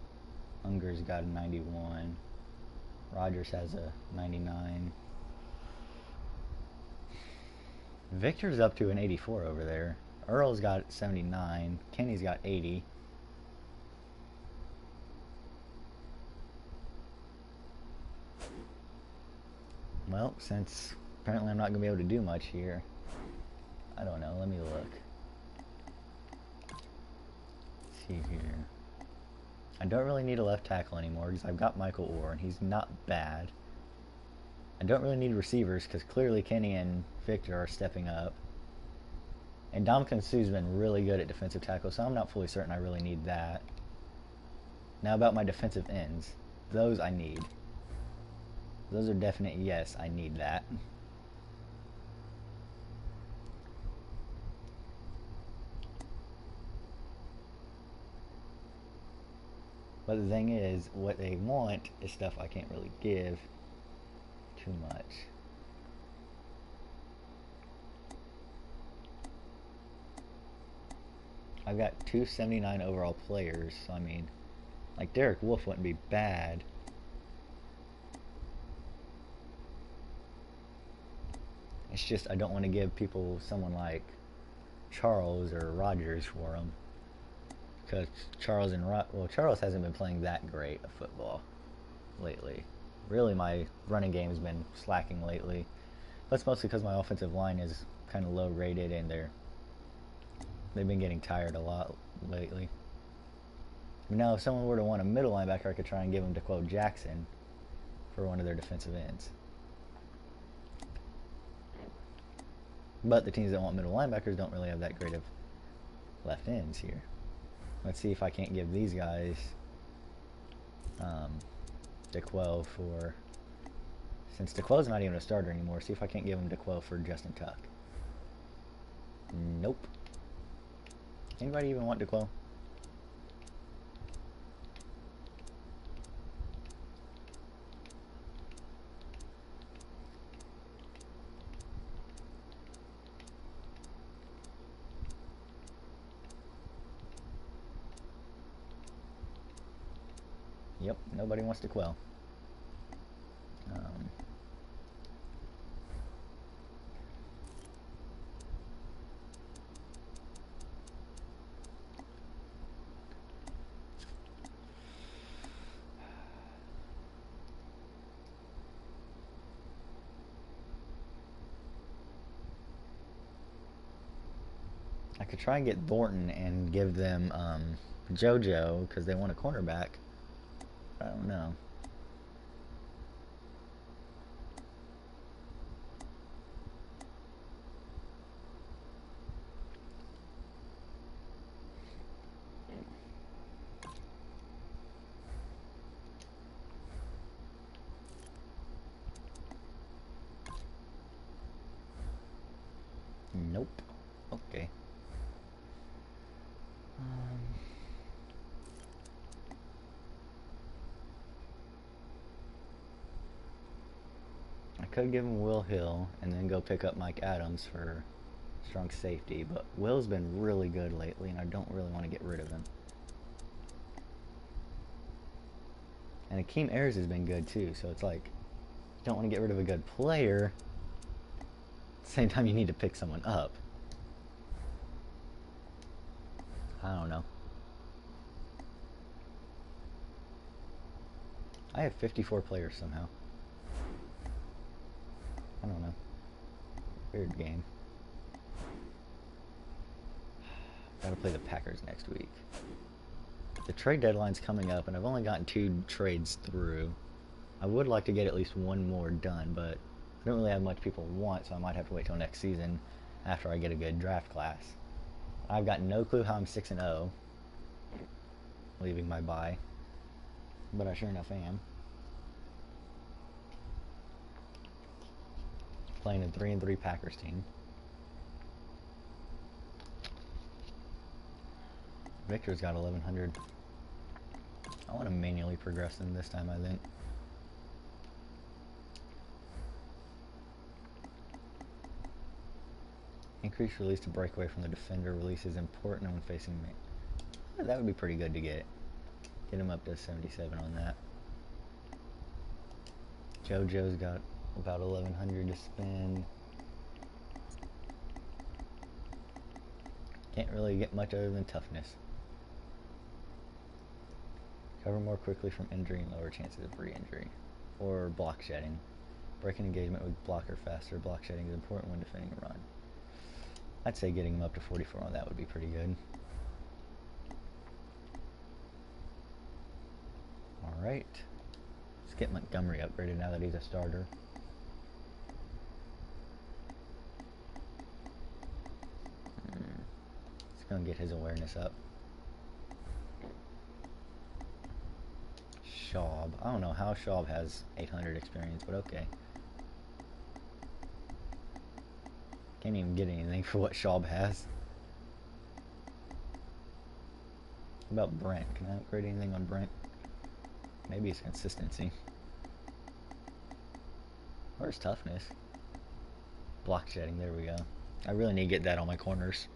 Unger's got a 91. Rogers has a 99. Victor's up to an 84 over there. Earl's got 79. Kenny's got 80. Well, since apparently I'm not going to be able to do much here, I don't know. Let me look. Let's see here. I don't really need a left tackle anymore because I've got Michael Orr, and he's not bad. I don't really need receivers because clearly Kenny and Victor are stepping up. And Dominican Sue's been really good at defensive tackle, so I'm not fully certain I really need that. Now about my defensive ends. Those I need. Those are definite yes, I need that. But the thing is, what they want is stuff I can't really give too much. I've got 279 overall players, so I mean, like Derek Wolf wouldn't be bad. It's just I don't want to give people someone like Charles or Rogers for them. Because Charles hasn't been playing that great of football lately. Really, my running game has been slacking lately. That's mostly because my offensive line is kind of low rated and they've been getting tired a lot lately. Now, if someone were to want a middle linebacker, I could try and give them DeQuell Jackson for one of their defensive ends. But the teams that want middle linebackers don't really have that great of left ends here. Let's see if I can't give these guys DeQuell for... Since DeQuell's not even a starter anymore, see if I can't give him DeQuell for Justin Tuck. Nope. Anybody even want DeQuell? Yep, nobody wants DeQuell. I could try and get Thornton and give them JoJo because they want a cornerback. I don't know. Nope. Okay. I could give him Will Hill and then go pick up Mike Adams for strong safety, but Will's been really good lately and I don't really want to get rid of him. And Akeem Ayers has been good too, so it's like, you don't want to get rid of a good player. At the same time, you need to pick someone up. I don't know. I have 54 players somehow. I don't know. Weird game. Gotta play the Packers next week. The trade deadline's coming up, and I've only gotten 2 trades through. I would like to get at least 1 more done, but I don't really have much people want, so I might have to wait till next season after I get a good draft class. I've got no clue how I'm 6-0, leaving my bye, but I sure enough am. Playing a 3-3 Packers team. Victor's got 1100. I want to manually progress them this time, I think. Increased release to break away from the defender. Release is important when facing me. That would be pretty good to get. Get him up to 77 on that. JoJo's got about 1100 to spend. Can't really get much other than toughness. Cover more quickly from injury and lower chances of re-injury. Or block shedding. Breaking engagement with blocker faster. Block shedding is important when defending a run. I'd say getting him up to 44 on that would be pretty good. Alright. Let's get Montgomery upgraded now that he's a starter. Let's go and get his awareness up. Schaub. I don't know how Schaub has 800 experience, but okay. Can't even get anything for what Schaub has. What about Brent? Can I upgrade anything on Brent? Maybe it's consistency. Where's toughness? Block shedding, there we go. I really need to get that on my corners.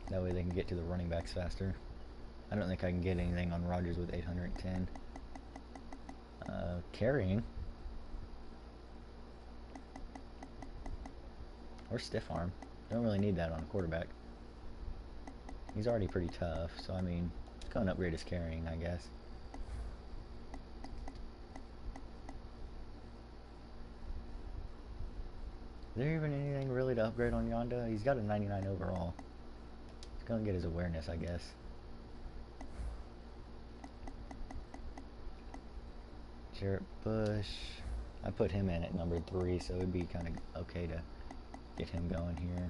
That way they can get to the running backs faster. I don't think I can get anything on Rodgers with 810. Carrying. Or stiff arm. Don't really need that on a quarterback. He's already pretty tough, so I mean, let's go and upgrade his carrying, I guess. Is there even anything really to upgrade on Yonda? He's got a 99 overall. Let's go and get his awareness, I guess. Jarrett Bush. I put him in at number 3, so it'd be kind of okay to get him going here.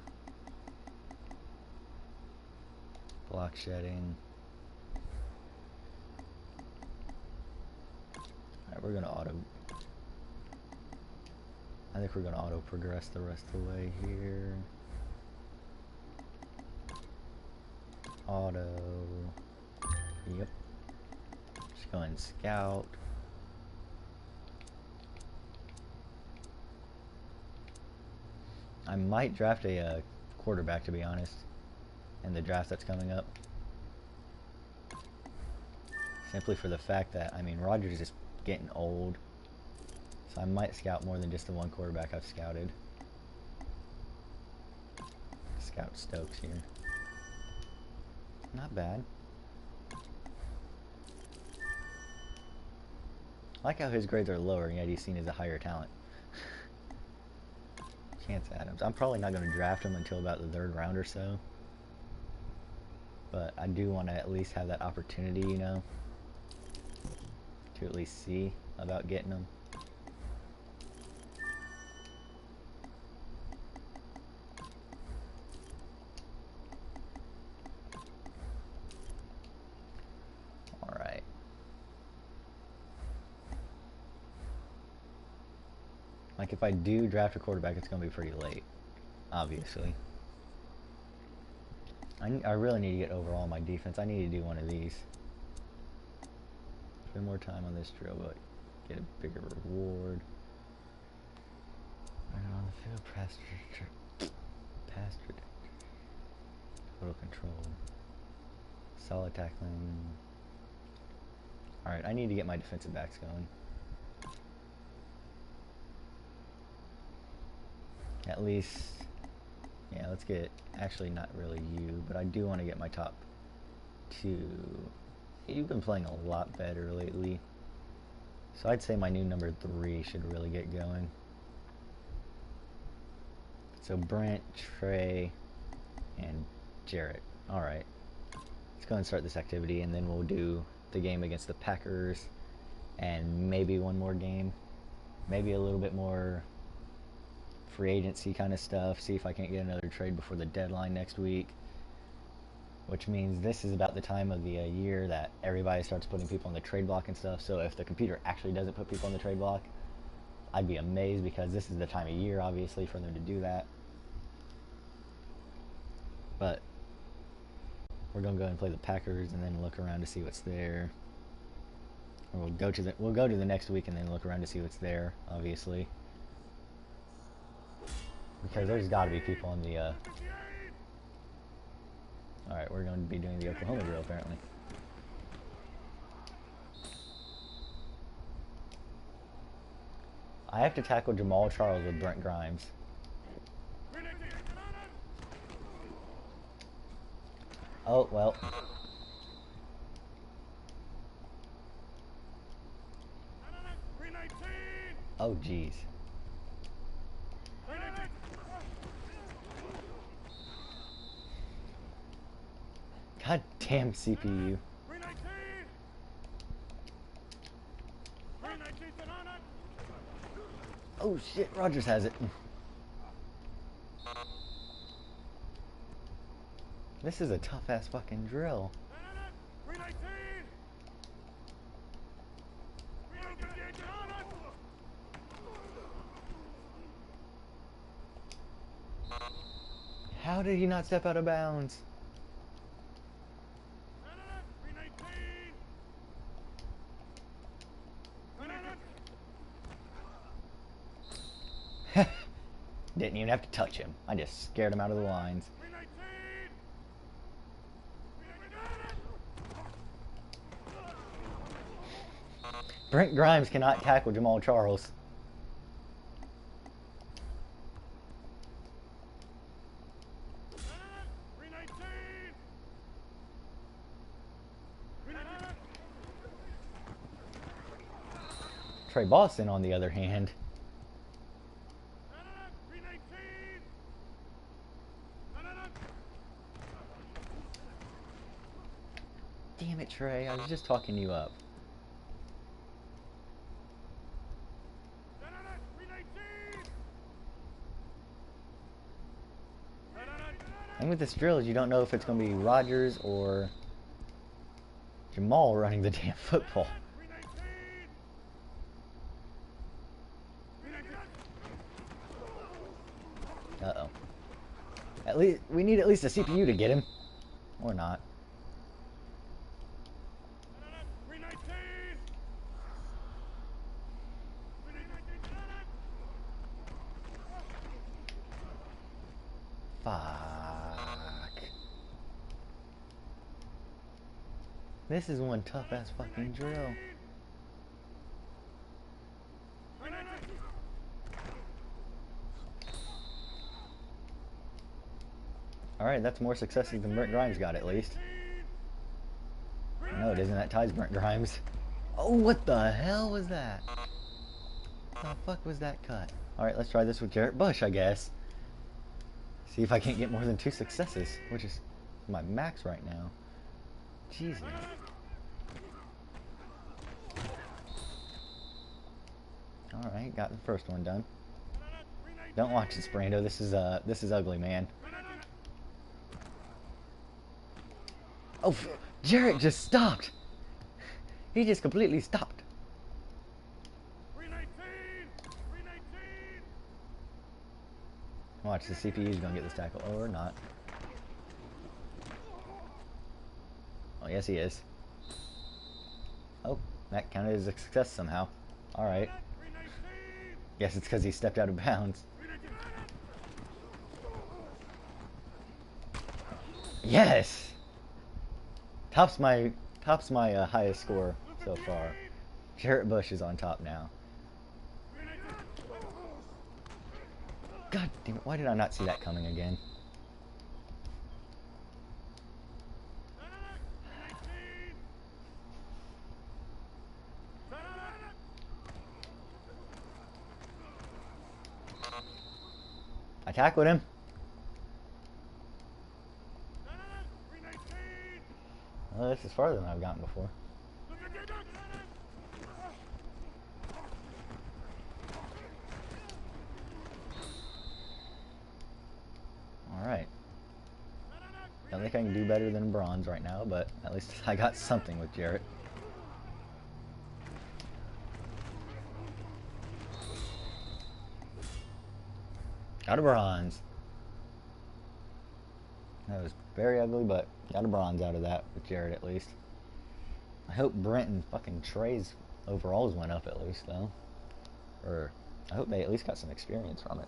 Block shedding. Alright, we're gonna I think we're gonna auto progress the rest of the way here. Auto. Yep. Just go and scout. I might draft a quarterback, to be honest, in the draft that's coming up. Simply for the fact that, I mean, Rodgers is getting old. So I might scout more than just the one quarterback I've scouted. Scout Stokes here. Not bad. I like how his grades are lower, and yet he's seen as a higher talent. Chance Adams. I'm probably not going to draft him until about the 3rd round or so. But I do want to at least have that opportunity, you know, to at least see about getting him. Alright. Like, if I do draft a quarterback, it's going to be pretty late, obviously. I really need to get overall my defense. I need to do one of these. Spend more time on this drill, but get a bigger reward. Right on the field, pass total control. Solid tackling. Alright, I need to get my defensive backs going. At least, yeah, let's get, actually not really you, but I do want to get my top 2. You've been playing a lot better lately. So I'd say my new number 3 should really get going. So Brent, Trey, and Jarrett Alright. Let's go and start this activity, and then we'll do the game against the Packers, and maybe one more game. Maybe a little bit more free agency kind of stuff. See if I can't get another trade before the deadline next week. Which means this is about the time of the year that everybody starts putting people on the trade block and stuff. So if the computer actually doesn't put people on the trade block, I'd be amazed, because this is the time of year, obviously, for them to do that. But we're gonna go and play the Packers, and then look around to see what's there. Or we'll go to the next week and then look around to see what's there, obviously, because there's got to be people on the. All right, we're going to be doing the Oklahoma drill apparently. I have to tackle Jamal Charles with Brent Grimes. Oh, well. Oh, jeez. God damn CPU. Oh shit, Rogers has it. This is a tough ass fucking drill. How did he not step out of bounds? Didn't even have to touch him. I just scared him out of the lines. Brent Grimes cannot tackle Jamal Charles. Trey Boston, on the other hand. Damn it, Trey. I was just talking you up. And with this drill, you don't know if it's going to be Rodgers or Jamal running the damn football. Uh-oh. At least we need at least a CPU to get him. Or not. Fuck. This is one tough ass fucking drill. Alright, that's more successes than Brent Grimes got, at least. No, it isn't. That ties Brent Grimes. Oh, what the hell was that? What the fuck was that cut? Alright, let's try this with Jarrett Bush, I guess. See if I can't get more than 2 successes, which is my max right now. Jesus. Alright, got the first one done. Don't watch this, Brando. This is ugly, man. Oh, Jarrett just stopped. He just completely stopped. Watch, the CPU's gonna get this tackle, or not. Oh, yes he is. Oh, that counted as a success somehow. Alright. Guess it's because he stepped out of bounds. Yes! Tops my highest score so far. Jarrett Bush is on top now. God damn it, why did I not see that coming again? I tackled him. Well, this is farther than I've gotten before. Alright. I think I can do better than bronze right now, but at least I got something with Jarrett. Got a bronze. That was very ugly, but got a bronze out of that with Jarrett at least. I hope Brent and fucking Trey's overalls went up at least, though. Or I hope they at least got some experience from it.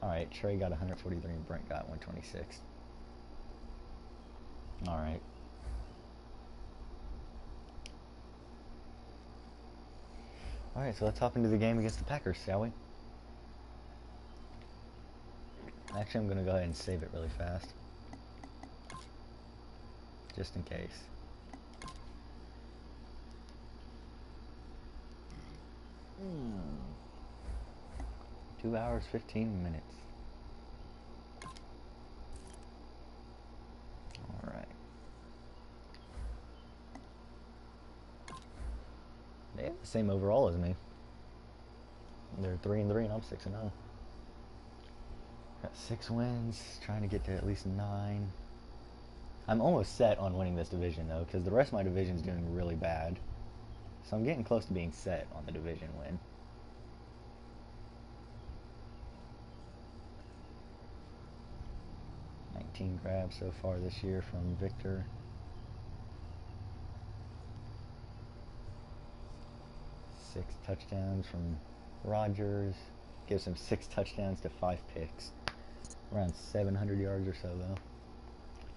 Alright, Trey got 143 and Brent got 126. Alright. Alright, so let's hop into the game against the Packers, shall we? Actually, I'm going to go ahead and save it really fast. Just in case. 2 hours, 15 minutes. Alright. They have the same overall as me. They're 3-3 and I'm 6-0. Got 6 wins, trying to get to at least 9. I'm almost set on winning this division though, because the rest of my division's doing really bad. So I'm getting close to being set on the division win. Grabs so far this year from Victor. 6 touchdowns from Rogers. Gives him 6 touchdowns to 5 picks. Around 700 yards or so though.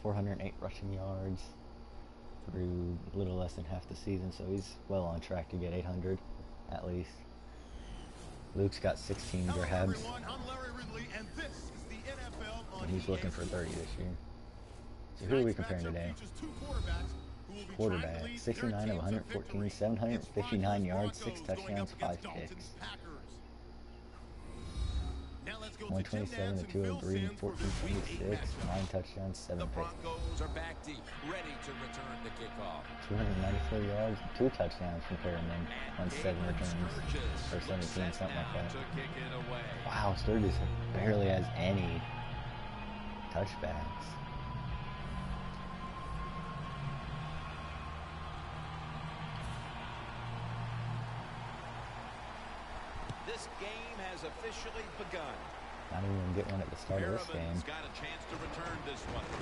408 rushing yards through a little less than half the season, so he's well on track to get 800 at least. Luke's got 16 grabs. And he's looking for 30 this year. So who are we comparing today? Quarterback, 69 of 114, 759 yards, 6 touchdowns, 5 picks. 127 to 203, 1426, 9 touchdowns, 7 picks. 294 yards, 2 touchdowns from Perriman on 7 returns, or 17, something like that. Wow, Sturgis barely has any touchbacks. This game has officially begun. Not even gonna get one at the start of this game. Got a chance to return this one. And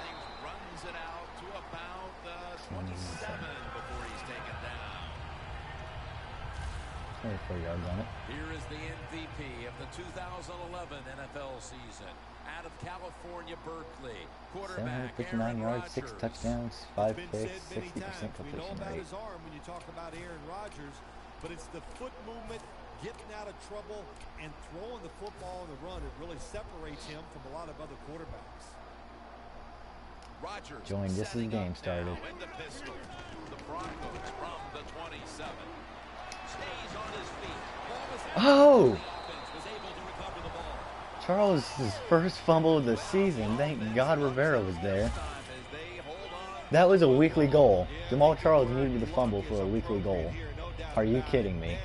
he runs it out to about 27 before he's taken down. 24 yards on it. Here is the MVP of the 2011 NFL season. Out of California, Berkeley. Quarterback 759 yards, 6 Rodgers. touchdowns, 5 picks, 60% We know completion about rate. his arm when you talk about Aaron Rodgers, but it's the foot movement, getting out of trouble, and throwing the football on the run. It really separates him from a lot of other quarterbacks. Rodgers Joined just as the game started. in the pistol. The Broncos from the 27. Stays on his feet. Oh! The offense was able to recover the ball. Charles' first fumble of the season. Thank God Rivera was there. That was a weekly goal. Jamal Charles needed the fumble for a weekly goal. Are you kidding me?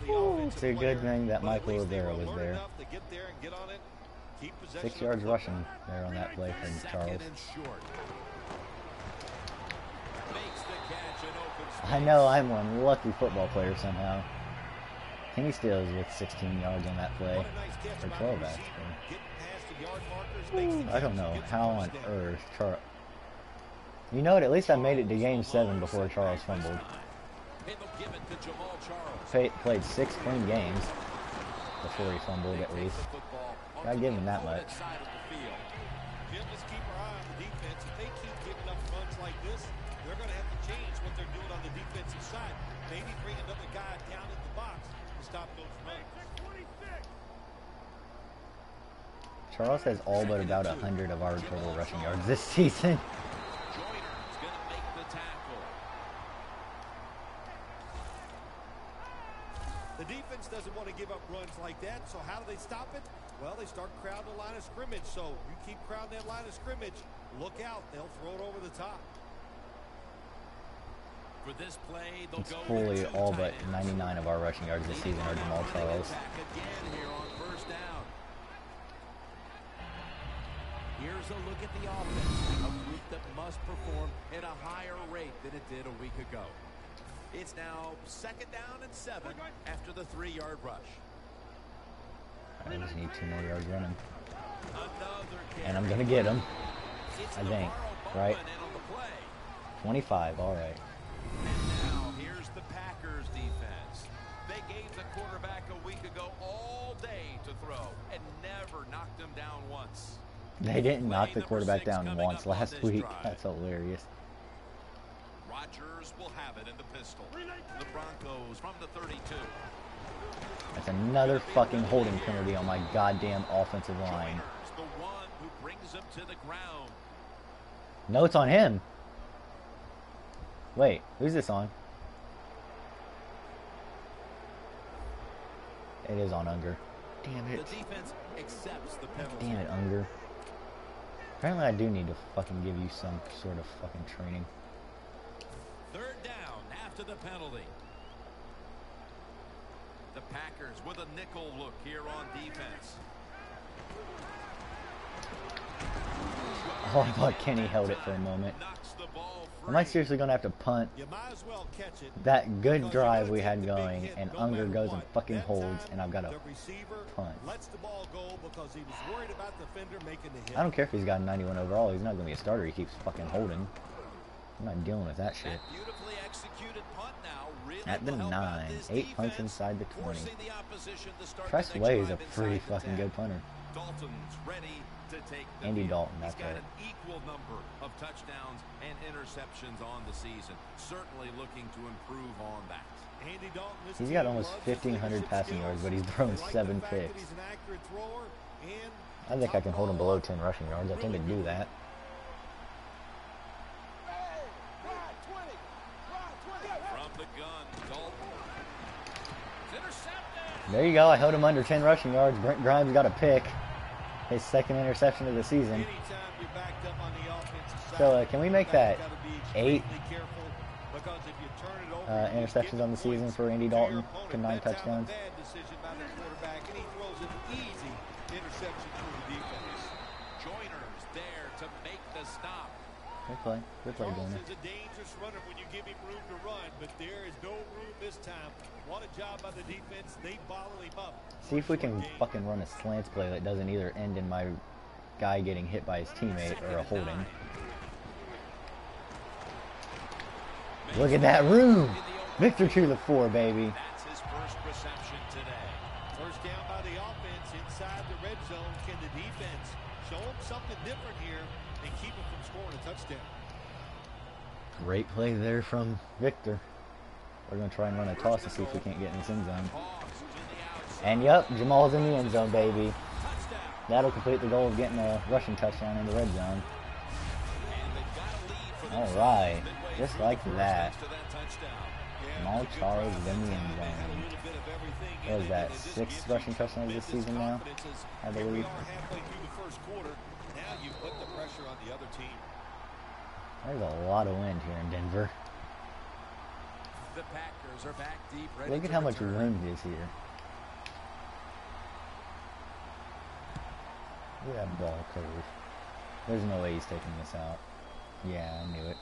It's a good thing that Michael Rivera was there. 6 yards rushing there on that play from Charles. I know I'm one lucky football player somehow. Kenny Stills with 16 yards on that play. Or 12 actually. I don't know how on earth Charles... You know what, at least I made it to game 7 before Charles fumbled. Played 6 clean games before he fumbled at least. Gotta give him that much. Just keep our eye on the defense. If they keep giving up runs like this, they're going to have to change what they're doing on the defensive side. Maybe bring another guy down in the box to stop those runs. Charles has all but about 100 of our total rushing yards this season. Joyner's going to make the tackle. The defense doesn't want to give up runs like that, so how do they stop it? Well, they start crowding the line of scrimmage, so you keep crowding that line of scrimmage, look out, they'll throw it over the top. For this play, they'll It's go fully with two all tight but ends. 99 of our rushing yards this season are Jamal Charles. Back again here on first down. Here's a look at the offense, a group that must perform at a higher rate than it did a week ago. It's now 2nd down and 7 after the 3-yard rush. I just need 2 more yards running. Another And I'm going to get him. It's I think, Navarro right? Bowman in on the play. 25, all right. And now here's the Packers defense. They gave the quarterback a week ago all day to throw and never knocked him down once. They didn't knock the Play quarterback number 6 down coming once up on last this week. drive. That's hilarious. Rodgers will have it in the pistol. The Broncos from the 32. That's another fucking holding penalty on my goddamn offensive line. Joyner's the one who brings him to the ground. No, it's on him. Wait, who's this on? It is on Unger. Damn The it. defense accepts the penalty. Damn it, Unger. Apparently I do need to fucking give you some sort of fucking training. 3rd down after the penalty. The Packers with a nickel look here on defense. Oh, I thought Kenny held it for a moment. Knocks the ball free. Am I seriously going to have to punt You might as well catch it. that good because drive you're we gonna had take the big going hit and no Unger matter goes and what. fucking That holds time, and I've got to the receiver punt? lets the ball go because he was worried about the defender making the hit. I don't care if he's got a 91 overall. He's not going to be a starter. He keeps fucking holding. I'm not dealing with that shit. That beautifully executed punt now really At the will help out 9. this 8 punts defense, inside the 20. forcing the opposition to start Tress the next Way is a drive pretty inside the fucking 10. good punter. Dalton's ready to take the Andy field. Dalton, He's that's got right. an equal number of touchdowns and interceptions on the season. Certainly looking to improve on that. Andy Dalton, this He's team got almost loves his 1,500 leadership passing yards, but he's skills. thrown They like 7 the fact that picks. he's an accurate thrower and I think I can hold him below 10 rushing yards. I tend to do that. From the gun, Dalton. It's intercepted. There you go. I held him under 10 rushing yards. Brent Grimes got a pick. His 2nd interception of the season. anytime you're backed up on the offensive side, So, can we make that gotta be 8 extremely careful because if you turn it over, you interceptions give on the season points for Andy to your Dalton opponent. to 9 That time, a touchdowns? bad decision by the quarterback, and he throws an easy interception to the defense. Joyner's there to make the stop. Good play. Good play, Charles Donor. is a dangerous runner when you give him room to run, but there is no room this time. What a job by the defense. They bottle him up. See if we can fucking run a slants play that doesn't either end in my guy getting hit by his teammate or a holding. Look at that room! Victor to the 4, baby. That's his first reception today. First down by the offense inside the red zone. Can the defense show them something different here and keep them from scoring a touchdown? Great play there from Victor. We're going to try and run a toss to see if we can't get in this end zone. Toss to the outside. And yep, Jamal's in the end zone, baby. Touchdown. That'll complete the goal of getting a rushing touchdown in the red zone. And they've got a lead for All themselves right, midway just through like the first that. thanks to that touchdown. Jamal Charles is in the end zone. What is that, 6 rushing touchdowns this season now, I Here we believe? are halfway through the first quarter. Now you put the pressure on the other team. There's a lot of wind here in Denver. The Packers are back deep, ready Look at to how much return. room is here. Look at that ball curve. There's no way he's taking this out. Yeah, I knew it.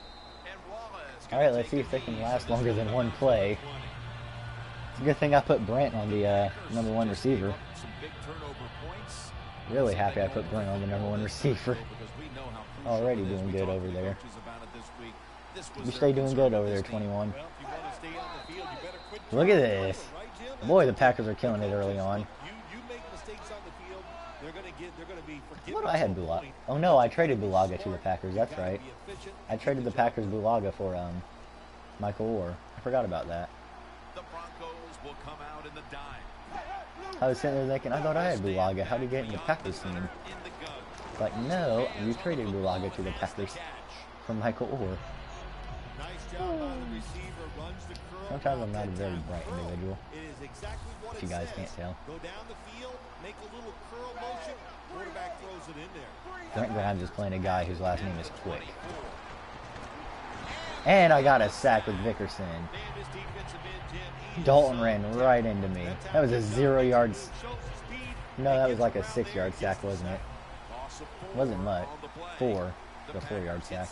And Wallace Alright, let's see if they can last longer than one play. It's a good thing I put Brent on the number 1 receiver. Some big turnover points. Really happy I put Brent on the number 1 receiver. Because we know how crucial Already it is. doing We good talked over to the there. coaches about it this week. This was You their stay doing concern good with over there, this team. 21. Well, if you want to stay on the field, you better quit. Look at turning the this. ball, right, Jim? Boy, the That's Packers are killing it early on. You make mistakes on the field, they're going to be forgiven. What do I had to a Bulaga? point. Oh no, I traded Bulaga to the Packers. That's You gotta right. be efficient. I traded the Packers Bulaga for Michael Orr. I forgot about that. The Broncos will come out in the dime. I was sitting there thinking, I thought I had Bulaga. How did he get in the Packers team? In the gun. Like, no, you traded Bulaga to the Packers Catch. for Michael Orr. Nice job by the receiver. Runs the curl. Sometimes I'm not a very bright individual. It is exactly what If you guys can't tell. Go down the field, make a little curl motion. Quarterback throws it in there. Brent Grimes is playing a guy whose last name is Quick. And I got a sack with Vickerson. Man, this defensive end, Jim, Dalton ran right into me. That was a 0 yards. No, that was like a 6 yard sack, wasn't it? Wasn't much. 4. The 4 yard sack.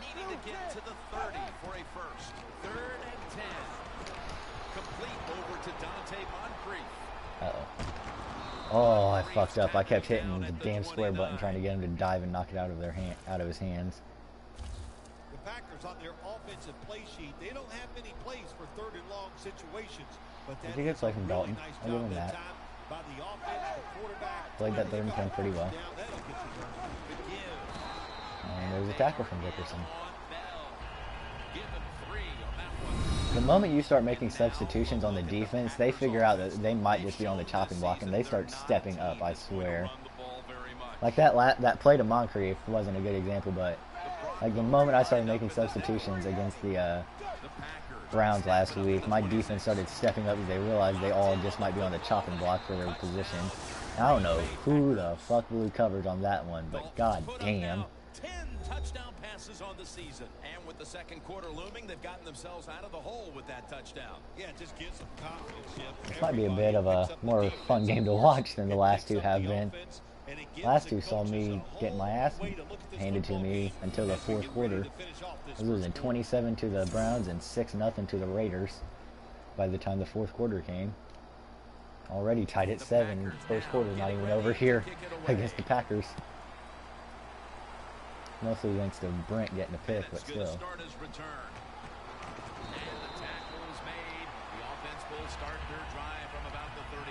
Needing to get to the 30 for a first. 3rd and 10. Complete over to Dante Moncrief. Uh-oh. Oh, I fucked up. I kept hitting the damn square button trying to get him to dive and knock it out of his hands. The Packers on their offensive play sheet, they don't have many plays for 3rd and long situations. But That's a good play from Dalton. I'll give him that. By the offense, the quarterback Played that 3rd and 10 pretty well. And there's a tackle from Vickerson. The moment you start making substitutions on the defense, they figure out that they might just be on the chopping block, and they start stepping up, I swear. Like that play to Moncrief wasn't a good example, but like the moment I started making substitutions against the Browns last week, my defense started stepping up as they realized they all just might be on the chopping block for their position. I don't know who the fuck blew coverage on that one, but god damn. 10 touchdown passes on the season, and with the 2nd quarter looming, they've gotten themselves out of the hole with that touchdown. Yeah, it just gives them confidence, Jim. This might be a bit of a more fun game to watch than the last two have been. Last two saw me getting my ass handed to me until the 4th quarter. I was losing 27 to the Browns and 6-0 to the Raiders by the time the 4th quarter came. Already tied at 7. 1st quarter's not even over here against the Packers. Mostly thanks to Brent getting a pick, but still. And the tackle is made. The offense will start their drive from about the 31.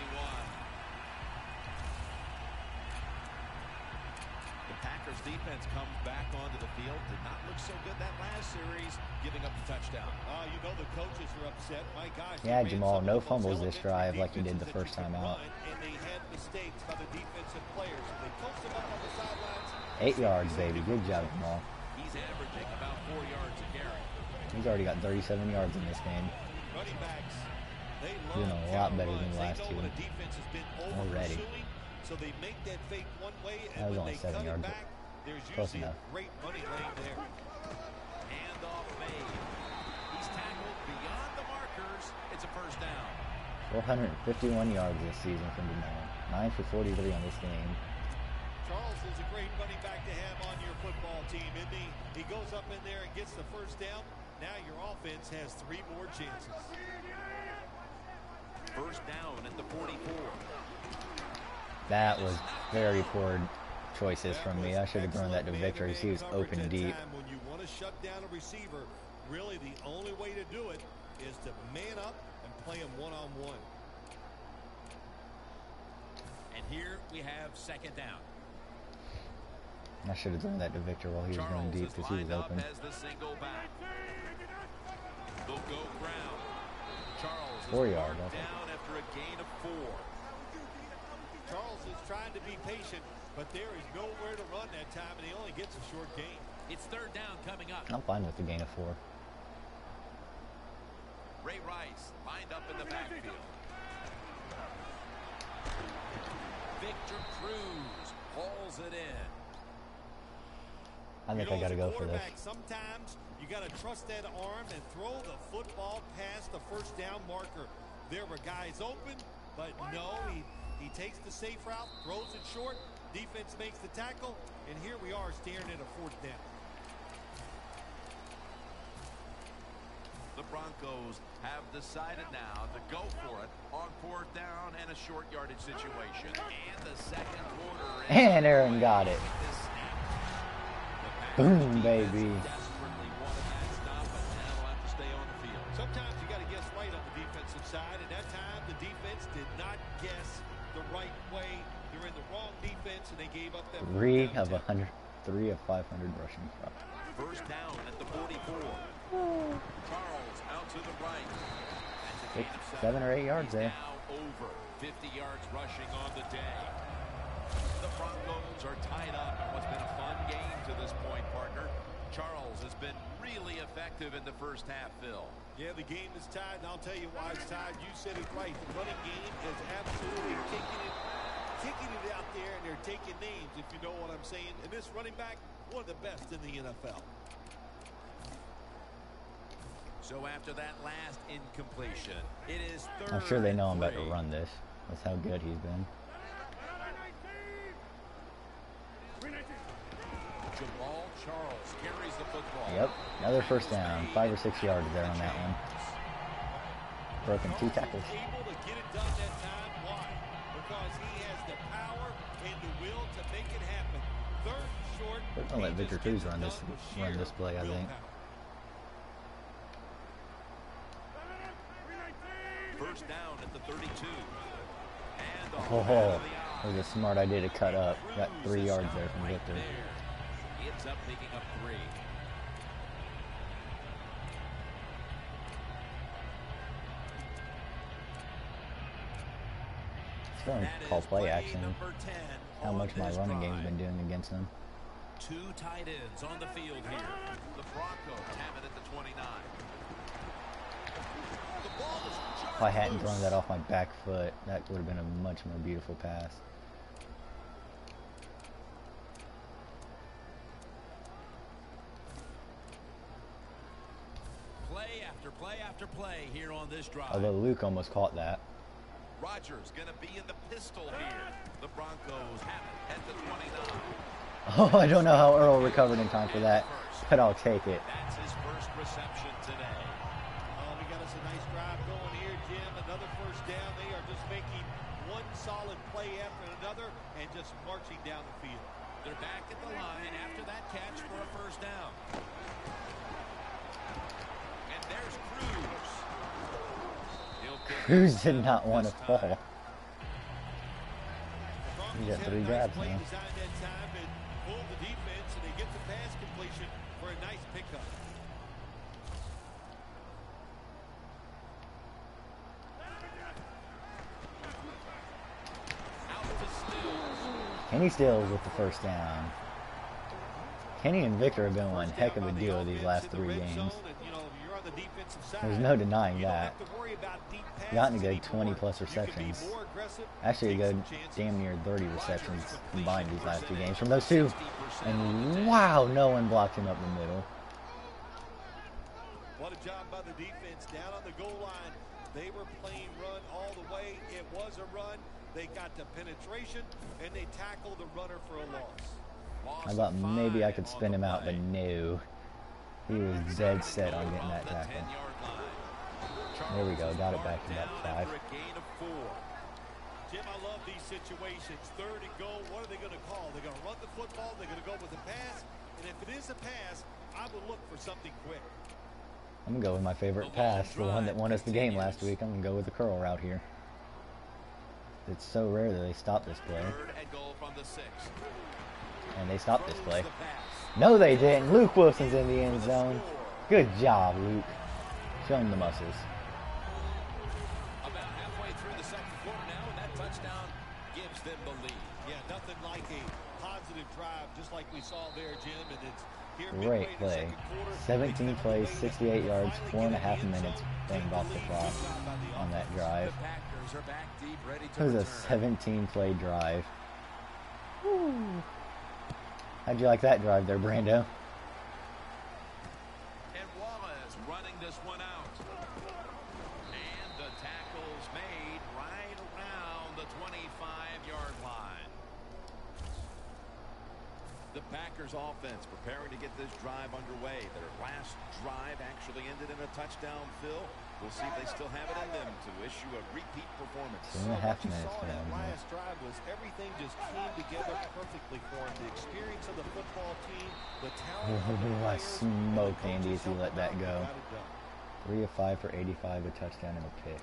The Packers defense comes back onto the field. Did not look so good that last series, giving up the touchdown. You know the coaches are upset. My gosh. Yeah, Jamal, no fumbles this drive like you did the first time out. And they had mistakes by the defensive players. They coached them up on the sidelines. 8 yards, baby. Good job, Jamal. He's averaging about 4 yards a carry. He's already got 37 yards in this game. Running backs, they doing a lot better than the last two already. So they make that fake one way, That and was when only they 7 cut yards. it back, there's Close usually enough. great money laying there. Handoff made. He's tackled beyond the markers. It's a first down. 451 yards this season from Jamal. 9 for 43 on this game. Charles is a great running back to have on your football team, isn't he? He goes up in there and gets the first down. Now your offense has 3 more chances. First down at the 44. That was very poor choices from me. I should have thrown that to Victor as he was open deep. When you want to shut down a receiver, really the only way to do it is to man up and play him one-on-one. And here we have 2nd down. I should have thrown that to Victor while he was going deep because he was open. As the single back. They'll go ground. Charles 4 is yards. down after a gain of 4. Charles is trying to be patient, but there is nowhere to run that time, and he only gets a short gain. It's 3rd down coming up. I'm fine with the gain of 4. Ray Rice lined up in the backfield. Victor Cruz hauls it in. I think I got to go for this. Sometimes you got to trust that arm and throw the football past the first down marker. There were guys open, but no, he takes the safe route, throws it short, defense makes the tackle, and here we are staring at a 4th down. The Broncos have decided now to go for it on 4th down and a short yardage situation. And the 2nd quarter. And Aaron got it. Boom, baby. Desperately wanted that stop, but now they'll have to stay on the field. Sometimes you got to guess right on the defensive side, and that time the defense did not guess the right way. They're in the wrong defense, and they gave up that 3 of 500 rushing yards. First down at the 44. Charles out to the right. 7 or 8 yards there. Now over 50 yards rushing on the day. The Broncos are tied up in what's been a fun game to this point, partner. Charles has been really effective in the first half, Phil. Yeah, the game is tied, and I'll tell you why it's tied. You said it right. The running game is absolutely kicking it out there, and they're taking names, if you know what I'm saying. And this running back, one of the best in the NFL. So after that last incompletion, it is third. I'm sure they know I'm about to run this. That's how good he's been. Jamal Charles carries the football. Yep, another first down. 5 or 6 yards there on that one. Broken 2 tackles. Able to get it done that time. Why? Because he has the power and the will to make it happen. Third and short. They're gonna let Victor Cruz run this play, I think. First down at the 32. And Oh, it was a smart idea to cut up. Got 3 yards there from Victor. He ends up picking up 3. It's going to call play action. How much my running game's been doing against them. 2 tight ends on the field here. The Broncos have it at the 29. The ball is If I hadn't thrown that off my back foot, that would have been a much more beautiful pass. play after play after play here on this drive. Although Luke almost caught that. Rodgers going to be in the pistol here. The Broncos have it at the 29. Oh, I don't know how Earl recovered in time for that, but I'll take it. That's his first reception today. Oh, we got us a nice drive going here, Jim. Another first down. They are just making one solid play after another and just marching down the field. They're back at the line after that catch for a first down. And there's Cruz. Cruz did not want to fall. You got 3 grabs now. Pull the defense, and they get the pass completion for a nice pickup. Out to Stills. Kenny Stills with the first down. Kenny and Victor have been one heck of a deal these last 3 games. There's no denying that. Gotten a good 20-plus receptions. Actually, a good damn near 30 receptions combined these last 2 games from those 2. And wow, no one blocked him up the middle. What a job by the defense down on the goal line. They were playing run all the way. It was a run. They got the penetration, and they tackled the runner for a loss. I thought maybe I could spin him out, but no. He was dead set on getting that tackle. There we go. Got it back to about 5. Jim, I love these situations. 3rd and goal. What are they going to call? They're going to run the football. They're going to go with a pass. And if it is a pass, I would look for something quick. I'm going to go with my favorite pass, the one that won us the game last week. I'm going to go with the curl route here. It's so rare that they stop this play. And they stopped this play. No, they didn't. Luke Wilson's in the end zone. Good job, Luke. Show him the muscles. About halfway through the second quarter now, and that touchdown gives them the lead. Yeah, nothing like a positive drive, just like we saw there, Jim. And it's here great play. 17 plays, 68 yards, 4.5 minutes banged off the clock on that drive. It was a 17-play drive. Woo. How'd you like that drive there, Brando? And Wallace running this one out. And the tackle's made right around the 25-yard line. The Packers offense preparing to get this drive underway. Their last drive actually ended in a touchdown, Phil. We'll see if they still have it in them to issue a repeat performance. 2.5 minutes for them. Last drive was everything just came together perfectly for him. The experience of the football team, the talent of the I players, smoked Andy as he let that go. 3 of 5 for 85, a touchdown and a pick.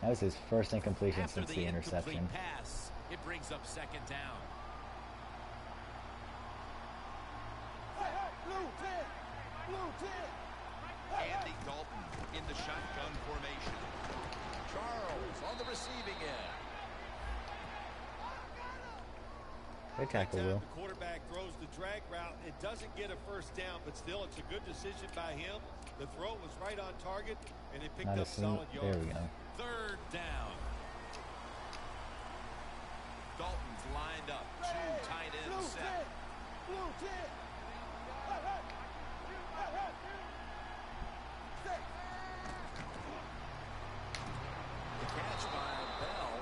That was his first incompletion since the interception. Pass, it brings up 2nd down. Andy Dalton in the shotgun formation. Charles on the receiving end. Good tackle, That time Will. the quarterback throws the drag route. It doesn't get a first down, but still it's a good decision by him. The throw was right on target, and it picked Not a up solid yards. There we go. Third down. Dalton's lined up. Two tight ends set. Blue 10. The catch by Bell.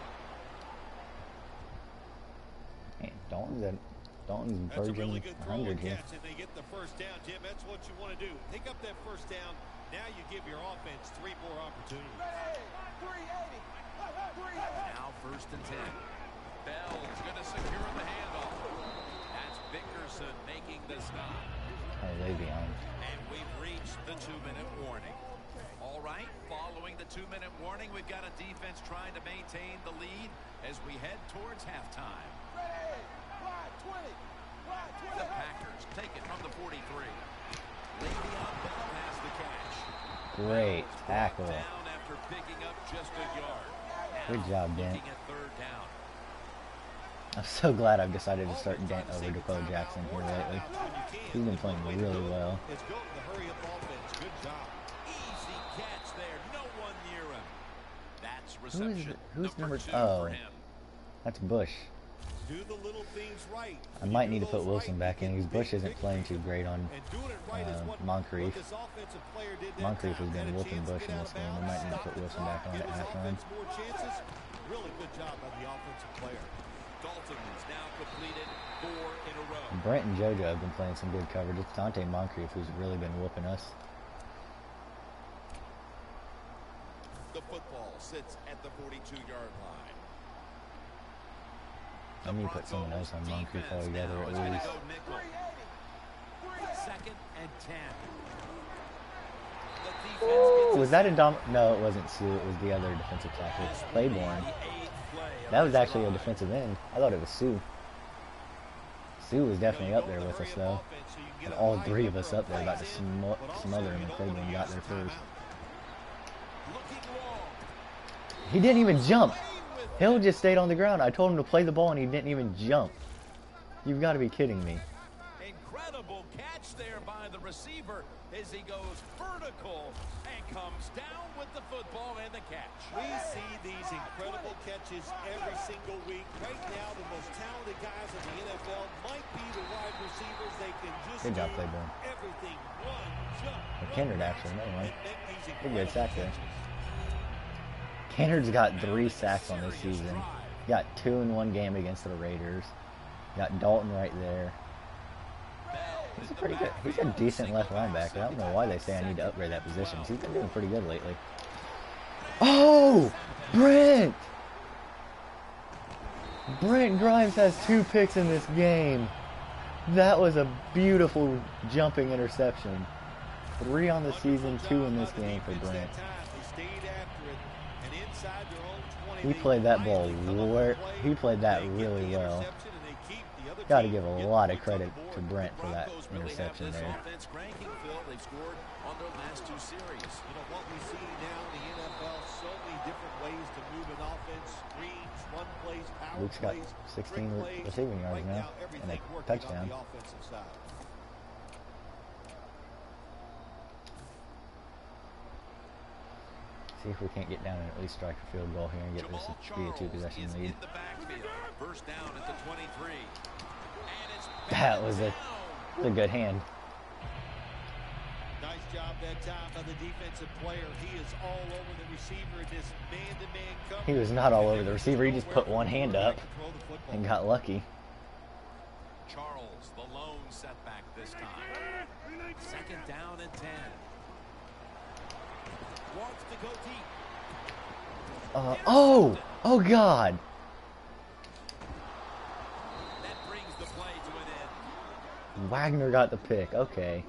Man, Dalton's That's a verging really good throw 100 and here. catch, and they get the first down, Jim. That's what you want to do. Pick up that first down. Now you give your offense 3 more opportunities. 380. Now first and 10. Bell's going to secure the handoff. That's Bickerson making the stop. Oh, Le'Veon. And we've reached the 2-minute warning. All right, following the 2-minute warning, we've got a defense trying to maintain the lead as we head towards halftime. The Packers take it from the 43. Le'Veon Bell has the catch. Great tackle. Down after picking up just a yard. Good Now job, Dan. looking at third down. I'm so glad I've decided to start Dent over Dakota Jackson here lately. He's been playing really well. It's go to the hurry up offense. Good job. Easy catch there. No one near him. That's reception. Who's number 2 oh, for him. that's Bush. Do the little things right. I might need to put Wilson back in because Bush isn't playing too great on And doing it right is what Moncrief. this offensive player did that Moncrief time. has been Had a whooping chance to Bush get in out this of game. I bounds, might need to stop put the Wilson clock, back on give at his halftime. offense more chances. Really good job by the offensive player. Dalton's now completed 4 in a row. Brent and JoJo have been playing some good coverage. It's Dante Moncrief who's really been whooping us. The football sits at the 42-yard line. I need to put someone else on Moncrief altogether at least. Second and 10. Ooh, was that a No, it wasn't Sue. It was the other defensive tackle. Claiborne. That was actually a defensive end. I thought it was Sue. Sue was definitely up there with us, though. And all 3 of us up there about to smother him, and Claiborne got there first. He didn't even jump. Hill just stayed on the ground. I told him to play the ball, and he didn't even jump. You've got to be kidding me. Incredible catch there by the receiver as he goes vertical and comes down with the football and the catch. We see these incredible catches every single week. Right now, the most talented guys in the NFL might be the wide receivers. They can just Good job, do Claiborne. everything. One jump. Or Kennard, actually. Never mind. and make these Pretty good sack there. catches. Kennard's got 3 sacks on this season. Got 2 in one game against the Raiders. Got Dalton right there. He's a pretty good. He's a decent left linebacker. I don't know why they say I need to upgrade that position. He's been doing pretty good lately. Oh, Brent! Brent Grimes has 2 picks in this game. That was a beautiful jumping interception. 3 on the season, 2 in this game for Brent. He played that ball. He played that really well. Got to give a lot of credit to Brent for that interception there. They've scored on their last 2 series. You know what we see now in the NFL, so many different ways to move an offense, screens, run plays, power Luke's got plays, 16 trick plays. receiving yards Right now and everything a working touchdown. on the offensive side. See if we can't get down and at least strike a field goal here and get this to be a 2-possession lead. In the backfield. First down at the 23. And it's That was a good hand. Nice job that time by the defensive player. He is all over the receiver in this man-to-man coverage. He was not all over the receiver. He just put one hand up and got lucky. Charles, the lone setback this time. Second down and 10. Wants to go deep. Oh God. That brings the play to an end. Wagner got the pick. Okay.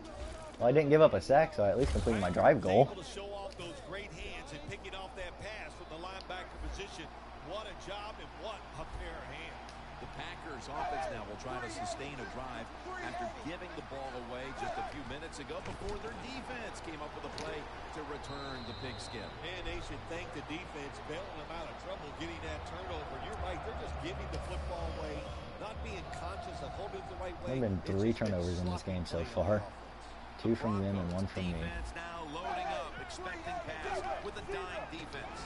Well, I didn't give up a sack, so I at least completed my drive goal. Able to show off those great hands and picking off that pass from the linebacker position. What a job and what a pair of hands. The Packers offense now will try to sustain a drive after giving the ball away just a few minutes ago before their defense came up with a play to return the pigskin. And they should thank the defense bailing them out of trouble getting that turnover. You're right, they're just giving the football away, not being conscious it the right There way. have been It's 3 just been turnovers in this sloppy game so play by far. offense. 2 from them and 1 from me. Defense now loading up, expecting pass with a dime defense.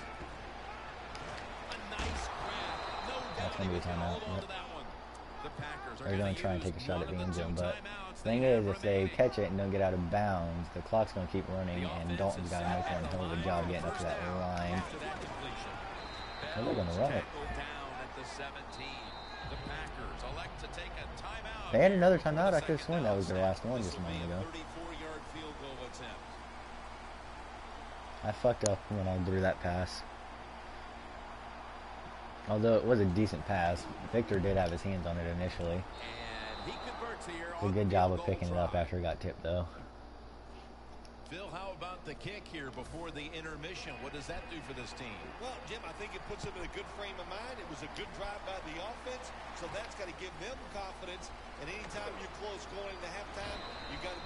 A nice grab. No That's doubt going to he be a was going to timeout. hold on Yep. to that one. The Packers are They're going going to try and take a shot at the end zone, but timeouts the thing they is, have if they remaining. catch it and don't get out of bounds, the clock's going to keep running, and Dalton's got to make one hell of a job getting up to that line. After that completion. Oh, they're going to run it. Tackled down at the 17. The Packers elect to take a timeout. They had another timeout. I could have sworn that was their last one just a moment ago. 34-yard field goal attempt. I fucked up when I threw that pass. Although it was a decent pass, Victor did have his hands on it initially. And he converts here Did a on good the job field of goal picking it up try. after it got tipped, though. Phil, how about the kick here before the intermission? What does that do for this team? Well, Jim, I think it puts them in a good frame of mind. It was a good drive by the offense, so that's got to give them confidence. And anytime you're close going into halftime, you got to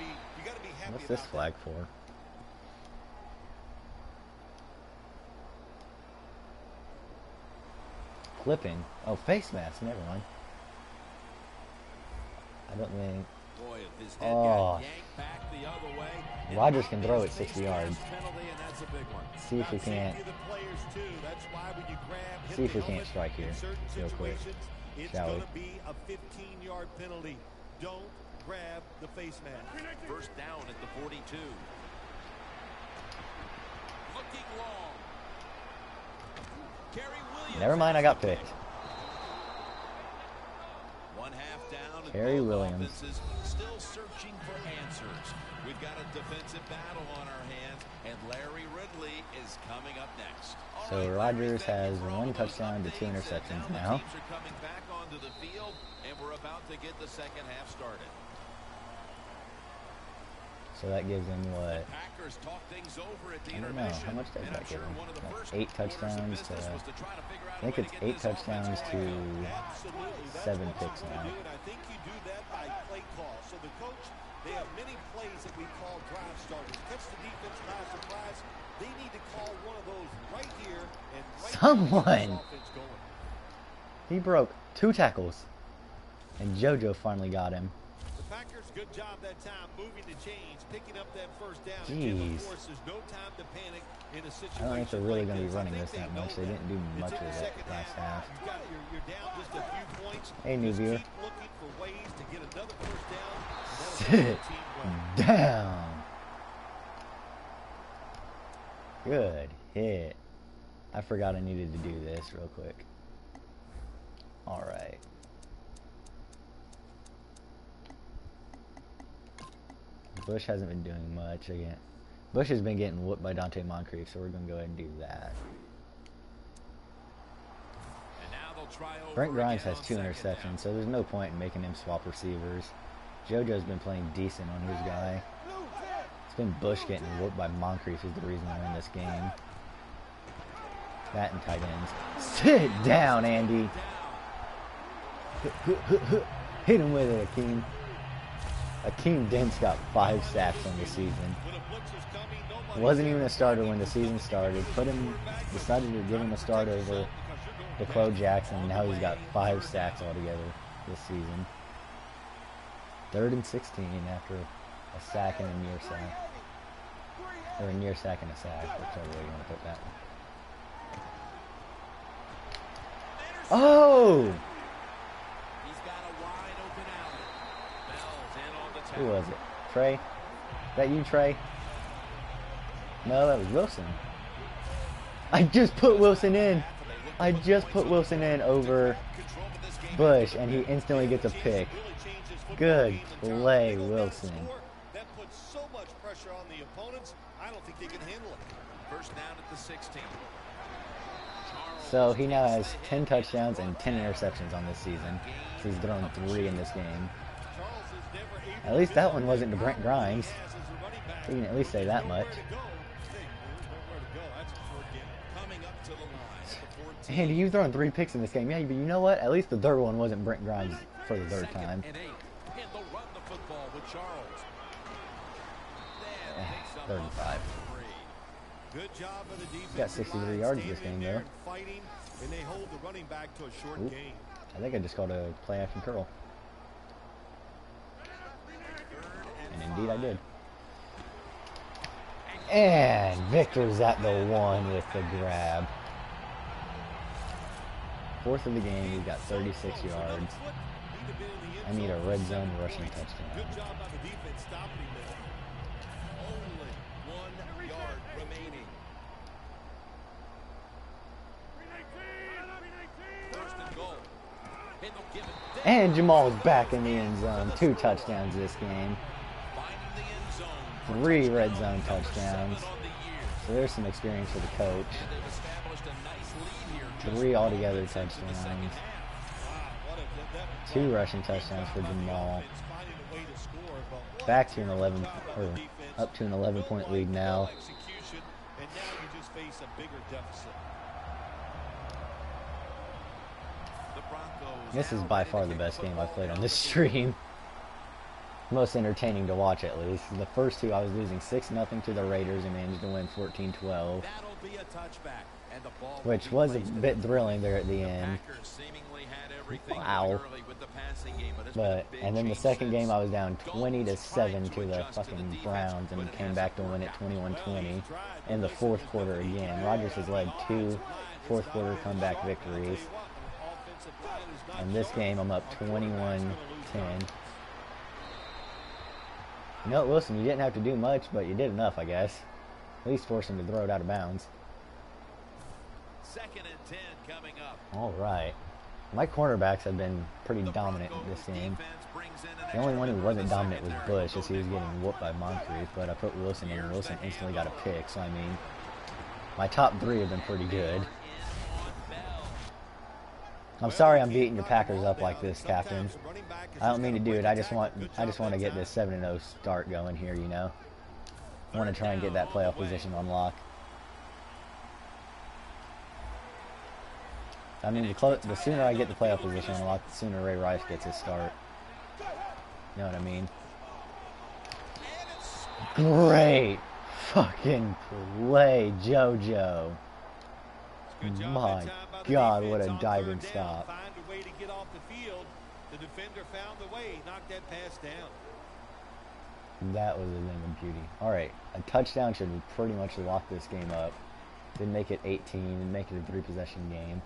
be happy. What's this about flag for? Clipping. Oh, face mask. Never mind. I don't think. Boy, if his head Oh. got yanked back the other way. Rodgers can throw it 60 yards. Penalty, and that's a big one. See if we can't. Safety of the players too. That's why when you grab, hit See if the we can't helmet strike here in certain real quick. situations, it's Shall we? going to be a 15-yard penalty. Don't grab the face mask. First down at the 42. Looking long. Kerry Williams. Never mind, I got picked. One half down. and Kerry both Williams. offenses still searching for answers. We've got a defensive battle on our hands, and Larry Ridley is coming up next. All So right, Rodgers Larry, has thank you for all 1 of those touchdown to 2 updates, and interceptions the now. teams are coming back onto the field, and we're about to get the second half started. So that gives him what? Packers talk things over at the I don't know. intermission. How much does And that I'm give sure him? one of the Like first 8 orders of touchdowns to. business was to try to figure out I think a way it's to 8 get this touchdowns offense to going. Absolutely. That's 7 what picks you want now. to do, and I think you do that by play call. So the coach, they have many plays that we call drive starters. Catch the defense by surprise. They need to call one of those right here and right Someone! now to get this offense going. He broke 2 tackles. And JoJo finally got him. The Packers, good job that time moving the chains, picking up that first down. Jeez. Again, of course, there's no time to panic in a situation. I don't think they're really like going to be this. I running think this that know much. They didn't do It's much in of the it second last half. You're down just a few points. Hey, new Just viewer. keep looking for ways to get another first down. and that'll Sit help the team win. down. Good hit. I forgot I needed to do this real quick. Alright. Bush hasn't been doing much again. Bush has been getting whooped by Dante Moncrief, so we're going to go ahead and do that. And now they'll try over Brent Grimes again has on 2 second interceptions, down. so there's no point in making him swap receivers. JoJo's been playing decent on his guy. It's been Bush getting whooped by Moncrief is the reason we're in this game. That and tight ends. Sit down, Andy. Hit him with it, Akeem. Akeem Dent's got 5 sacks on the season. When a blitz is coming, nobody Wasn't even a starter when the season started. Decided to give him a start over DeClo Jackson. Now he's got 5 sacks altogether this season. 3rd and 16 after a sack and a near sack. Or a near sack and a sack, whichever way you want to put that one. Oh! He's got a wide open alley. Bell's in on the tackle. Who was it? Trey? Is that you, Trey? No, that was Wilson. I just put Wilson in. I just put Wilson in over Bush, and he instantly gets a pick. Good play, Wilson. That puts so much pressure on the opponents. I don't think they can handle it. First down at the 16. So he now has 10 touchdowns and 10 interceptions on this season. So he's thrown 3 in this game. At least that one wasn't to Brent Grimes. You can at least say that much. Andy, you've thrown 3 picks in this game. Yeah, but you know what? At least the 3rd one wasn't Brent Grimes for the 3rd time. And 8. And they'll run the football with Charles. Then picks up 3rd on and 5. 3. Good job of the defense. Got 63 yards this game, though. Fighting, and they hold the running back to a short Oop. gain. I think I just called a play action curl. Indeed, I did. And Victor's at the 1 with the grab. 4th of the game, he's got 36 yards. I need a red zone rushing touchdown. Good job by the defense stopping him there. Only 1 yard remaining. First and goal. And they'll give it. And Jamal's back in the end zone. 2 touchdowns this game. Finding the end zone. 3 red zone touchdowns. So there's some experience for the coach. And they've established a nice lead here. 3 altogether touchdowns. 2 rushing touchdowns for Jamal. Back to an 11, or up to an 11-point lead now. And now you just face a bigger deficit. The Broncos. This is by far the best game I've played on this stream. Most entertaining to watch, at least. The first 2 I was losing 6-0 to the Raiders and managed to win 14-12. That'll be a touchback. And the ball Which was a bit thrilling there at the end. Packers seemingly had everything Wow. early with the passing game, but it's been a But big and then the change second since. game I was down Gold 20-7 to trying the adjust to fucking defense, Browns and but it came back to hasn't win it worked. 21-20 in the 4th quarter again. Rodgers has led 2 4th quarter comeback victories. And this game I'm up 21-10. You know, Wilson, you didn't have to do much, but you did enough, I guess. At least force him to throw it out of bounds. 2nd and 10 coming up. All right. My cornerbacks have been pretty dominant in this game. The only one who wasn't dominant was Bush, as he was getting whooped by Moncrief, but I put Wilson in, and Wilson instantly got a pick, so I mean, my top 3 have been pretty good. I'm sorry I'm beating your Packers up like this, Captain. I don't mean to do it. I just want to get this 7-0 start going here, you know. I want to try and get that playoff position on lock. I mean, the sooner I get the playoff position on lock, the sooner Ray Rice gets his start. You know what I mean? Great fucking play, JoJo. My God, what a diving stop. Find a way to get off the field. The defender found the way, knocked that pass down. That was a thing of beauty. All right, a touchdown should pretty much lock this game up. Didn't make it 18, and make it a 3-possession game,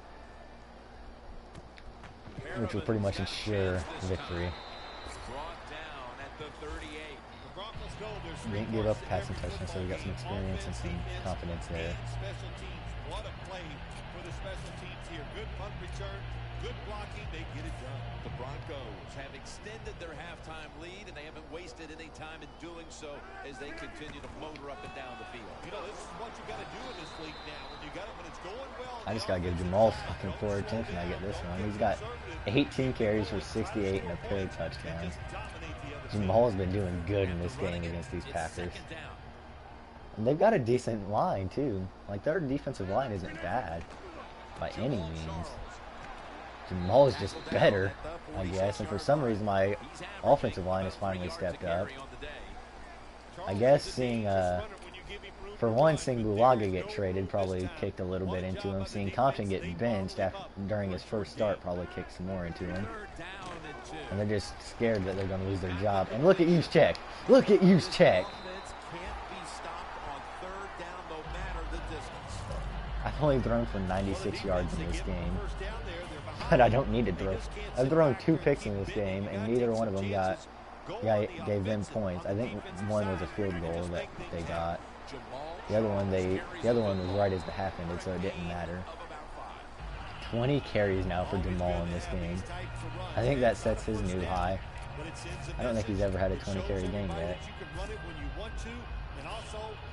which will pretty much ensure victory. Didn't give up passing touchdown, so we got some experience and some confidence there. Special teams, what a play for the special teams here. Good punt return, good blocking, they get it done. The Broncos have extended their halftime lead, and they haven't wasted any time in doing so as they continue to motor up and down the field. You know, this is what you got to do in this league now. When it's going well. I just got to give Jamal fucking 4 attempts when I get this one. He's got 18 carries for 68 and a pair of touchdowns. Jamal's been doing good in this game against these Packers. And they've got a decent line, too. Like, their defensive line isn't bad by any means. Jamal's just better, I guess. And for some reason, my offensive line has finally stepped up. I guess seeing, for one, seeing Bulaga get traded probably kicked a little bit into him. Seeing Compton get benched during his first start probably kicked some more into him. And they're just scared that they're going to lose their job. And look at Juszczyk. Look at Juszczyk. I've only thrown for 96 yards in this game. But I don't need to throw. I've thrown 2 picks in this game, and neither one of them gave them points. I think one was a field goal that they got. The other one was right as the half ended, so it didn't matter. 20 carries now for Jamal in this game. I think that sets his new high. I don't think he's ever had a 20 carry game yet.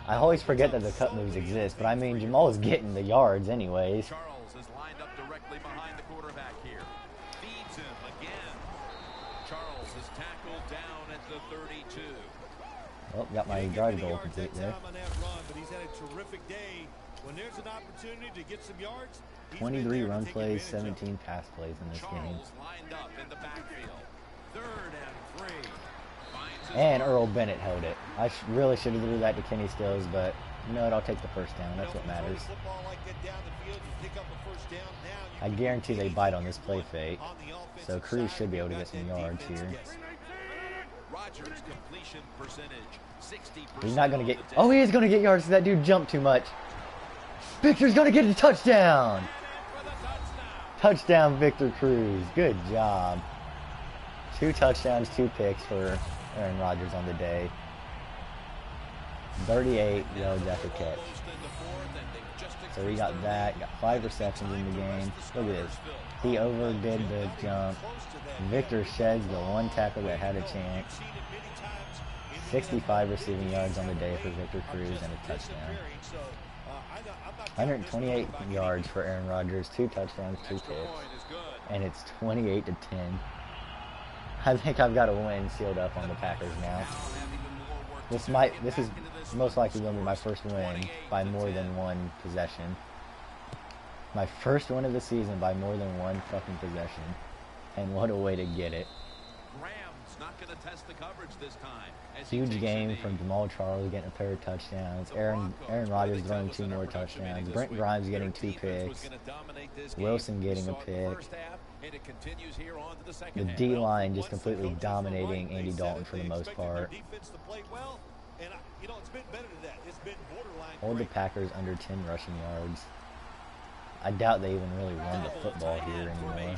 I always forget that the cut moves exist, but I mean, Jamal is getting the yards anyways. Charles is lined up directly behind the quarterback here. Feeds him again. Charles is tackled down at the 32. Oh, got my drive goal complete there. But he's had a terrific day. When there's an opportunity to get some yards, 23 run plays, 17 pass plays in this game. Charles lined up in the backfield. 3rd and 3. And Earl Bennett held it. I really should have threw that to Kenny Stills, but you know what? I'll take the first down. That's what matters. I guarantee they bite on this play fake. So Cruz should be able to get some yards here. Rodgers' completion percentage, 60%. He's not going to get... Oh, he is going to get yards. That dude jumped too much. Victor's going to get a touchdown. Touchdown, Victor Cruz. Good job. 2 touchdowns, 2 picks for Aaron Rodgers on the day. 38 yards after catch. So he got that. Got 5 receptions in the game. Look at this. He overdid the jump. Victor sheds the 1 tackle that had a chance. 65 receiving yards on the day for Victor Cruz and a touchdown. 128 yards for Aaron Rodgers, 2 touchdowns, 2 picks. And it's 28-10. I think I've got a win sealed up on the Packers now. This is most likely going to be my first win by more than 1 possession. My first win of the season by more than 1 fucking possession. And what a way to get it. Graham's not going to test the coverage this time. Huge game from Jamal Charles getting a pair of touchdowns. Aaron Rodgers throwing 2 more touchdowns. Brent Grimes getting 2 picks. Wilson getting a pick. The D-line just completely dominating Andy Dalton for the most part. Hold the Packers under 10 rushing yards. I doubt they even really run the football here anymore.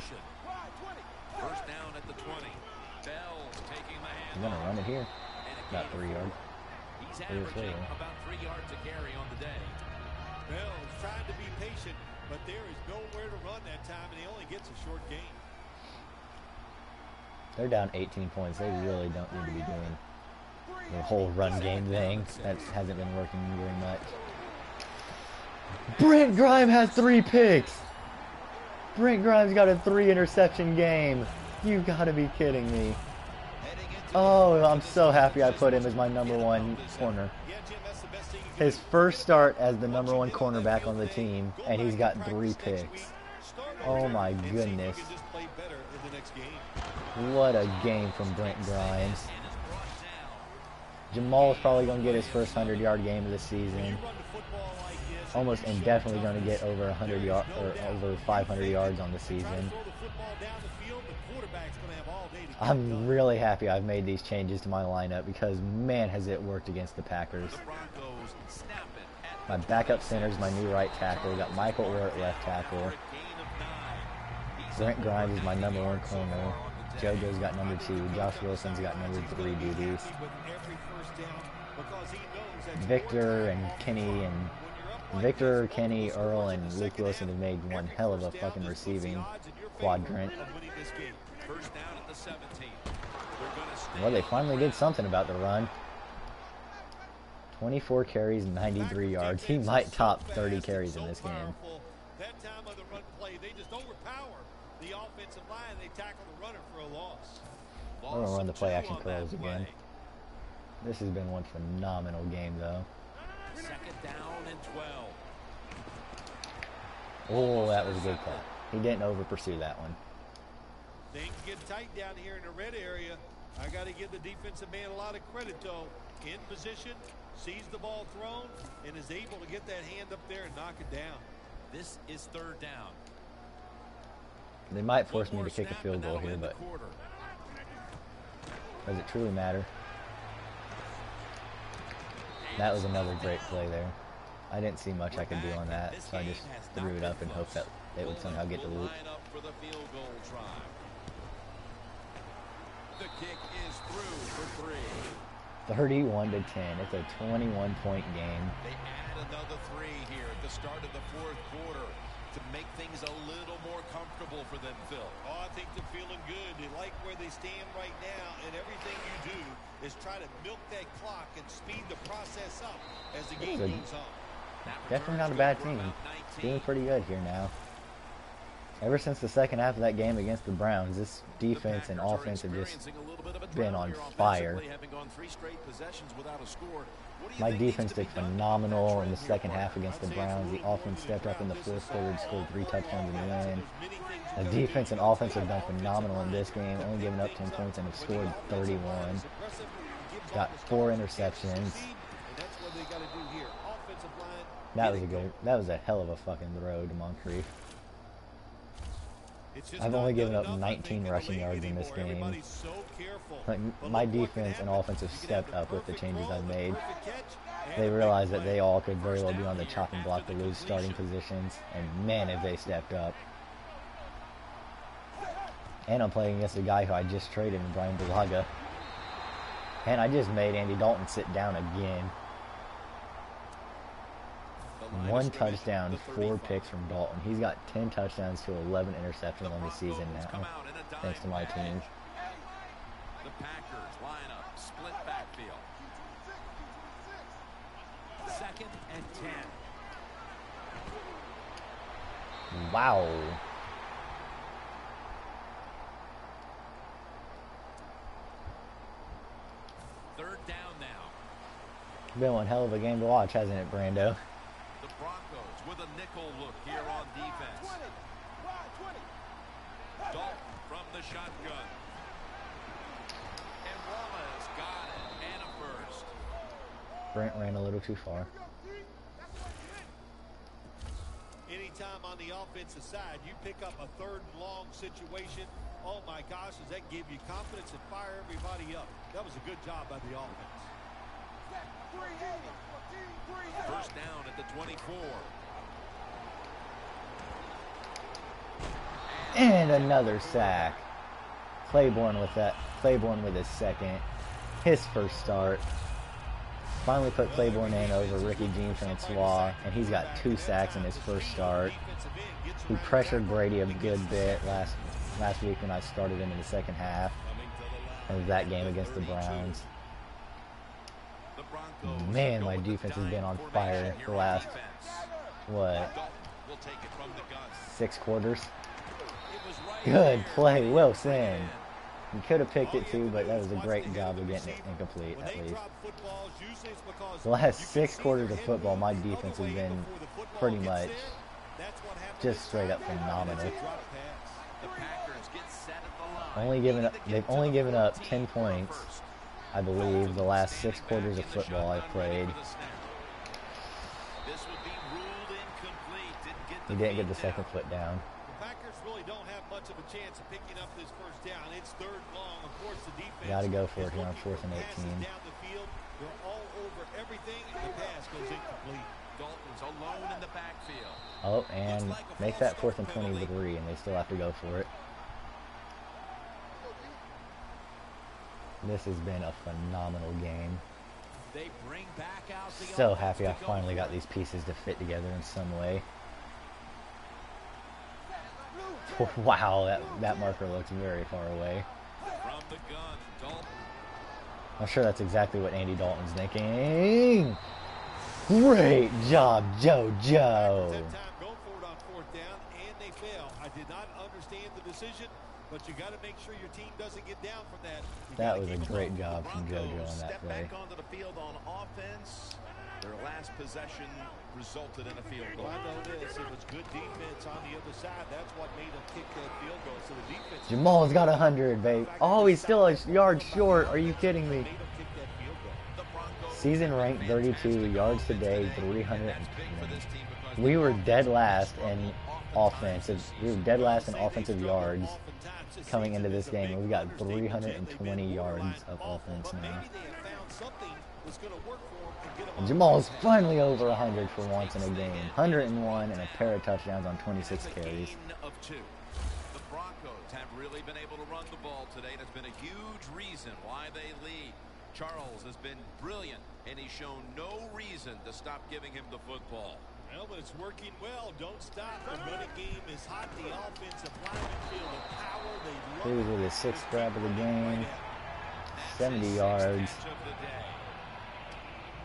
First down at the 20. Bell's taking the hand. He's going to run it here. About 3 yards. He's averaging about 3 yards a carry on the day. Bell's trying to be patient, but there is nowhere to run that time, and he only gets a short gain. They're down 18 points. They really don't need to be doing the whole run game thing. That hasn't been working very much. Brent Grimes has 3 picks. Brent Grimes got a 3 interception game. You gotta be kidding me. Oh, I'm so happy I put him as my #1 corner. His first start as the #1 cornerback on the team, and he's got 3 picks. Oh my goodness. What a game from Brent Grimes. Jamal's probably going to get his first 100-yard game of the season. Almost and definitely going to get over 100 yards or over 500 yards on the season. I'm really happy I've made these changes to my lineup because man has it worked against the Packers. My backup center is my new right tackle. We got Michael Orr at left tackle. Brent Grimes is my #1 corner. JoJo's got #2. Josh Wilson's got #3 duties. Victor, Kenny, Earl, and Luke Wilson have made one hell of a fucking receiving quadrant. Well, they finally did something about the run. 24 carries, 93 yards. He might top 30 carries in this game. That time of the run play, they just overpower the offensive line. They tackle the runner for a loss. We're going to run the play action curls again. This has been one phenomenal game, though. Second down and 12. Oh, that was a good cut. He didn't over-pursue that one. Things get tight down here in the red area. I got to give the defensive man a lot of credit, though. In position, sees the ball thrown, and is able to get that hand up there and knock it down. This is 3rd down. They might force me to kick a field goal here, but does it truly matter? That was another great play there. I didn't see much I could do on that, so I just threw it up and hoped that they would somehow get the loop. The kick is through for 3. 31-10. It's a 21-point game. They add another 3 here at the start of the 4th quarter to make things a little more comfortable for them, Phil. Oh, I think they're feeling good. They like where they stand right now, and everything you do is try to milk that clock and speed the process up as the game goes on. Definitely not a bad team. Doing pretty good here now. Ever since the second half of that game against the Browns, this defense and offense have just been on fire. My defense did phenomenal in the second half against the Browns. The offense stepped up in the 4th quarter and scored 3 touchdowns in the win. The defense and offense have done phenomenal in this game, only giving up 10 points and have scored 31. Got 4 interceptions. That was a hell of a fucking throw to Moncrief. I've only given up 19 rushing yards in this game. Like, my defense and offense have stepped up with the changes I've made. They realize that they all could very well be on the chopping block to lose starting positions, and man, have they stepped up. And I'm playing against a guy who I just traded in Brian Bulaga. And I just made Andy Dalton sit down again. 1 touchdown, 4 picks from Dalton. He's got 10 touchdowns to 11 interceptions on the season now, thanks to my team. The Packers line up, split backfield. 2nd and 10. Wow. Third down now. Been one hell of a game to watch, hasn't it, Brando? The Broncos with a nickel look here on defense. Dalton from the shotgun. And Wallace got it. And a first. Brent ran a little too far. Anytime on the offensive side, you pick up a 3rd and long situation. Oh my gosh, does that give you confidence and fire everybody up? That was a good job by the offense. First down at the 24. And another sack. Claiborne with that. Claiborne with his second. His first start. Finally put Claiborne in over Ricky Jean-Francois, and he's got 2 sacks in his first start. He pressured Brady a good bit last week when I started him in the second half of that game against the Browns. Man, my defense has been on fire the last, what, 6 quarters? Good play, Wilson. He could have picked it too, but that was a great job of getting it incomplete, at least. The last 6 quarters of football, my defense has been pretty much just straight up phenomenal. They've only given up 10 points, I believe, the last 6 quarters of football I've played. He didn't get the second foot down. The Packers really don't have much of a chance of picking up this first down. It's 3rd and long. Of course, the defense Gotta go for it here on 4th and 18. down the field. They're all over everything, and the pass goes incomplete. Dalton's alone in the backfield. Oh, and make that 4th and 23, and they still have to go for it. This has been a phenomenal game. They bring back out the So happy I finally got these pieces to fit together in some way. Wow, that marker looks very far away. From the gun, Dalton. I'm sure that's exactly what Andy Dalton's thinking. Great job, JoJo. That time go for it on 4th down, and they fail. I did not understand the decision, but you got to make sure your team doesn't get down from that. That was a great job from JoJo on that play. Back onto the field on offense. Their last possession resulted in a field goal. I know this. It was good defense on the other side. That's what made them kick that field goal. So the defense. Jamal's got 100, babe. Oh, he's still a yard short. Are you kidding me? Season ranked 32, yards today 300. We were dead last in offensive. We were dead last in offensive yards coming into this game, and we got 320 yards of offense now. And Jamal's finally over 100 for once in a game. 101 and a pair of touchdowns on 26 carries. The Broncos have really been able to run the ball today, and it's been a huge reason why they lead. Charles has been brilliant, and he's shown no reason to stop giving him the football. Well, but it's working well. Don't stop. The running game is hot. The offensive linemen feel the power. They He was with his 6th grab of the game. 70 yards.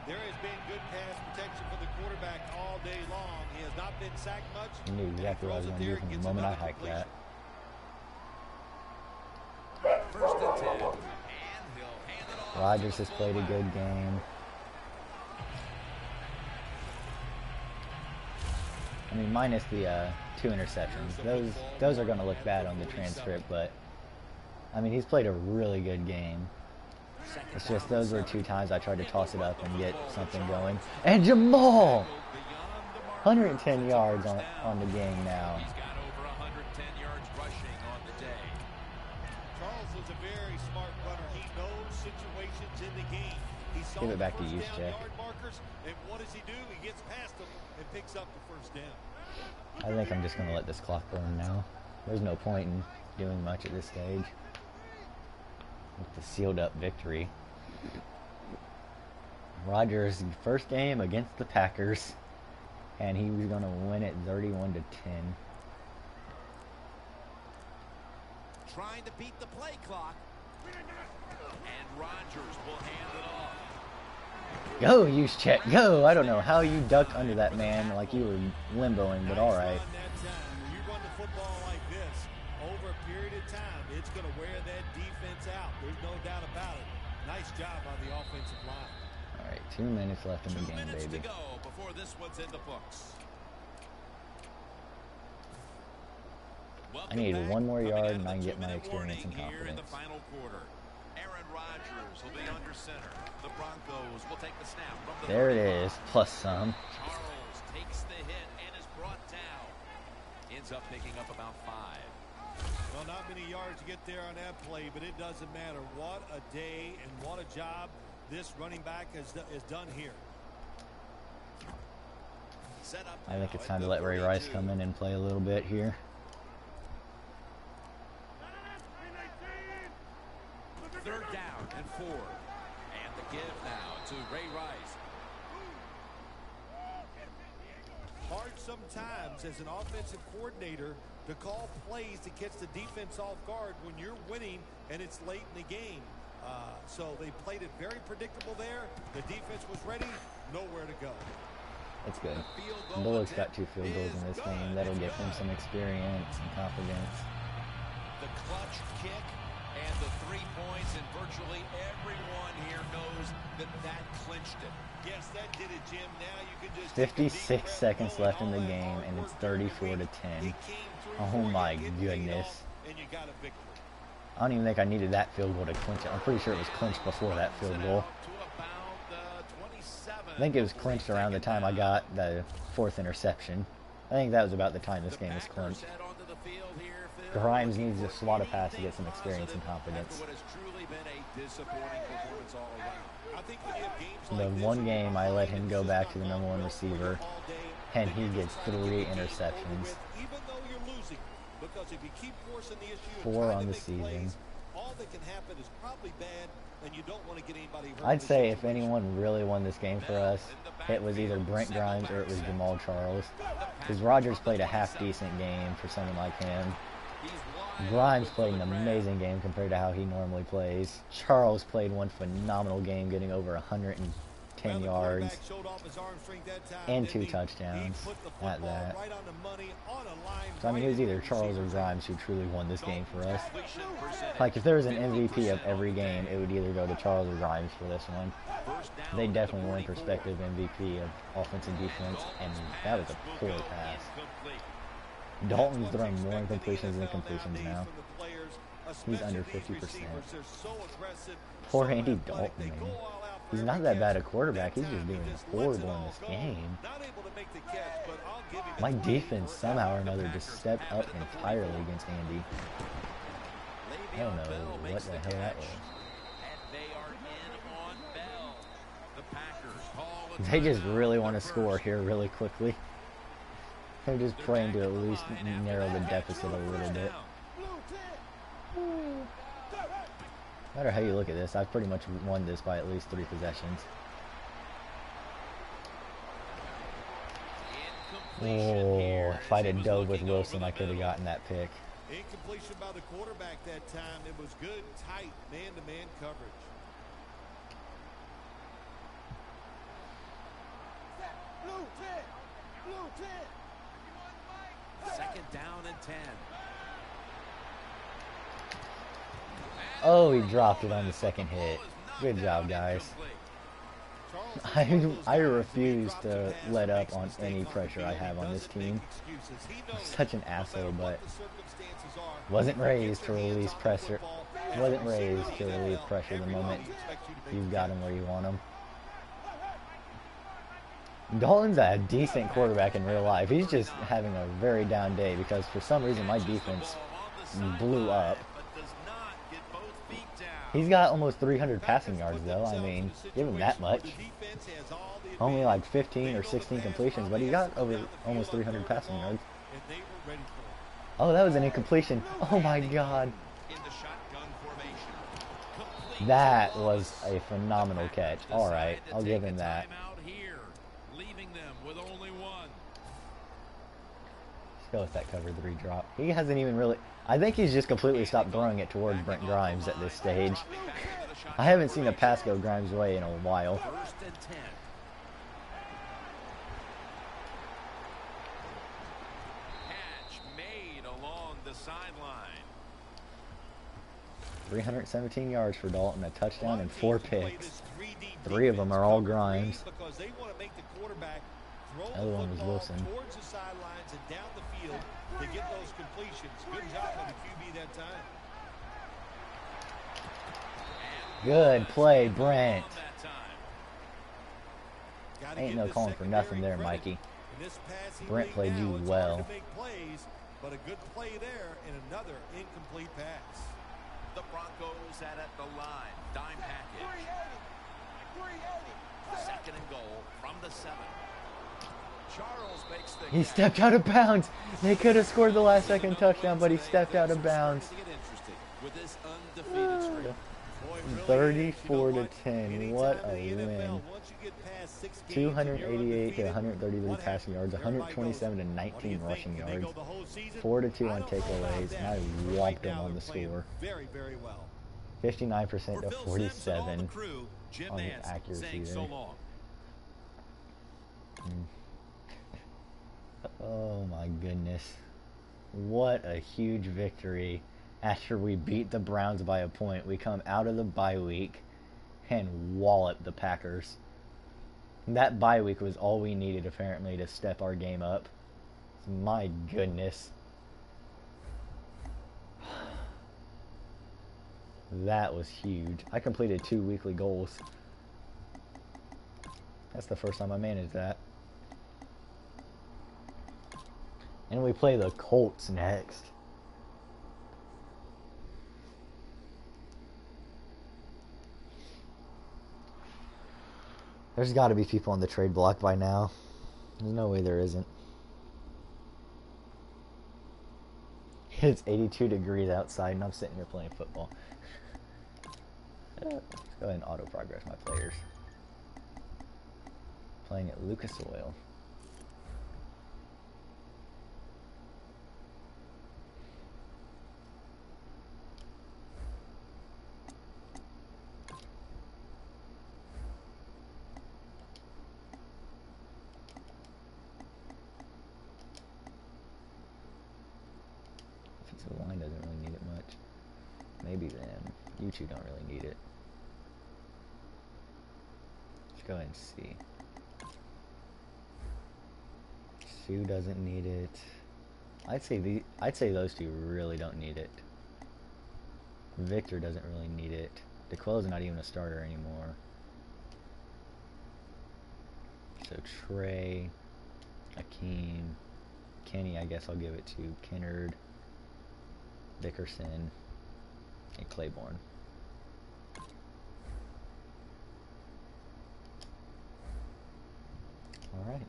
There has been good pass protection for the quarterback all day long. He has not been sacked much. I knew exactly what I was going to do from the moment I hiked that. First and 10. And he'll hand it off. Rodgers has played a good game. I mean, minus the 2 interceptions. Those are going to look bad on the transcript, but I mean, he's played a really good game. It's just those were 2 times I tried to toss it up and get something going. And Jamal! 110 yards on the game now. He's got over 110 yards rushing in the game. He saw Give it back to the you, first down Jack. yard markers, and what does he do? He gets past them and picks up the first down. I think I'm just going to let this clock burn now. There's no point in doing much at this stage. With the sealed up victory. Rodgers' first game against the Packers, and he was going to win it 31-10. Trying to beat the play clock. And Rodgers will hand it off. Go, use check, go! I don't know how you ducked under that man like you were limboing, but alright. When you run the football like this, over a period of time, it's going to wear that defense out. There's no doubt about it. Nice job on the offensive line. Alright, 2 minutes left in the 2 game, minutes baby. to go before this one's in the books. I need one more yard and I can get my experience and here in the confidence. final quarter. Aaron Rodgers will be under center. The Broncos will take the snap from the There it 35. is, plus some. Charles takes the hit and is brought down. Ends up picking up about 5. Well, not many yards to get there on that play, but it doesn't matter. What a day and what a job this running back has done here. Set up I think now it's at time to the let Ray Rice 32. come in and play a little bit here. 3rd down and 4. And the give now to Ray Rice. Hard sometimes as an offensive coordinator to call plays to catch the defense off guard when you're winning and it's late in the game. So they played it very predictable there. The defense was ready, nowhere to go. That's good. The field goal Bullock's got attempt 2 field goals in this is game. good. That'll It's give him good. some experience and confidence. The clutch kick and the 3 points, and virtually everyone here knows that that clinched it. Yes, that did it, Jim. Now you can just 56 seconds left in the game, and it's 34-10. Oh my goodness. And you got a victory. I don't even think I needed that field goal to clinch it. I'm pretty sure it was clinched before that field goal. To about 27. I think it was clinched around the time I got the 4th interception. I think that was about the time this The game was Packers clinched. head onto the field here, Phil. Grimes needs to swat a pass to get some experience and After confidence. what has truly been a disappointing performance all around. I think when you have games The like this, one game I let him go it's back just to the not number 1 going receiver, all day, and then he you gets just try to 3 get the game over interceptions. with, even though you're losing. Because if you keep forcing the issue and 4 trying on to the make season. plays, all that can happen is probably bad, and you don't want to get anybody hurt. I'd in this say if situation. anyone really won this game for us, it was either Brent Grimes or it was Jamal Charles. Because Rodgers played a half-decent game for someone like him. Grimes played an amazing game compared to how he normally plays. Charles played one phenomenal game, getting over 110 yards and 2 touchdowns at that. So I mean, it was either Charles or Grimes who truly won this game for us. Like if there was an MVP of every game, it would either go to Charles or Grimes for this one. They definitely won prospective MVP of offense and defense, and that was a poor pass. Dalton's throwing more incompletions than completions now. He's under 50%. Poor Andy Dalton, man. He's not that bad a quarterback. He's just doing horrible in this game. My defense somehow or another just stepped up entirely against Andy. I don't know what the hell that was. They just really want to score here really quickly. They're just praying to at least narrow the deficit a little bit. No matter how you look at this, I've pretty much won this by at least 3 possessions. Oh, if I'd have dove with Wilson, I could have gotten that pick. Incompletion by the quarterback that time. It was good, tight, man-to-man coverage. Second down and 10. Oh, he dropped it on the second hit. Good job, guys. I refuse to let up on any pressure I have on this team. I'm such an asshole, but wasn't raised to release pressure. Wasn't raised to relieve pressure the moment you've got him where you want him. Dalton's a decent quarterback in real life. He's just having a very down day because for some reason my defense blew up. But does not get both feet down. He's got almost 300 passing yards, though. I mean, give him that much. Only like 15 or 16 completions, but he got over almost 300 passing yards. Oh, that was an incompletion. Oh my God. That was a phenomenal catch. All right, I'll give him that. Let's go with that cover 3 drop. He hasn't even really... I think he's just completely stopped throwing it towards Brent Grimes at this stage. I haven't seen a pass go Grimes' way in a while. First and 10. 317 yards for Dalton, a touchdown, and 4 picks. 3 of them are all Grimes. The other one was Wilson. Towards the sidelines and down the field to get those completions. Good job by the QB that time. Good play, Brent. Ain't no calling for nothing there, Mikey. Brent played you well. But a good play there and another incomplete pass. The Broncos at the line. Dime package. 2nd and goal from the 7. Charles makes the He stepped out of bounds. They could have scored the last second touchdown, but he stepped out of bounds. With this undefeated streak. 34-10. What a win. 288 to 133 passing yards, 127 to 19 rushing yards, 4-2 on takeaways, and I whopped them on the score. 59% to 47 on the accuracy there. Oh my goodness. What a huge victory. After we beat the Browns by a point, we come out of the bye week and wallop the Packers. That bye week was all we needed, apparently, to step our game up. My goodness. That was huge. I completed 2 weekly goals. That's the first time I managed that. And we play the Colts next. There's got to be people on the trade block by now. There's no way there isn't. It's 82 degrees outside and I'm sitting here playing football. Let's go ahead and auto progress my players. Playing at Lucas Oil. The line doesn't really need it much. Maybe them. You two don't really need it. Let's go ahead and see. Sue doesn't need it. I'd say those two really don't need it. Victor doesn't really need it. DeQuell's not even a starter anymore. So Trey, Akeem, Kenny, I guess I'll give it to Kennard, Dickerson, and Claiborne. All right.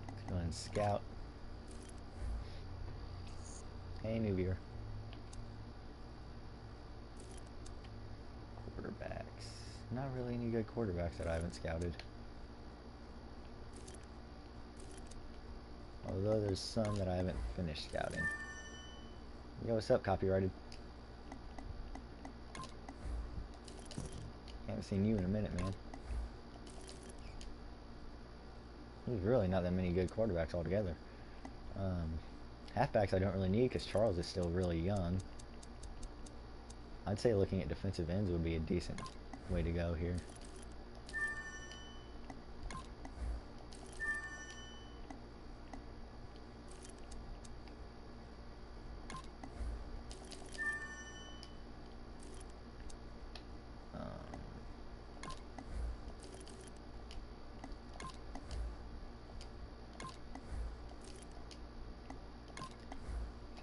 Let's go ahead and scout. Hey, new viewer. Quarterbacks. Not really any good quarterbacks that I haven't scouted. Although there's some that I haven't finished scouting. Yo, what's up, copyrighted? Haven't seen you in a minute, man. There's really not that many good quarterbacks altogether. Halfbacks I don't really need because Charles is still really young. I'd say looking at defensive ends would be a decent way to go here.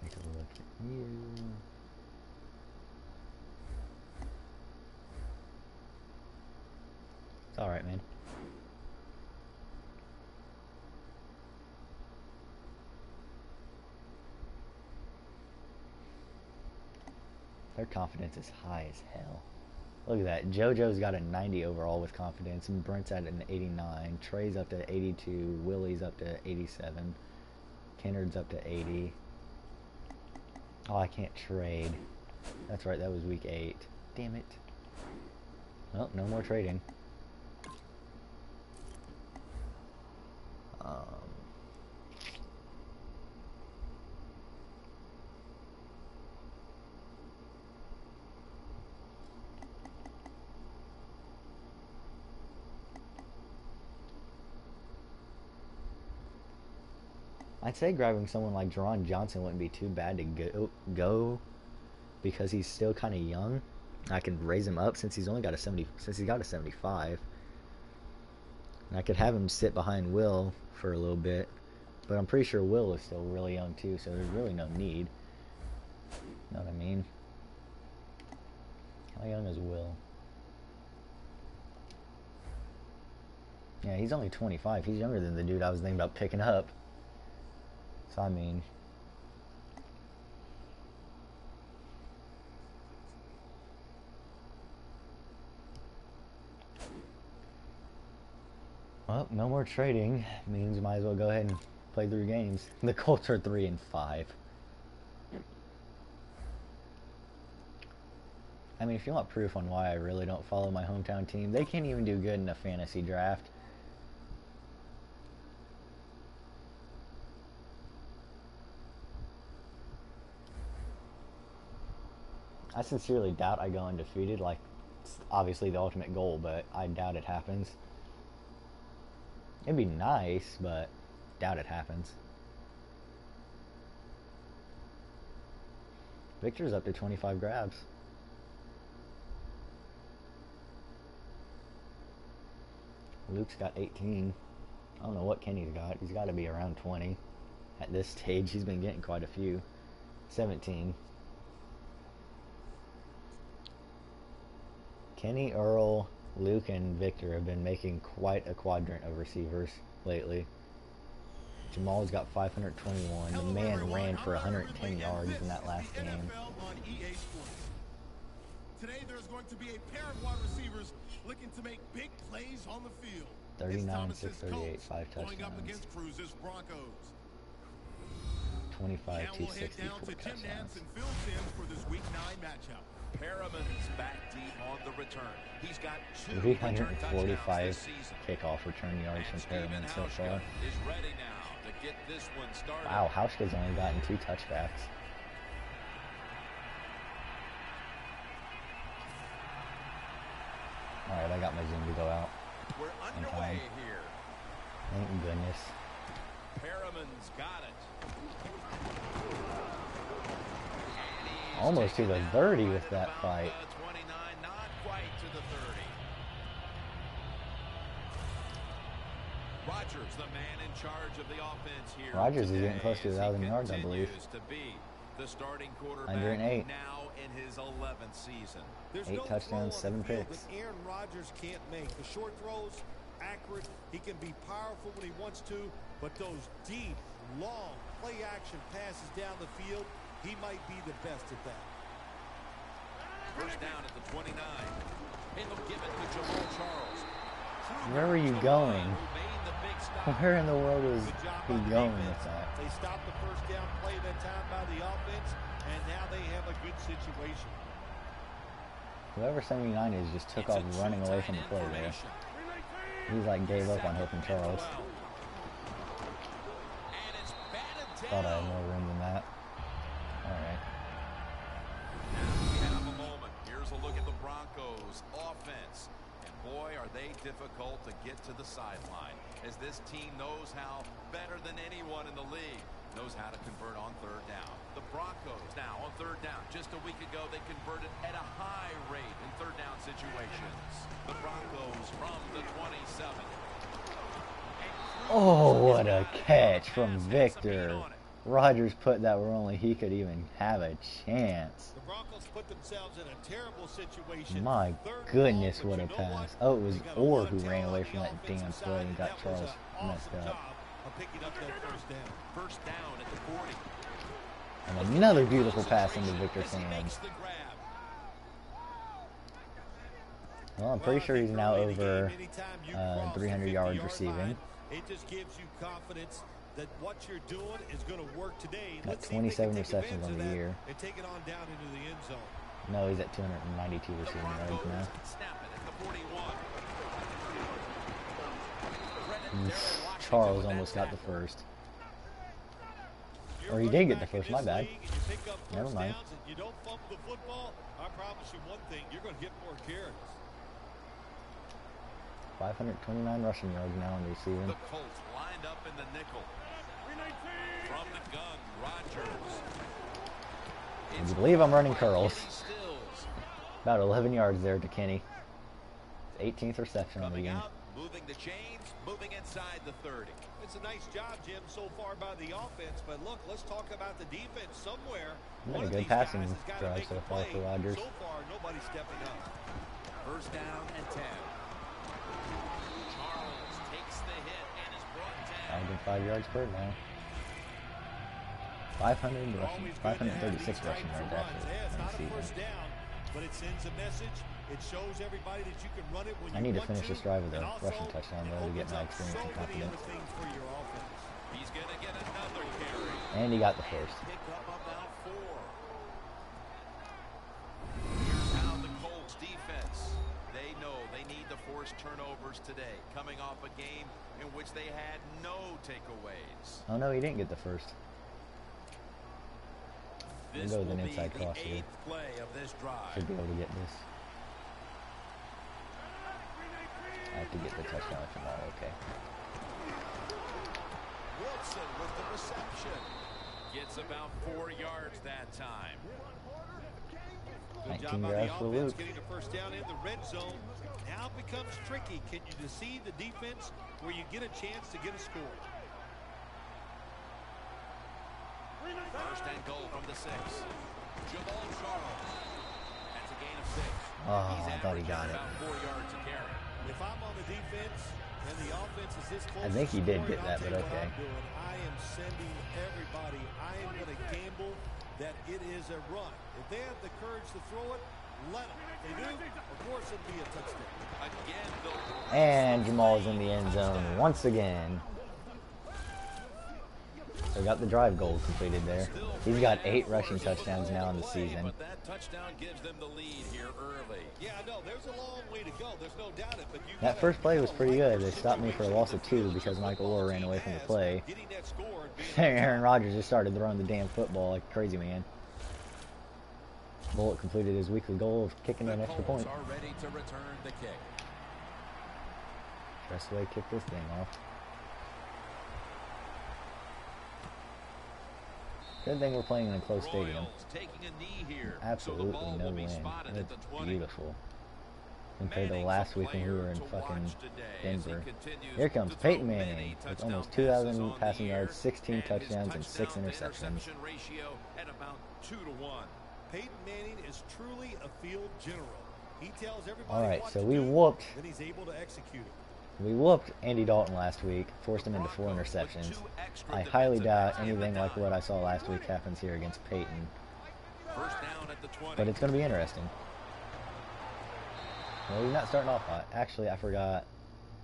Take a look at you. It's alright, man. Their confidence is high as hell. Look at that. JoJo's got a 90 overall with confidence, and Brent's at an 89. Trey's up to 82. Willie's up to 87. Kennard's up to 80. Oh, I can't trade. That's right, that was week 8. Damn it. Well, no more trading. I'd say grabbing someone like Jerron Johnson wouldn't be too bad to go because he's still kind of young. I can raise him up since he's only got a 70, since he's got a 75. And I could have him sit behind Will for a little bit, but I'm pretty sure Will is still really young too, so there's really no need. You know what I mean? How young is Will? Yeah, he's only 25. He's younger than the dude I was thinking about picking up. So, I mean... Well, no more trading. Means you might as well go ahead and play through games. The Colts are 3-5. I mean, if you want proof on why I really don't follow my hometown team, they can't even do good in a fantasy draft. I sincerely doubt I go undefeated. Like, it's obviously the ultimate goal, but I doubt it happens. It'd be nice, but doubt it happens. Victor's up to 25 grabs. Luke's got 18. I don't know what Kenny's got. He's got to be around 20. At this stage, he's been getting quite a few. 17. Kenny, Earl, Luke, and Victor have been making quite a quadrant of receivers lately. Jamal's got 521. The man ran for 110 yards in that last game. Today there's going to be a pair of wide receivers looking to make big plays on the field. 39, 638, 5 touchdowns. 25, 260, 4 touchdowns. For this week 9 matchup. Perriman's back deep on the return. He's got 345 kickoff return yards from Perriman so far. Is ready now to get this one started. Wow, Hauschka's only gotten 2 touchbacks. Alright, I got my zoom to go out. We're underway here. Thank goodness. Perriman's got it. Almost to the 30 with that fight. 29, not quite to the 30. Rodgers, the man in charge of the offense here. Rodgers is getting close to 1,000 yards, I believe. To be the starting quarterback 108. now in his 11th season. 8 touchdowns, 7 picks. Aaron Rodgers can't make the short throws accurate. He can be powerful when he wants to, but those deep, long play-action passes down the field, he might be the best at that. First down at the 29. And they'll give it to Jamal Charles. Where are you going? Where in the world is he going with that? They stopped the first down play that time by the offense, and now they have a good situation. Whoever 79 is just took off running away from the play there. He's like gave up on helping Charles. Thought I had more room than that. Alright. We have a moment. Here's a look at the Broncos offense. And boy, are they difficult to get to the sideline, as this team knows how, better than anyone in the league, knows how to convert on third down. The Broncos now on third down. Just a week ago, they converted at a high rate in third down situations. The Broncos from the 27. Oh, what a catch from Victor. Rodgers put that where only he could even have a chance. The Broncos put themselves in a terrible situation. My goodness, what a pass. Oh, it was Orr who ran away from that damn play and got Charles messed up. Picking up that first down. First down at the 40. And another beautiful pass into Victor's hands. Well, I'm pretty sure he's now over 300 yards receiving. It just gives you confidence that what you're doing is going to work today. Got 27 receptions on the year. And take it on down into the end zone. No, he's at 292 receiving yards now. Snap it at the 41. Charles almost got the first. Or he did get the first, my bad. Never mind. You don't fumble the football, I promise you one thing, you're going to get more carries. 529 rushing yards now on receiving. The Colts lined up in the nickel. From the gun, Rodgers. Would you believe I'm running curls? About 11 yards there to Kenny. 18th reception on the game. Moving the chains, moving inside the 30. It's a nice job, Jim, so far by the offense. But look, let's talk about the defense somewhere. Been a good passing drive so far for Rodgers. So far, nobody's stepping up. First down and 10. Charles takes the hit and is brought down. 5 yards per now. 536 rushing yards after the season. But it sends a message. It shows everybody that you can run it when you I need to want finish this drive with a rushing also, touchdown though to get my experience and confidence. He's going to get another carry. And he got the first. Pick up about 4. Here's how the Colts defense. They know they need to force turnovers today, coming off a game in which they had no takeaways. Oh no, he didn't get the first. We'll go with an inside cross here. Play of this drive. Should be able to get this. I have to get the touchdown tomorrow, okay. Wilson with the reception. Gets about 4 yards that time. Good 19 job by yards the for offense Luke. getting a first down in the red zone. Now it becomes tricky. Can you deceive the defense where you get a chance to get a score? First and goal from the 6. Jamal Charles. That's a gain of 6. Oh, I thought he got it. About 4 yards a carry. If I'm on the defense and the offense is this close, I think he did get I'll that, tell but you what okay. I'm doing. I am sending everybody. I am going to gamble that it is a run. If they have the courage to throw it, let them. If they do, of course it'll be a touchdown. Again, And Jamal's in the end zone once again. So got the drive goal completed there. He's got 8 rushing touchdowns now in the season. But that touchdown gives them the lead here early. Yeah, no, there's a long way to go. There's no doubt it. But you That first play was pretty good. They stopped me for a loss of 2 because Michael Orr ran away from the play. getting that score and being Aaron Rodgers just started throwing the damn football like a crazy man. Bullock completed his weekly goal of kicking an extra point. Are ready to return the kick. Tressway kicked this thing off. Good thing we're playing in a close stadium. Taking a knee here. Absolutely no wind. It's beautiful. Compared to last week when we were in fucking Denver. Here comes Peyton Manning with almost 2,000 passing yards, 16 touchdowns, and 6 interceptions. Ratio at about 2 to 1. Peyton Manning is truly a field general. He tells everybody Alright, what so to we do, whooped. then he's able to execute it. We whooped Andy Dalton last week, forced him into 4 interceptions. I highly doubt anything like what I saw last week happens here against Peyton. First down at the 20. But it's going to be interesting. Well, he's not starting off hot. Actually, I forgot.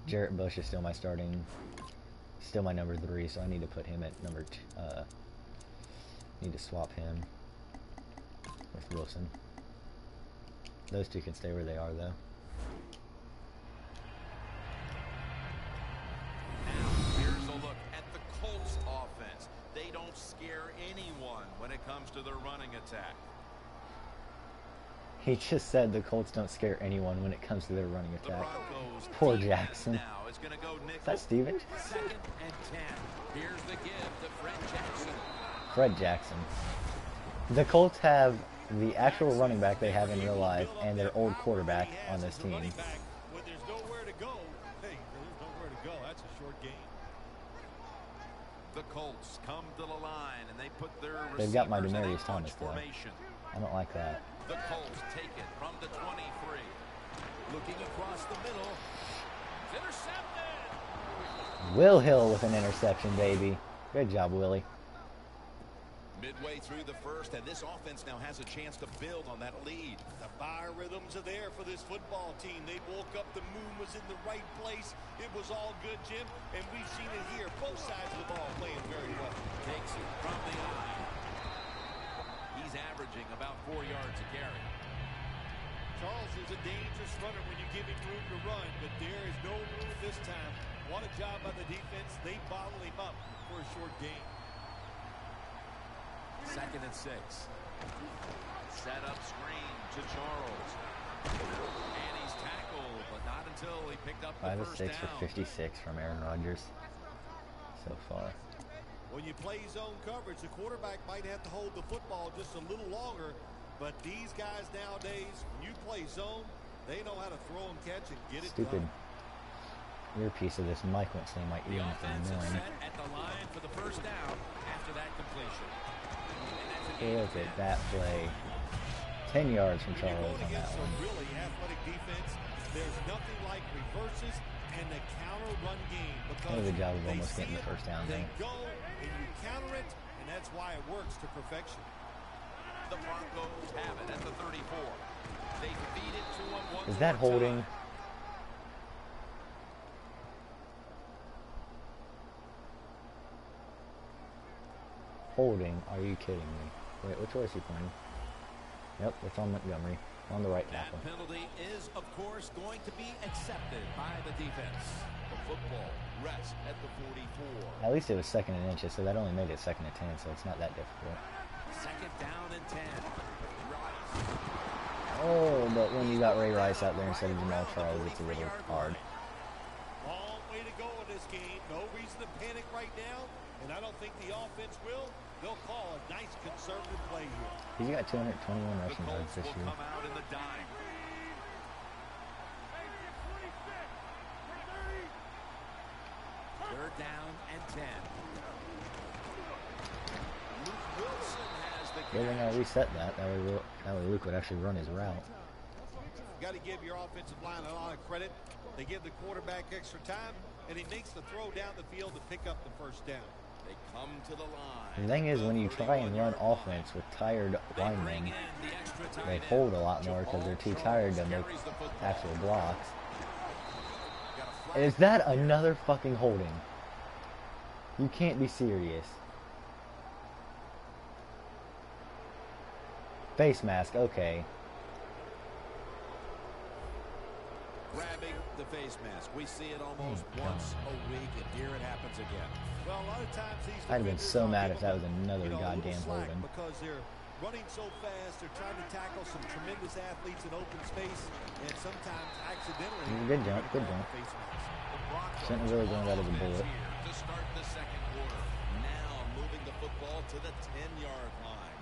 Jarrett Bush is still my number 3, so I need to put him at number 2. Need to swap him with Wilson. Those two can stay where they are, though. Here's a look at the Colts offense. They don't scare anyone when it comes to their running attack. He just said the Colts don't scare anyone when it comes to their running The attack. Broncos Poor defense Jackson. now is going to go nickel. Is that Steven? Second and 10. Here's the give to Fred Jackson. Fred Jackson. The Colts have the actual running back they have in real life and their old quarterback on this team. When there's nowhere to go, hey, there's nowhere to go. That's a short game. The Colts come to the line in put their They've got my receivers in a Demaryius Thomas bunch though. formation. I don't like that. The Colts take it from the 23. Looking across the middle. It's intercepted. Will Hill with an interception, baby. Good job, Willie. Midway through the first, and this offense now has a chance to build on that lead. The biorhythms are there for this football team. They woke up, the moon was in the right place. It was all good, Jim, and we've seen it here. Both sides of the ball playing very well. Takes it from the eye. He's averaging about 4 yards a carry. Charles is a dangerous runner when you give him room to run, but there is no room this time. What a job by the defense. They bottle him up for a short gain. 2nd and 6. Set up screen to Charles. And he's tackled, but not until he picked up the 5 of first 6 down. for 56 from Aaron Rodgers so far. When you play zone coverage, the quarterback might have to hold the football just a little longer, but these guys nowadays, when you play zone, they know how to throw and catch and get it Stupid done. earpiece of this mic won't say my The ear offense is annoying. set at the line for the first down after that completion. And that's an Look at that play. 10 yards from When you're Charles going on that against a one. really athletic defense, there's nothing like reverses and the counter run game because Doing a good job of they almost see getting the it, first down they there. go and you counter it, and that's why it works to perfection. The Broncos have it at the 34. They feed it to him one Is that more holding? time. Holding? Are you kidding me? Wait, which way is he pointing? Yep, it's on Montgomery. On the right That tackle. penalty is, of course, going to be accepted by the defense. The football rests at the 44. At least it was 2nd and inches, so that only made it 2nd and 10, so it's not that difficult. 2nd down and 10. Rice. Oh, but when you got Ray Rice out there instead of Jamal Charles, it's a little hard. Long way to go in this game. No reason to panic right now, and I don't think the offense will. They'll call a nice conservative play here. He's got 221 The rushing yards Colts this will year. come out in the dime. Third down and 10. Luke Wilson has the Yeah, they're catch. gonna reset that. That way Luke would actually run his route. Got to give your offensive line a lot of credit. They give the quarterback extra time, and he makes the throw down the field to pick up the first down. They come to the line. The thing is, when you try and run offense with tired linemen, they hold a lot more because they're too tired to make actual blocks. Is that another fucking holding? You can't be serious. Face mask, okay. Grabbing the face mask. We see it almost once a week, and here it happens again. Well, a lot of times these I'd have been defenders so are mad giving if that was them, another a little goddamn slack holding. because they're running so fast. They're trying to tackle some tremendous athletes in open space, and sometimes accidentally. Good jump, good jump. Face mask. The Broncos Shouldn't have really gone out of the offense bullet. here to start the second quarter. Now moving the football to the 10-yard line.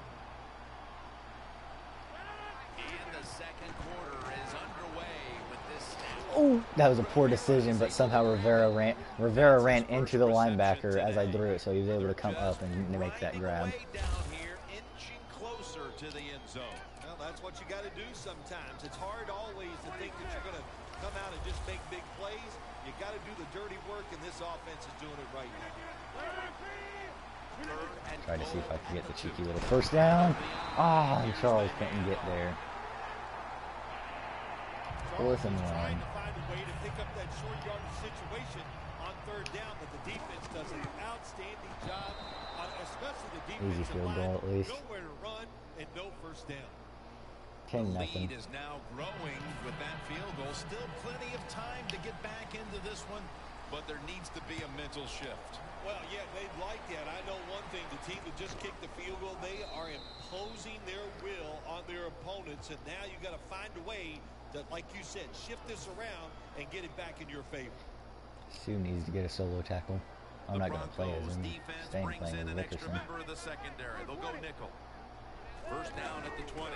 And the second quarter is underway with this snap. Oh, that was a poor decision, but somehow Rivera ran into the linebacker as I threw it, so he was able to come up and make that grab. Way down here, inching closer to the end zone. Well, that's what you got to do sometimes. It's hard always to think that you're going to come out and just make big plays. You got to do the dirty work, and this offense is doing it right now. Try to see if I can get the cheeky little first down. Ah, and Charles couldn't get there. Fourth and Trying one. to find a way to pick up that short yardage situation on third down, but the defense does an outstanding job, especially the defensive field line. goal at least. Nowhere to run and no first down. 10-0. Lead is now growing with that field goal. Still plenty of time to get back into this one, but there needs to be a mental shift. Well, yeah, they'd like that. I know one thing. The team that just kicked the field goal, they are imposing their will on their opponents, and now you got to find a way to, like you said, shift this around and get it back in your favor. Sue needs to get a solo tackle. I'm not going to play as Broncos him. defense Staying brings playing in with an extra Wickerson. member of the secondary. They'll go nickel. First down at the 20.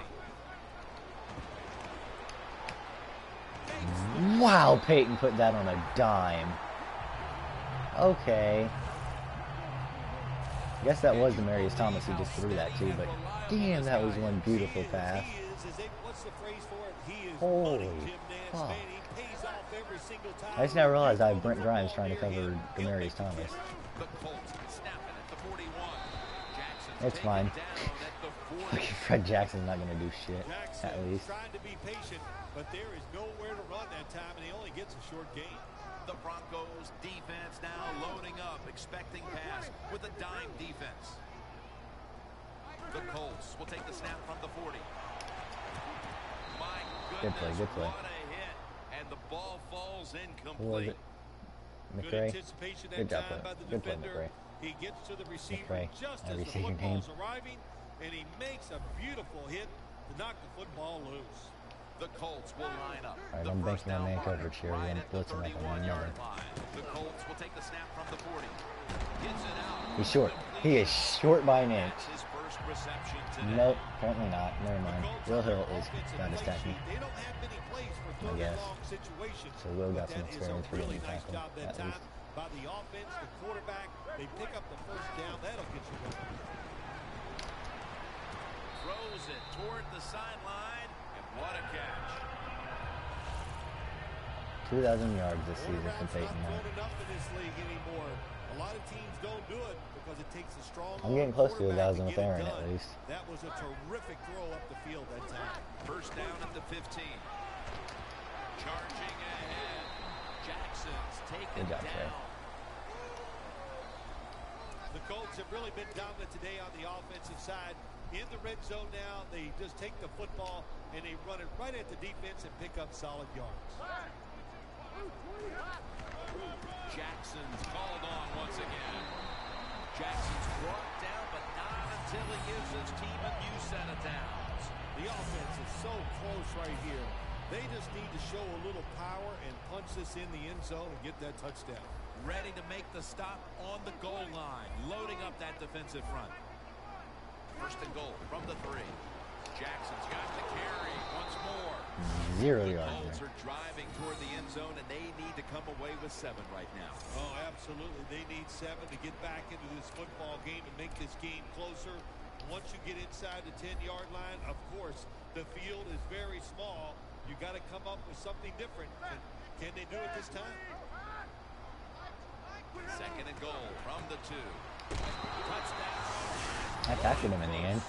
Wow, Peyton put that on a dime. Okay. Guess that was Demarius Thomas who just threw that too, but damn, that was one beautiful pass. What's the phrase for it? He is Holy fuck. I just now realized I have Brent Grimes trying to cover Demarius Thomas. It's fine. Fred Jackson's not going to do shit, at least. Trying to be patient, but there is nowhere to run that time, and he only gets a short gain. The Broncos defense now loading up, expecting pass with a dime defense. The Colts will take the snap from the 40. My goodness, Good play. what a hit. And the ball falls Who was incomplete. it? McRae. Good job, By the good play, defender. McRae. He gets to the receiver McRae. just I as the receive your football name. is arriving, and he makes a beautiful hit to knock the football loose. The Colts will line up. All right, The I'm first banking on down man marker coverage here. right I'm at the blitzing like I'm 31-yard another. line. The Colts will take the snap from the 40. Gets it out. He's short. He is short by an inch. That's his first reception today. Nope, apparently not. Never mind. Will Hill is got his tackle. They don't have many plays for I third guess. and long situations. So Will got but some that is experience a for really getting nice tackled, job that at time least. by the offense, the quarterback. They pick up the first down. That'll get you going. Throws it toward the sideline, and what a catch. 2,000 yards this season for Quarterbacks Peyton. not thrown enough in this league anymore. A lot of teams don't do it because it takes a strong. I'm getting close to quarterback 1,000 with get it Aaron at done. least. That was a terrific throw up the field that time. First down at the 15. Charging ahead. Jackson's taken Good job, Trey. down. The Colts have really been dominant today on the offensive side. In the red zone now, they just take the football and they run it right at the defense and pick up solid yards. Jackson's called on once again. Jackson's brought down, but not until he gives his team a new set of downs. The offense is so close right here. They just need to show a little power and punch this in the end zone and get that touchdown. Ready to make the stop on the goal line, loading up that defensive front. First and goal from the 3. Jackson's got the carry once more. 0 The yards Colts there. are driving toward the end zone, and they need to come away with 7 right now. Oh, absolutely. They need 7 to get back into this football game and make this game closer. Once you get inside the 10-yard line, of course, the field is very small. You got to come up with something different. Can they do it this time? Second and goal from the 2. Touchdown. I tackled him in the end.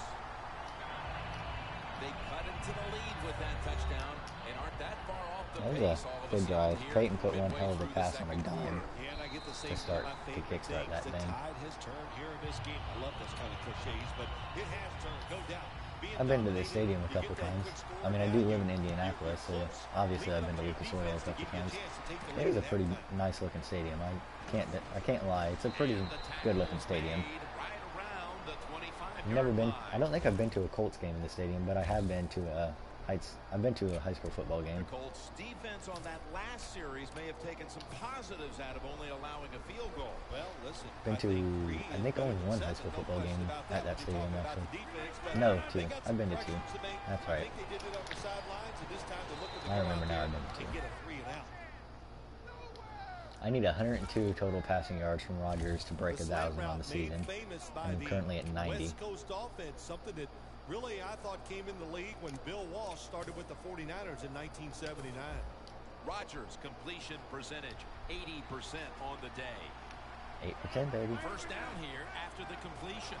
They cut into the lead with that touchdown and aren't that far off the That was pace a all of a good sudden drive. here Peyton put one midway hell of a through the pass on a second dime quarter. And I get the same to start one of my to favorite kickstart things. that The thing. tide has turned here in this game. I love those kind of cliches, but it has turned, no doubt. I've been to this stadium a couple times. I mean, I do live in Indianapolis, so obviously I've been to Lucas Oil a couple times. It is a pretty nice looking stadium. I can't lie. It's a pretty good looking stadium. Right around the 25-yard I've never been. line. I don't think I've been to a Colts game in the stadium, but I have been to a I've been to a high school football game. The Colts defense on that last series may have taken some positives out of only allowing a field goal. Well, listen. Been to I think only one high school football game at that stadium actually. No, 2. I've been to 2. That's right. I remember now. I've been to 2. I need 102 total passing yards from Rodgers to break 1,000 on the season. I'm currently at 90. West Coast offense, something that really I thought came in the league when Bill Walsh started with the 49ers in 1979. Rodgers completion percentage 80% on the day. 8 for 10, baby. First down here after the completion.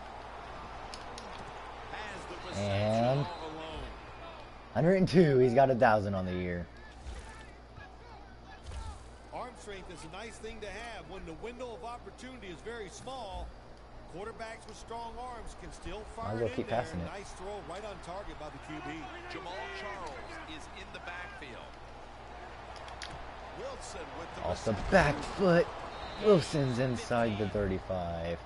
Has the And reception all alone. 102. He's got 1,000 on the year. Arm strength is a nice thing to have when the window of opportunity is very small. Quarterbacks with strong arms can still fire well it keep in there. passing it. Nice throw right on target by the QB. Jamal Charles is in the backfield. Wilson with the Off the reception. back foot. Wilson's inside the 35.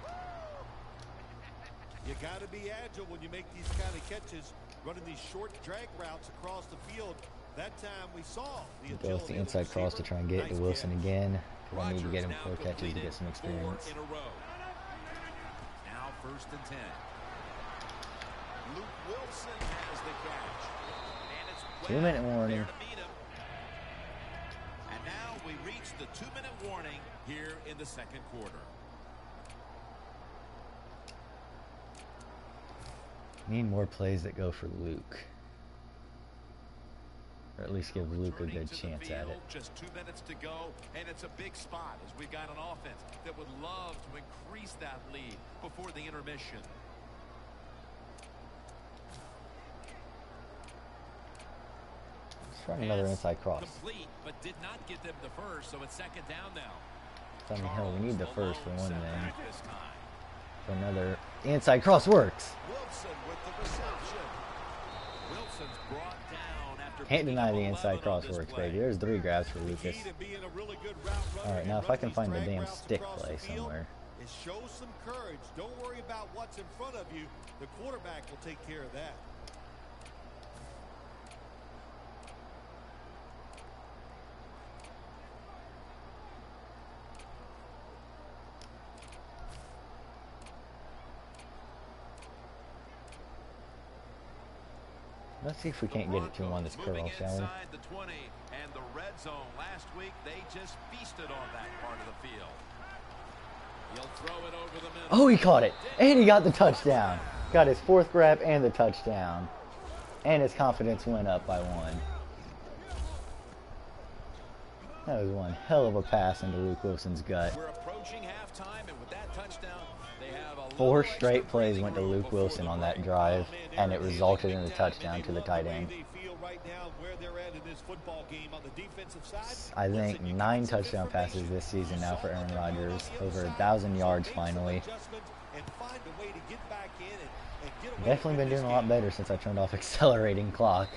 You got to be agile when you make these kind of catches, running these short drag routes across the field. That time we saw the Go with the agility of inside cross to try and get it to Nice Wilson catch. again. Because I need to get him Rodgers 4 now catches to completed get some 4 experience. in a row. Now first and 10. Luke Wilson has the catch. And it's 2-minute warning. there to meet him. And now we reach the 2-minute warning here in the second quarter. Need more plays that go for Luke. Or at least give Luke a good chance at it. Just 2 minutes to go, and it's a big spot as we've got an offense that would love to increase that lead before the intermission. Let's run another inside cross. Complete, but did not get them the first, so it's second down now. I mean, hell, we need the first for one thing. This time. For another inside cross works. Wilson with the reception. Wilson's brought down after Can't deny the picking up inside 11 cross on this works, play. baby. There's 3 grabs for Lucas. Key to being a really good route runner Alright, and now if I running can these find the drag damn routes stick across play the field, somewhere. it shows some courage. Don't worry about what's in front of you. The quarterback will take care of that. Let's see if we can't get it to him on this curl, Moving shall we? inside the 20 and the red zone. Last week they just feasted on that part of the field. He'll throw it over the middle. Oh, he caught it. And he got the touchdown. Got his 4th grab and the touchdown. And his confidence went up by 1. That was one hell of a pass into Luke Wilson's gut. We're approaching halftime, and with that touchdown, they have a 4 little straight extra plays breathing went to room Luke before Wilson the on break. that drive, and it resulted in a touchdown to the tight end. I think 9 touchdown passes this season now for Aaron Rodgers. Over 1,000 yards finally. Definitely been doing a lot better since I turned off accelerating clock.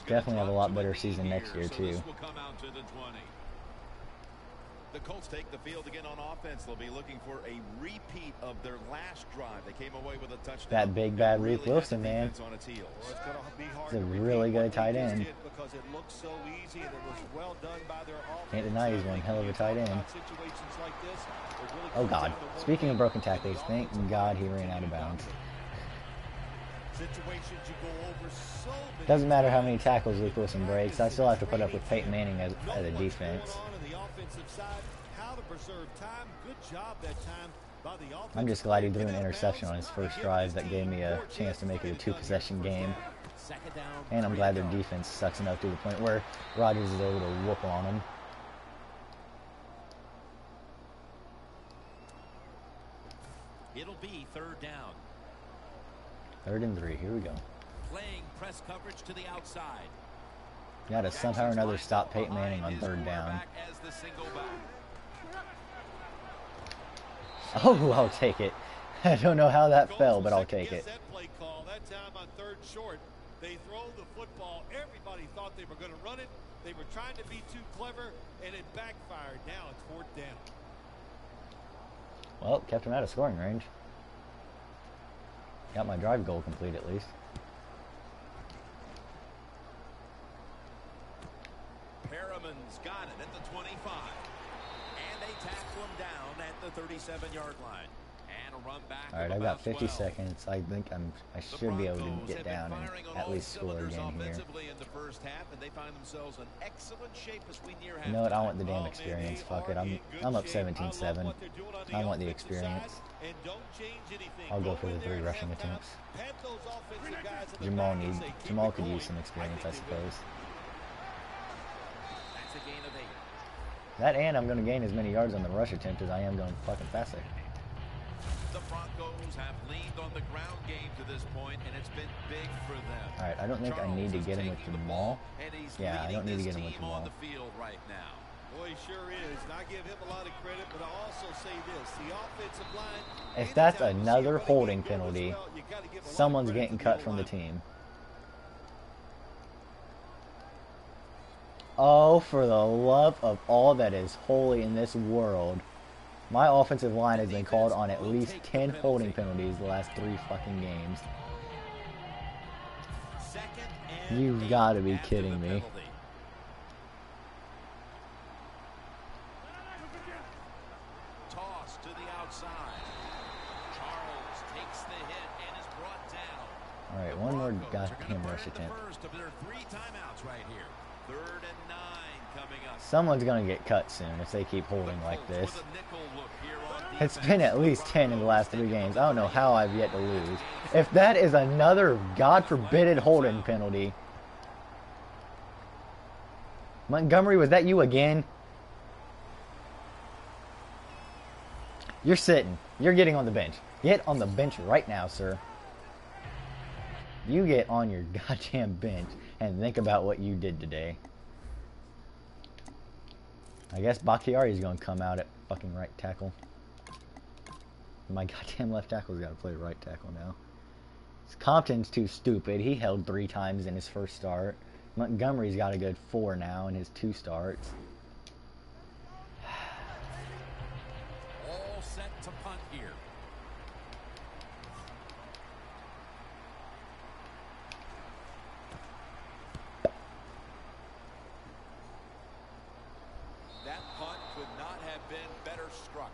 Definitely have a lot better season next year too. The Colts take the field again on offense. They'll be looking for a repeat of their last drive. They came away with a touchdown. That big bad Luke Wilson, man. On its heels. He's a really good tight end. Can't deny he's one hell of a tight end. Oh God. Speaking of broken tackles, thank God he ran out of bounds. Doesn't matter how many tackles Luke Wilson breaks, I still have to put up with Peyton Manning as a defense. I'm just glad he threw an interception on his first drive that gave me a chance to make it a 2-possession game. And I'm glad their defense sucks enough to the point where Rodgers is able to whoop on them. It'll be 3rd down. 3rd and 3. Here we go. Playing press coverage to the outside. Gotta somehow or another stop Peyton Manning on 3rd down. Oh, I'll take it. I don't know how that fell, but I'll take it. That time on 3rd short, they throw the football. Everybody thought they were going to run it. They were trying to be too clever, and it backfired. Now it's 4th down. Well, kept him out of scoring range. Got my drive goal complete at least. Perriman's got it at the 25. And they tackle him down at the 37-yard line. And a run back. Alright, I've got 50 seconds. I think I should be able to get down and at least score again here. In the first half, and they find themselves in excellent shape as we near You know what? I want the damn experience. Fuck it. I'm up 17-7. I want the experience. I'll go for the 3 rushing attempts. Jamal could use some experience, I suppose. That's a gain of 8. That and I'm going to gain as many yards on the rush attempt as I am going fucking faster. The Broncos have leaned on the ground game to this point, and it's been big for them. Alright, I don't think I need to get him with Jamal. Yeah, I don't need to get him with Jamal. On the field right now. Boy, he sure is. And I give him a lot of credit, but I'll also say this. The offensive line, If that's another holding penalty, someone's getting cut from the team. Oh, for the love of all that is holy in this world. My offensive line has been called on at least 10 holding penalties the last 3 fucking games. You've got to be kidding me. Toss to the outside. Charles takes the hit and is brought down. Alright, one more goddamn rush attempt. First of their 3 timeouts right here. 3rd and 9 coming up. Someone's going to get cut soon if they keep holding like this. With a nickel look here on It's defense. been at least 10 in the last 3 games. I don't know how I've yet to lose. If that is another God forbidden holding penalty. Montgomery, was that you again? You're sitting. You're getting on the bench. Get on the bench right now, sir. You get on your goddamn bench and think about what you did today. I guess Bakhtiari's going to come out at fucking right tackle. My goddamn left tackle's got to play right tackle now. Compton's too stupid. He held 3 times in his first start. Montgomery's got a good 4 now in his 2 starts. All set to punt here. That punt could not have been better struck.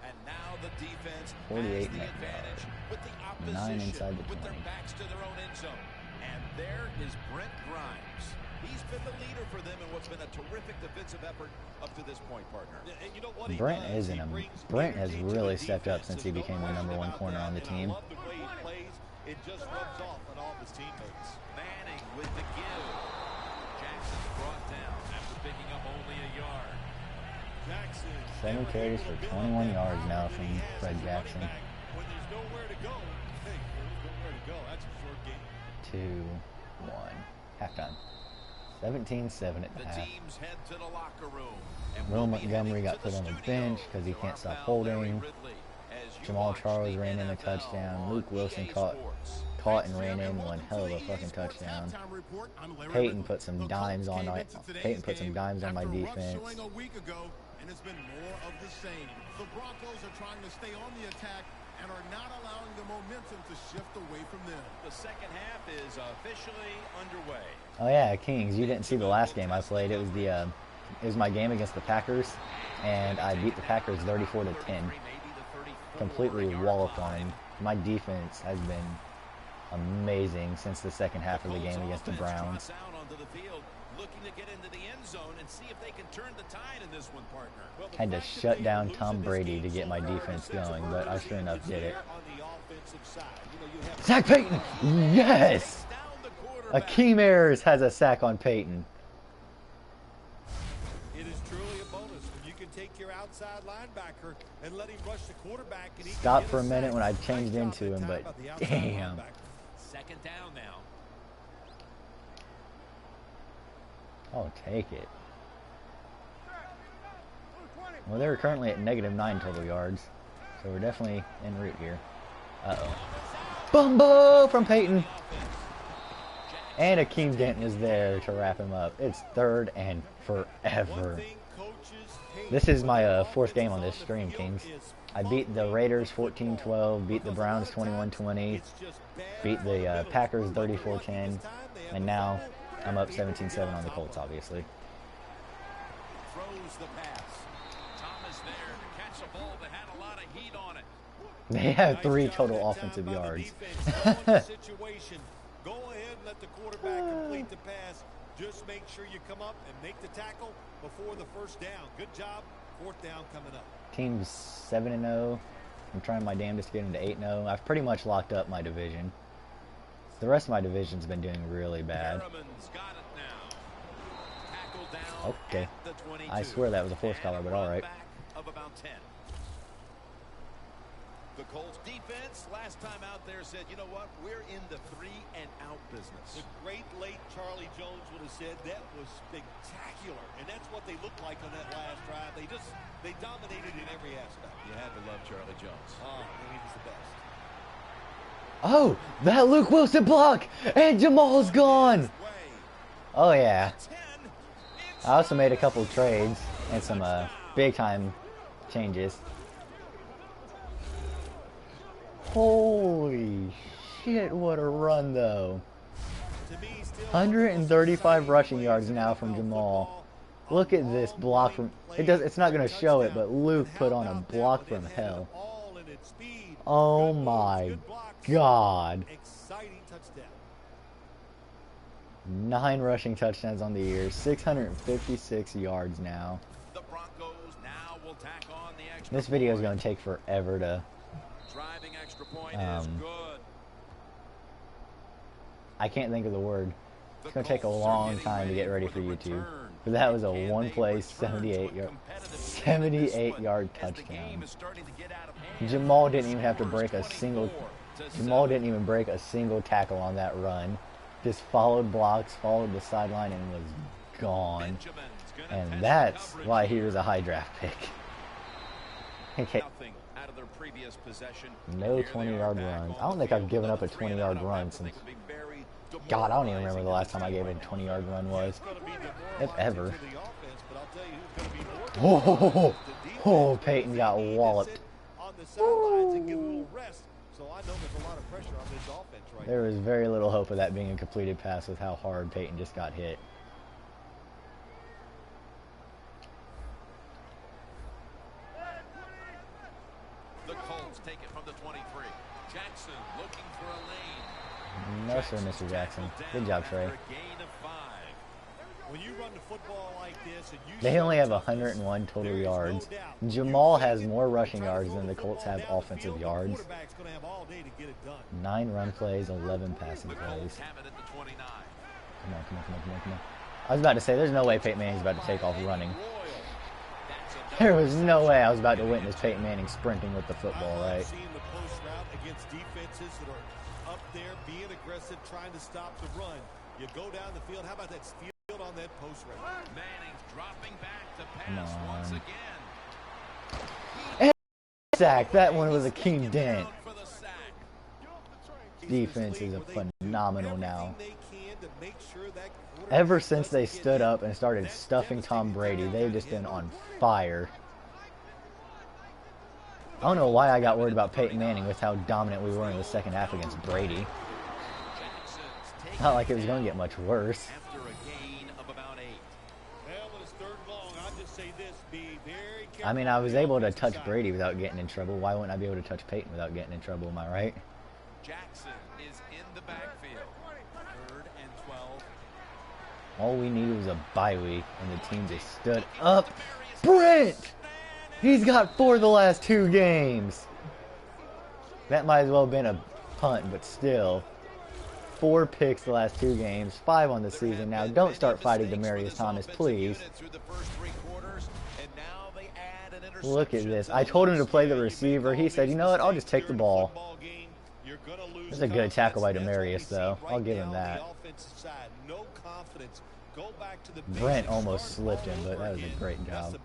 And now the defense 48 has the net advantage with the 9 opposition inside the with their 20. backs to their own end zone. And there is Brent Grimes. He's been the leader for them in what's been a terrific defensive effort up to this point, partner. And you know what he Brent does? isn't He him. brings Brent has energy to really the stepped up defense. since he There's became no the number question 1 about corner that. on the And team. I love the way he plays. It just rubs off on all of his teammates. Manning with the give. Jackson's brought down after picking up only a yard. Jackson 7 carries for 21 yards now from Fred Jackson. When there's nowhere to go, hey, there's nowhere to go. That's a short game. 2-1. Halftime. 17-7 at the The half. teams head to the locker room. And Will we'll be Montgomery heading got to put the on the studio. bench because he To can't our stop pal Larry holding. Ridley as you Jamal watch Charles the ran in a NFL touchdown. on Luke Wilson EA caught Sports. and ran in one hell of a fucking touchdown. Halftime report. I'm Larry Peyton Ridley. put some The dimes Colts on came my into today's Peyton put some game dimes on my after a rough defense. showing a week ago, and it's been more of the same. The Broncos are trying to stay on the attack and are not allowing the momentum to shift away from them. The second half is officially underway. Oh yeah, Kings. You didn't see the last game I played. It was my game against the Packers, and I beat the Packers 34-10. Completely walloped on him. My defense has been amazing since the second half of the game against the Browns. Out onto the field, looking to get into the end zone and see if they can turn the tide in this one, partner. Well, the Had to fact that shut they down lose Tom in this Brady game to get so my far, defense the sense of going, but I sure enough urgency did is it. there on the offensive side. You know, you have Sack Peyton! Yes! Down the quarterback. Akeem Ayers has a sack on Peyton. It is truly a bonus when you can take your outside linebacker and let him rush the quarterback. And he can Stopped get for a sack. minute when I Nice changed job into that him, time but by the outside damn. linebacker. Second down now. I'll take it. Well, they're currently at -9 total yards, so we're definitely en route here. Uh-oh. Bumbo from Peyton! And Akeem Dent was there to wrap him up. It's 3rd and forever. This is my 4th game on this stream, Kings. I beat the Raiders 14-12, beat the Browns 21-20, beat the Packers 34-10, and now I'm up 17-7 on the Colts, obviously. Throws the pass. Thomas there to catch a ball that had a lot of heat on it. They have 3 total offensive yards. Situation. Go ahead and let the quarterback complete the pass. Just make sure you come up and make the tackle before the first down. Good job. 4th down coming up. Team's 7-0. I'm trying my damnedest to get into 8-0. I've pretty much locked up my division. The rest of my division's been doing really bad. Harriman's got it now. Tackle down Okay. at the 22. I swear that was a force collar, but alright. Back of about 10. The Colts defense last time out there said, you know what, we're in the 3-and-out business. The great late Charlie Jones would have said that was spectacular, and that's what they looked like on that last drive. They dominated in every aspect. You had to love Charlie Jones. Oh, and he was the best. Oh, that Luke Wilson block! And Jamal's gone! Oh yeah. 10. I also made a couple trades and some big time changes. Holy shit, what a run though. 135 rushing yards now from Jamal. Look at this block from it's not going to show it, but Luke put on a block from hell. Oh my god. Exciting touchdown. 9 rushing touchdowns on the year, 656 yards now. The Broncos now will tack on the extra This video is point. going to take forever to... Driving extra point is good. I can't think of the word. It's going to take a Colts are long getting time to get ready for for the YouTube. return. But that was a Can they one-play, return to a 78-yard competitive game this one, as the touchdown. game is starting to get out of hand? Jamal didn't even have to break a Scores single... 24-7. Jamal didn't even break a single tackle on that run. Just followed blocks, followed the sideline, and was gone. Benjamin's gonna And test that's coverage why he here. was a high draft pick. Okay, Nothing out of their previous possession. no Here they 20-yard are back runs. on I don't the think I've field. given up a Another 20-yard 3-and-out run offense since... that would be very God, I don't even demoralizing remember the last time I gave a right now. 20-yard run was. It's going to be If demoralizing ever. to the offense, but I'll tell you who's going to be more Oh, demoralizing is the defense. oh, Peyton got They need to walloped. sit on the sidelines and get a little rest. So I know there's a lot of pressure on this offense right There now. was very little hope of that being a completed pass with how hard Peyton just got hit. The Colts take it from the 23. Jackson looking for a lane. No, sir, Mr. Jackson. Good job, Trey. After a gain of 5. When you run the football like this and you They show only have toughness, 101 total there is no yards. doubt. Jamal You has take it, more rushing try to yards throw than the Colts have football down the offensive field, the yards. quarterback's going to have all day to get it done. 9 run plays, 11 passing The plays. Colts have it at the 29. Come on, come on, come on, come on, come on. I was about to say, there's no way Peyton Manning's about to take off running. Royal. That's There was no way I was about to witness Peyton Manning sprinting with the football, I right? love seeing the post route against defenses that are up there, being aggressive, trying to stop the run. You go down the field. How about that field on that post route? Manning's dropping back to Come pass once on. again. Sack, that one was a key dent. Down for the sack. Defense is a phenomenal now. Everything they can to make sure that quarterback Ever since they doesn't get stood hit. up and started That's stuffing Tom devastating. Brady, they've just been on fire. I don't know why I got worried about Peyton Manning with how dominant we were in the second half against Brady. Jackson's taking Not like it was going to get much worse. after a gain of about 8. Well, when it's third and long, I'll just say this: be very careful. I mean, I was able to on the touch offensive Brady without getting in trouble. Why wouldn't I be able to touch Peyton without getting in trouble? Am I right? Jackson is in the backfield. 3rd and 12. All we needed was a bye week, and the team just stood up. Brent! He's got 4 the last 2 games. That might as well have been a punt, but still. 4 picks the last 2 games, 5 on the season. Now, don't start fighting Demaryius Thomas, please. Look at this. I told him to play the receiver. He said, you know what, I'll just take the ball. That's a good tackle by Demaryius, though. I'll give him that. Brent almost slipped him, but that was a great job.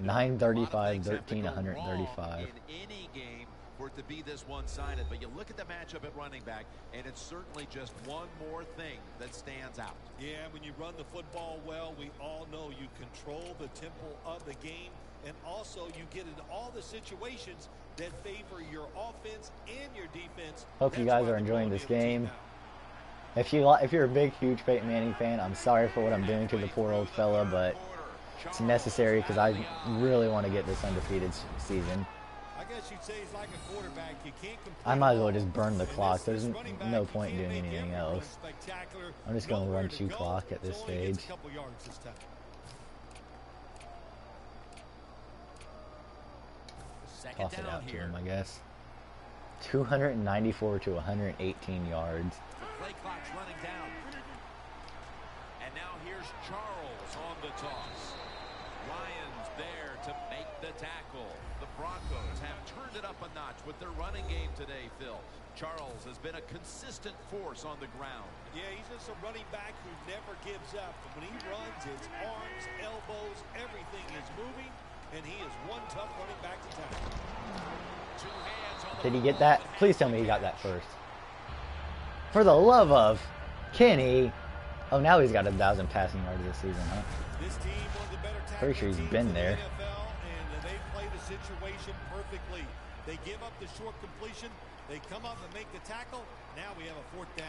935, 13, 135. In any game for it to be this one-sided, but you look at the matchup at running back, and it's certainly just one more thing that stands out. Yeah, when you run the football well, we all know you control the tempo of the game, and also you get into all the situations that favor your offense and your defense. Hope you guys are enjoying this game. If you're a big, huge Peyton Manning fan, I'm sorry for what I'm doing to the poor old fella, but it's necessary because I really want to get this undefeated season. I guess you'd say he's like a quarterback. You can't complete I might as well all. just burn the And clock. this There's running back, no you point in can't doing make anything every run else. spectacular. I'm just going to Nowhere run to 2 go, clock at this so he gets stage. a couple yards this time. Second Toss it down out to here. him, I guess. 294 to 118 yards. The play clock's running down. And now here's Charles on the toss. Lions there to make the tackle. The Broncos have turned it up a notch with their running game today, Phil. Charles has been a consistent force on the ground. Yeah, he's just a running back who never gives up. When he runs, his arms, elbows, everything is moving, and he is one tough running back to tackle. Two hands on the Did he get football that? and Please tell me he got that first. For the love of Kenny. Oh, now he's got 1,000 passing yards this season, huh? This team, one of the better Pretty sure he's teams been in the there. NFL, and they play the situation perfectly. They give up the short completion. They come up and make the tackle. Now we have a 4th down.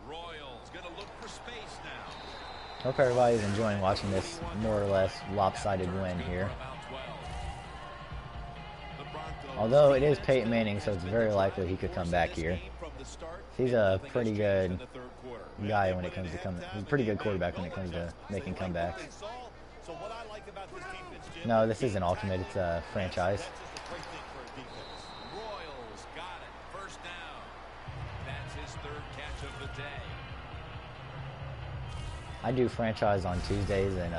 Royals going to look for space now. Hope everybody's enjoying watching this more or less lopsided win here. About 12. The Broncos Although it is Peyton Manning, so it's very likely he could come back here. He's a pretty good guy when it comes to coming. He's a pretty good quarterback when it comes to making comebacks. No, this isn't ultimate. It's a franchise. Royals got it. First down. That's his third catch of the day. I do franchise on Tuesdays and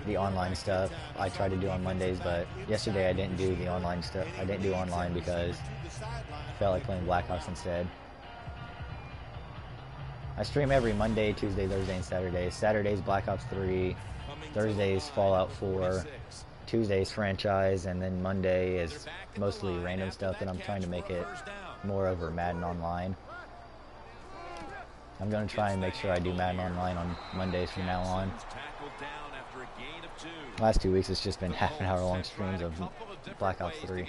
the online stuff I try to do on Mondays, but yesterday I didn't do the online stuff. I didn't do online because I felt like playing Black Ops instead. I stream every Monday, Tuesday, Thursday, and Saturday. Saturdays Black Ops 3, Thursdays Fallout 4, Tuesdays franchise, and then Monday is mostly random stuff that I'm trying to make it more over Madden Online. I'm going to try and make sure I do Madden Online on Mondays from now on. Last 2 weeks it's just been half an hour long streams of Black Ops 3.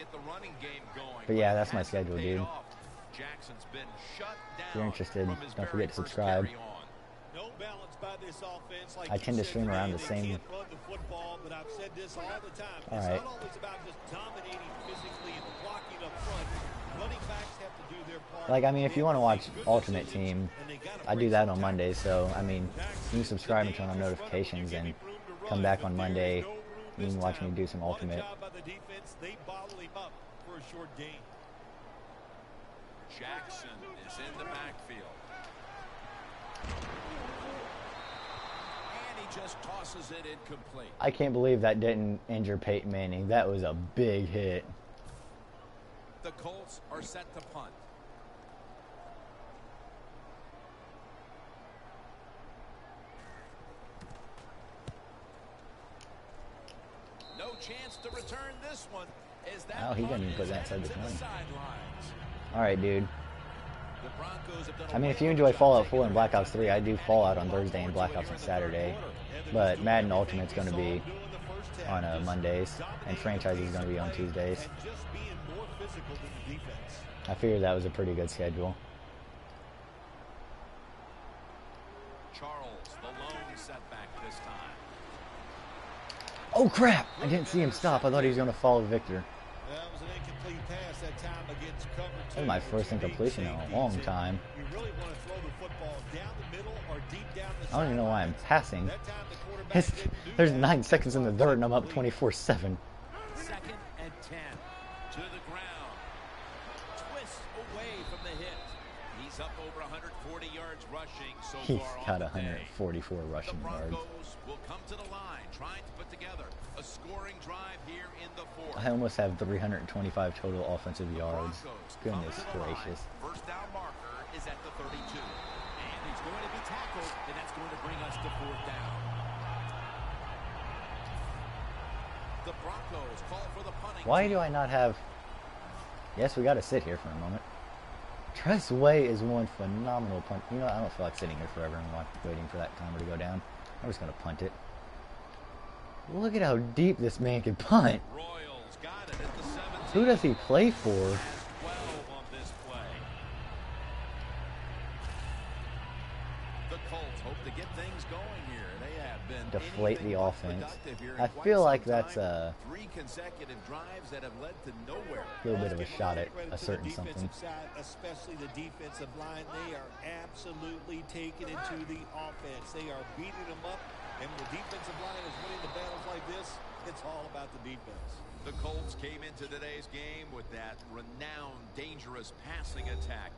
But yeah, that's my schedule, dude. If you're interested, don't forget to subscribe. I tend to stream around the same. Alright. Like, I mean, if you want to watch Ultimate Team, I do that on Monday, so, I mean, you can subscribe and turn on notifications and come back on Monday. You can watch me do some Ultimate. Jackson is in the backfield. And he just tosses it incomplete. I can't believe that didn't injure Peyton Manning. That was a big hit. The Colts are set to punt. No chance to return this one. Is that oh, he didn't put that inside the 20. sidelines? Alright, dude. I mean, if you enjoy Fallout 4 and Black Ops 3, I do Fallout on Thursday and Black Ops on Saturday. But Madden Ultimate's going to be on Mondays, and Franchise is going to be on Tuesdays. I figured that was a pretty good schedule. Charles, the lone setback this time. Oh crap! I didn't see him stop. I thought he was going to follow Victor. That was an incomplete pass that time against cover two. That was my first incompletion in a long time. You really want to throw the football down the middle or deep down the I don't even know why I'm passing. That time the quarterback didn't do There's that. 9 seconds in the third and I'm up 24-7. Second and 10 to the ground. Twist away from the hit. He's up over 140 yards rushing so He's far got on the day. 144 The rushing yards. Broncos will come to the line, trying to put together a scoring drive here in the fourth. I almost have 325 total offensive yards. Broncos Goodness come to the line. gracious. First down marker is at the 32. And he's going to be tackled, and that's going to bring us to fourth down. The Broncos call for the punting. Why do I not have... Yes, we got to sit here for a moment. Tress Way is one phenomenal punt. You know, I don't feel like sitting here forever and waiting for that timer to go down. I'm just going to punt it. Look at how deep this man can punt. Royals got it at the 17. Who does he play for? 12 on this play. The Colts hope to get things going here. They have been Deflate the anything but offense. productive here in I quite feel some like that's time. a 3 consecutive drives that have led to nowhere. little bit of a shot at Credit to the asserting something. defensive side, especially the defensive line. They are absolutely taking it to the offense. They are beating them up, and when the defensive line is winning the battles like this, it's all about the defense. The Colts came into today's game with that renowned, dangerous passing attack.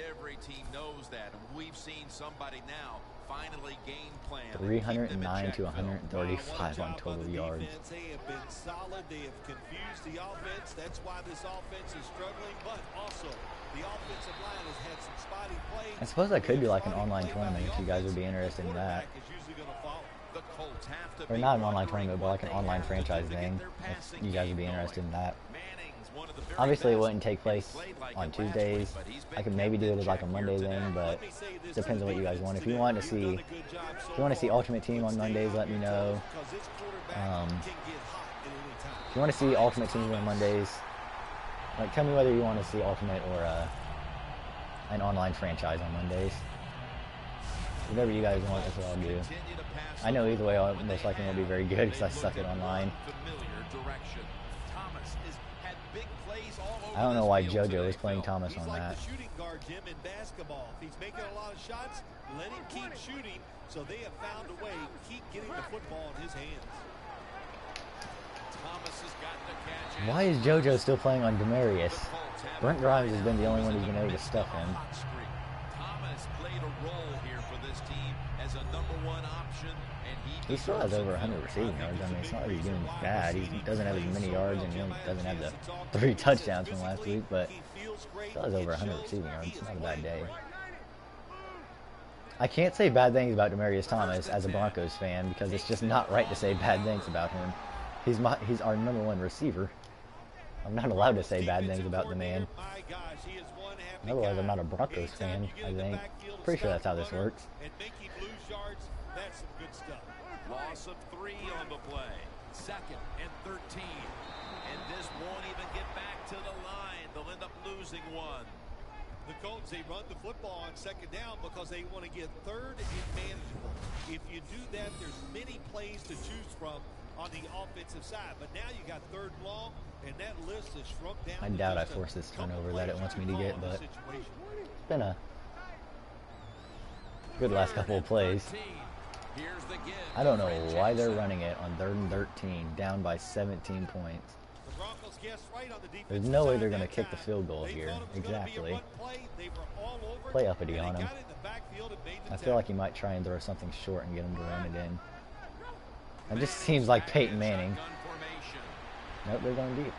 Every team knows that, and we've seen somebody now finally game plan. and keep them in 309 to check, Phil. 135 on total yards. Defense. They have been solid. They have confused the offense. That's why this offense is struggling. But also, the offensive line has had some spotty play. I suppose I could do like an online tournament if you guys would be interested in that. The Colts have to Or be not an online wondering tournament, but like an what they online have to franchise do to get thing. their If passing you guys would be game interested in that. Manning's one of the very Obviously, it best. wouldn't take place He played like on it last Tuesdays. week, but he's been I could maybe do it as like a kept in Monday check here thing, today. but depends on what you guys want. If you want to see, Ultimate Team on Mondays, let me know. If you want to see Ultimate Team on Mondays, like tell me whether you want to see Ultimate or an online franchise on Mondays. Whatever you guys want, that's what I'll do. I know either way, I'll most likely won't be very good because I suck at online. had big plays all over I don't know why this field JoJo today, is playing Phil. Thomas He's on like that. the shooting guard, Jim, in basketball. If he's making a lot of shots, let him keep shooting. So they have found a way to keep getting the football in his hands. Thomas has got the catch. Why is JoJo still playing on Demarius? Brent Grimes has been the only one who's been able to stuff him. Thomas played a role here for this team as a #1 option, and He still has over 100 receiving yards. I mean, it's not like he's doing bad. He doesn't have as many yards, and he doesn't have the 3 touchdowns from last week, but still has over 100 receiving yards. It's not a bad day. I can't say bad things about Demaryius Thomas as a Broncos fan because it's just not right to say bad things about him. He's our #1 receiver. I'm not allowed to say bad things about the man. Otherwise, I'm not a Broncos fan, I think. Pretty sure that's how this works. That's some good stuff. Loss of 3 on the play. 2nd and 13. And this won't even get back to the line. They'll end up losing 1. The Colts, they run the football on 2nd down because they want to get 3rd and manageable. If you do that, there's many plays to choose from on the offensive side. But now you got 3rd and long, and that list is shrunk down. I doubt I forced this turnover that it wants me to get, but it's been a good last couple of plays. I don't know why they're running it on 3rd and 13, down by 17 points. There's no way they're going to kick the field goal here. Exactly. Play uppity on him. I feel like he might try and throw something short and get him to run it in. It just seems like Peyton Manning. Nope, they're going deep.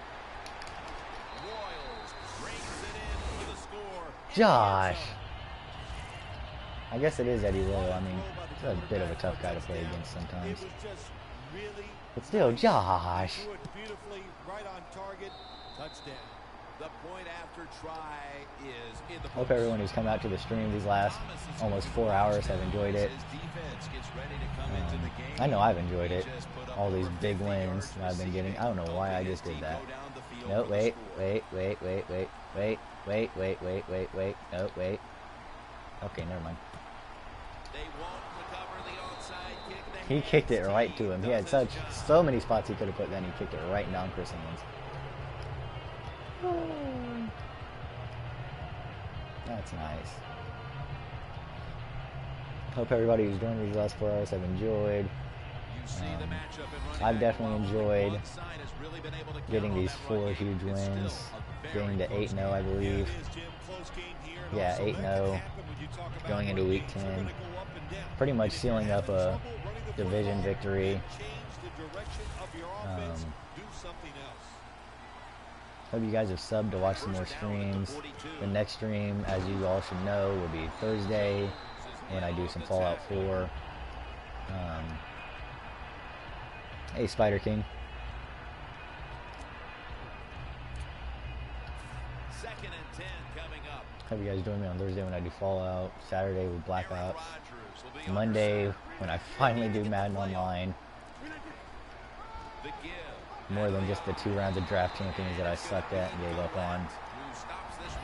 Josh! I guess it is Eddie Rowe. I mean, he's a bit of a tough guy to play against sometimes. But still, Josh! The point after try is in the Hope everyone who's come out to the stream these last almost 4 hours have enjoyed it. I know I've enjoyed it. All these big wins that I've been getting. I don't know why I just did that. No, wait. No, wait. Okay, never mind. He kicked it right to him. He had so many spots he could have put, then he kicked it right down Chris Higgins. That's nice. Hope everybody who's joined these last 4 hours have enjoyed. I've definitely enjoyed getting these 4 huge wins, getting to 8-0, I believe. Yeah, 8-0, going into week 10. Pretty much sealing up a division victory. Hope you guys have subbed to watch some more streams. The next stream, as you all should know, will be Thursday when I do some Fallout 4. Hey, Spider King. 2nd and 10 coming up. Hope you guys join me on Thursday when I do Fallout. Saturday with Black Ops. Monday when I finally do Madden Online. More than just the 2 rounds of draft champions that I sucked at and gave up on.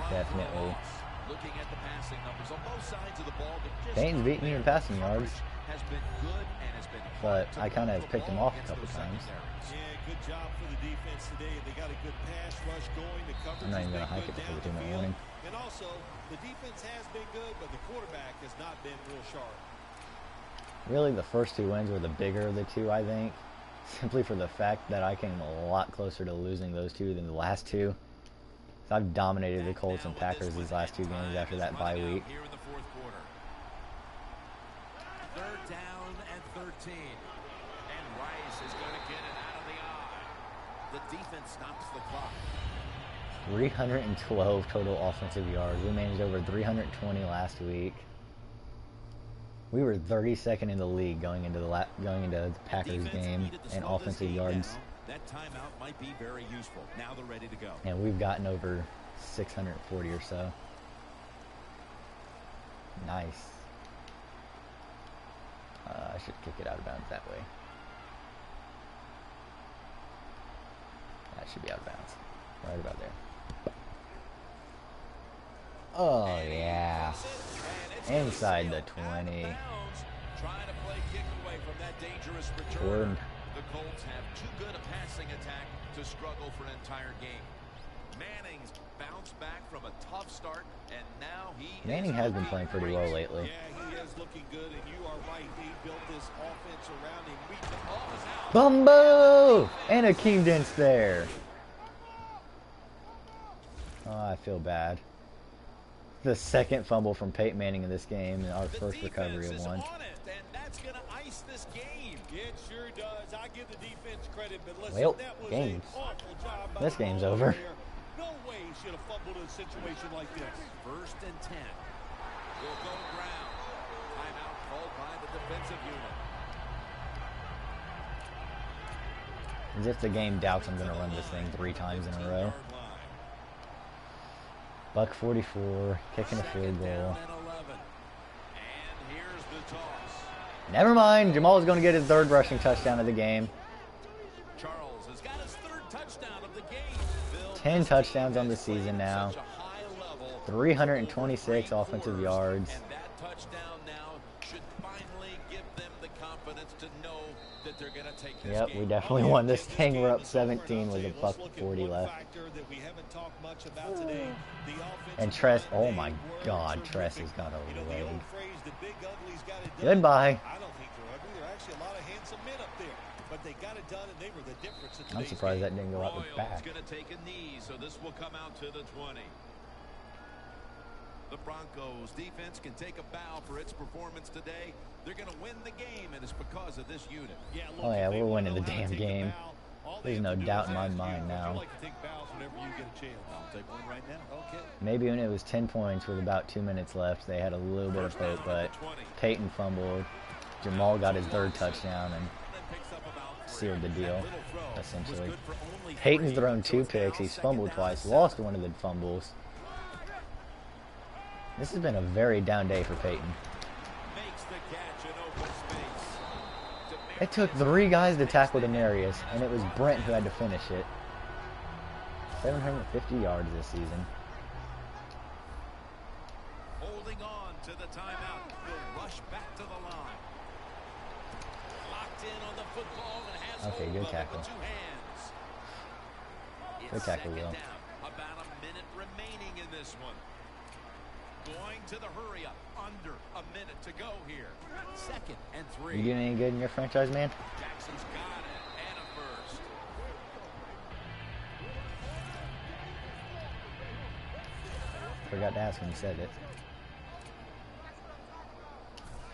Definitely. Dane's beat me in passing yards, but I kind of picked him off a couple times. Yeah, good job for the defense today. They got a good pass rush going. The coverage I'm not even going to hike it before we do my warning. And also, the defense has been good, but the quarterback has not been real sharp. Really, the first 2 wins were the bigger of the 2, I think. Simply for the fact that I came a lot closer to losing those 2 than the last 2. So I've dominated the Colts and Packers these last 2 games after that bye week. Here in the 4th quarter. 3rd down and 13. And Rice is going to get it out of the eye. The defense stops the clock. 312 total offensive yards. We managed over 320 last week. We were 32nd in the league going into the Packers game in offensive yards. That timeout might be very useful. Now they're ready to go. And we've gotten over 640 or so. Nice. I should kick it out of bounds that way. That should be out of bounds. Right about there. Oh, yeah. Inside the 20. Trying to play kick away from that dangerous return. Jordan. The Colts have too good a passing attack to struggle for an entire game. Manning's bounced back from a tough start, and now Manning has been playing pretty well lately. Yeah, he is looking good, and you are right. He built this offense around him. Bumbo! And Akeem Dent's there. Oh, I feel bad. The second fumble from Peyton Manning in this game, and our first recovery of one. And that's going to ice this game. It sure does. I give the defense credit, but listen, Well, that was games. an awful job by This the game's ball over. player. No way he should have fumbled in a situation like this. 1st and 10. Will go ground. Timeout called by the defensive unit. As if the game doubts I'm going to run this thing 3 times in a row. Buck 44, kicking a field goal. And here's the toss. Never mind, Jamal's going to get his 3rd rushing touchdown of the game. Charles has got his 3rd touchdown of the game. 10 touchdowns on the season now. 326 offensive yards. And that touchdown now should finally give them the confidence to know that they're going to take this Yep, game. we definitely won this thing. We're up 17 with a buck 40 left. And Tress, oh my God, Tress has got a leg. Goodbye. I don't think they're ugly. There are actually a lot of handsome men up there. But they got it done, and they were the difference in I'm today's surprised game. that didn't go out the Royals back. going to take a knee, so this will come out to the 20. The Broncos defense can take a bow for its performance today. They're going to win the game, and it's because of this unit. Yeah, look, Oh yeah, if they we're wanna winning the know how to damn take a game. bow, all they There's have no to do doubt is in my ask you. mind Would now. you like to take bows whenever you get a chance? I'll take one right now. Okay. Maybe when it was 10 points with about 2 minutes left, they had a little bit of hope, but Peyton fumbled. Jamal got his 3rd touchdown and sealed the deal, essentially. Peyton's thrown 2 picks. He's fumbled twice, lost one of the fumbles. This has been a very down day for Peyton. Makes the catch in open space. It took 3 guys to tackle Demarius, and it was Brent who had to finish it. 750 yards this season. Holding on to the timeout. Will rush back to the line. Locked in on the football and has Okay, hold good of it tackle. with 2 hands. Good It's tackle, 2nd Will. down. About a minute remaining in this one. Going to the hurry up. Under a minute to go here. 2nd and 3. You doing any good in your franchise, man? Jackson's got it. And a first. Forgot to ask when you said it.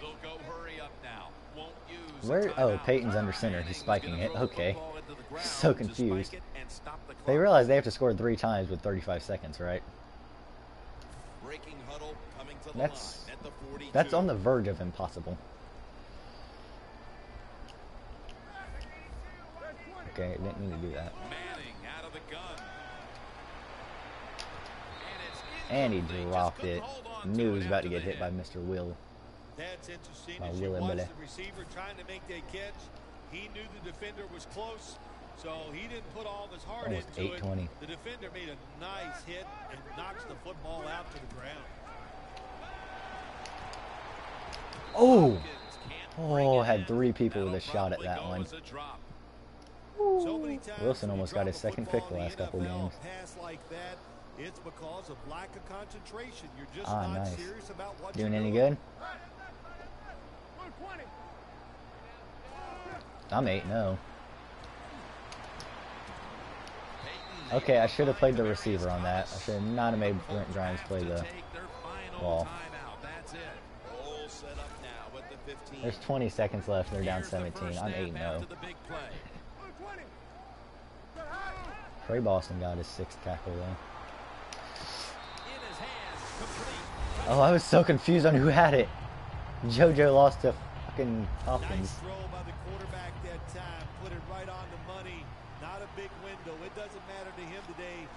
They'll go hurry up now. Won't use the Where? Oh, timeout. Peyton's under center. He's Manning's spiking gonna it. throw the Okay. football into the ground So to spike confused. it and stop the clock. They realize they have to score 3 times with 35 seconds, right? Breaking huddle coming to the That's line at the 42. that's on the verge of impossible. Okay, didn't mean to do that. Manning out of the gun. And he incomplete. Just dropped couldn't it. hold on Knew he to was it about to after get the hit by hit. Mr. Will. That's interesting. By As you Willie watch Miller. the receiver trying to make that catch, he knew the defender was close, so he didn't put all of his heart Almost into 820. it. The defender made a nice hit and knocks the football out to the ground. Oh! Can't bring Oh, it had in. 3 people with a That'll shot at probably that go one. as a drop. So many times Wilson when you almost got drop his a second football pick the in last couple NFL, games. a pass like that, it's because of lack of concentration. You're just Ah, not nice. serious about what Doing you're any doing. good? I'm 8-0. Peyton Okay, I should have played the receiver on that. I should not have made Brent Grimes play to the take their final ball. timeout. That's it. All set up now with the 15. There's 20 seconds left. They're down Here's the 17. first I'm snap 8-0. after the big play. Trey Boston got his 6th tackle though. In his hands, complete. Oh, I was so confused on who had it. JoJo lost to fucking Nice Hopkins. throw by the quarterback that time. Put it right on the money. Not a big window. It doesn't matter to him today.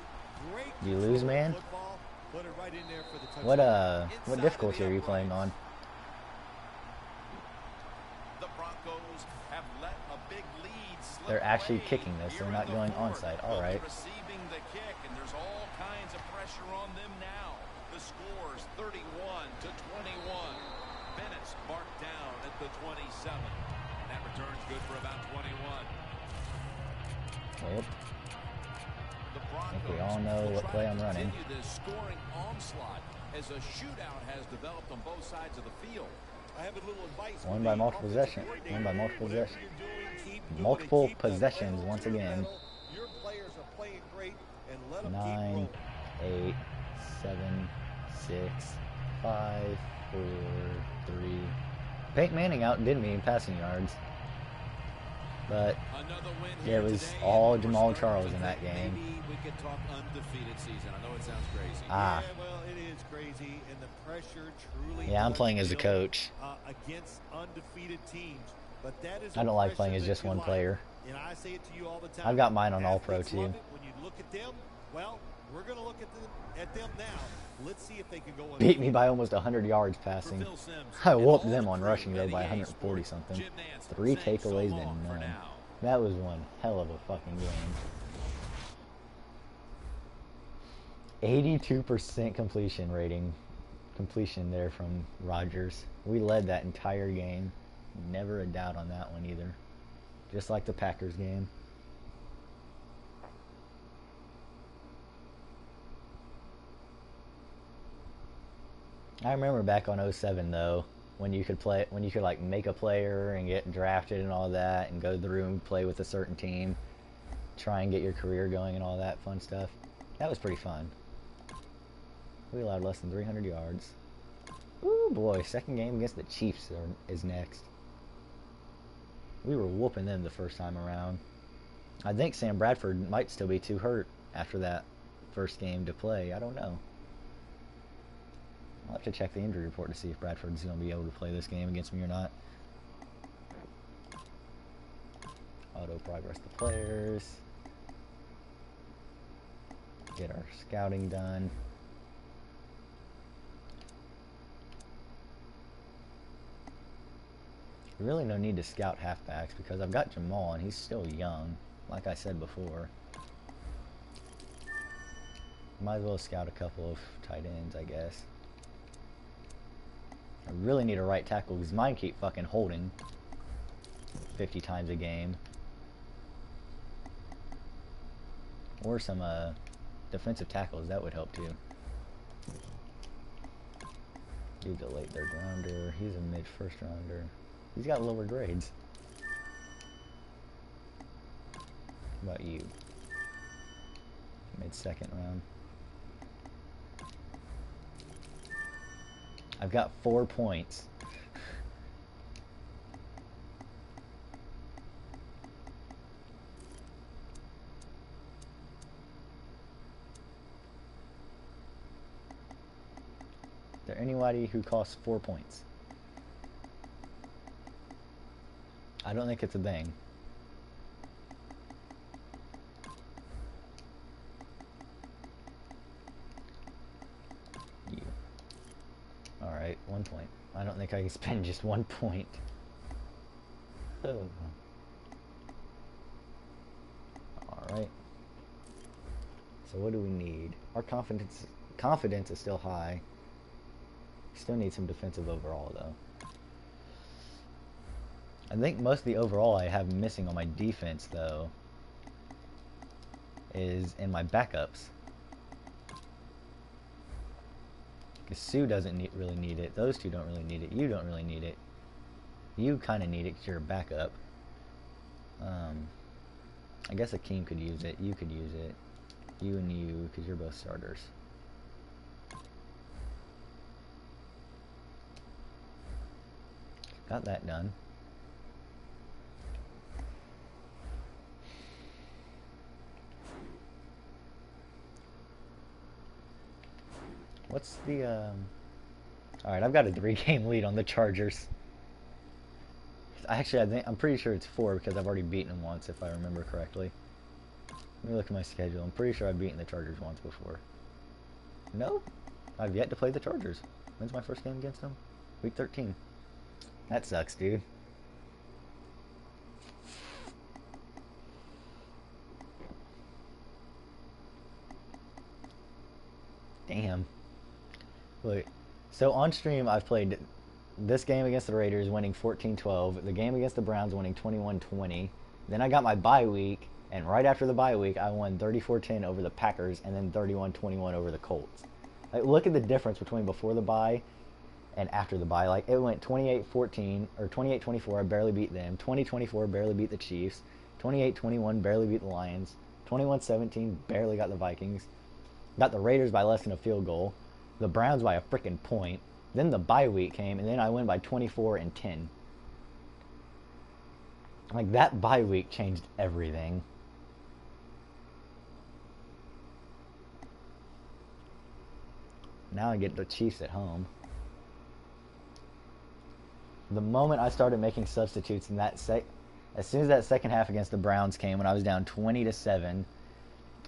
Great. You lose, control of the man? football. Put it right in there for the touchdown. What difficulty are you playing on? The Broncos have let a big lead slip They're actually away kicking this. here They're in not the going fourth. onside. They'll All be right. Receiving the kick, and there's all kinds of pressure on them now. The score's 31-21. Bennett's marked down at the 27. that return's good for about 21. Well, The I think we all Broncos know will what try play to I'm running. continue this scoring onslaught as a shootout has developed on both sides of the field. I have a little advice. Won by multiple possessions. Won by multiple possessions. Multiple possessions once again. Your players are playing great, and let them keep 9, rolling. 8, 7, 6, 5, 4, 3. Peyton Manning outdid me in passing yards. But Yeah, it was all Jamal Charles in that game. Maybe we could talk undefeated season. I know it sounds crazy. Ah. Yeah, well, it is crazy, and the pressure truly. Yeah, I'm does playing as a build, coach. Against undefeated teams, but that is. I don't like playing as just one player. And I say it to you all the time. I've got mine on All Pro Athletes too. love it. When you look at them, well, we're going to look at them now. Let's see if they can go. Beat me by almost 100 yards passing. I whooped them on rushing though by 140 something. 3 takeaways to none. That was one hell of a fucking game. 82% completion there from Rodgers. We led that entire game. Never a doubt on that one either. Just like the Packers game. I remember back on 07 though, when you could like make a player and get drafted and all that and go through and play with a certain team, try and get your career going and all that fun stuff. That was pretty fun. We allowed less than 300 yards. Ooh boy, second game against the Chiefs is next. We were whooping them the first time around. I think Sam Bradford might still be too hurt after that first game to play. I don't know. I'll have to check the injury report to see if Bradford's going to be able to play this game against me or not. Auto progress the players. Get our scouting done. Really no need to scout halfbacks because I've got Jamal and he's still young, like I said before. Might as well scout a couple of tight ends, I guess. I really need a right tackle because mine keep fucking holding 50 times a game. Or some defensive tackles, that would help too. He's a late third rounder. He's a mid first rounder. He's got lower grades. How about you? Mid second round. I've got 4 points. Is there anybody who costs 4 points? I don't think it's a thing. You. Alright, 1 point. I don't think I can spend just 1 point. Oh. Alright. So what do we need? Our confidence is still high. Still need some defensive overall though. I think most of the overall I have missing on my defense though is in my backups. Because Sue doesn't really need it. Those two don't really need it. You don't really need it. You kind of need it because you're a backup. I guess Akeem could use it. You could use it. You and you because you're both starters. Got that done. What's the, Alright, I've got a 3-game lead on the Chargers. Actually, I'm pretty sure it's 4 because I've already beaten them once, if I remember correctly. Let me look at my schedule. I'm pretty sure I've beaten the Chargers once before. No, I've yet to play the Chargers. When's my first game against them? Week 13. That sucks, dude. Damn. Look, so on stream I've played this game against the Raiders winning 14-12, the game against the Browns winning 21-20. Then I got my bye week, and right after the bye week, I won 34-10 over the Packers and then 31-21 over the Colts. Like, look at the difference between before the bye and after the bye. Like, it went 28-14 or 28-24, I barely beat them. 20-24, barely beat the Chiefs. 28-21, barely beat the Lions. 21-17, barely got the Vikings. Got the Raiders by less than a field goal. The Browns by a freaking point. Then the bye week came, and then I win by 24-10. Like, that bye week changed everything. Now I get the Chiefs at home. The moment I started making substitutes in that as soon as that second half against the Browns came, when I was down 20-7,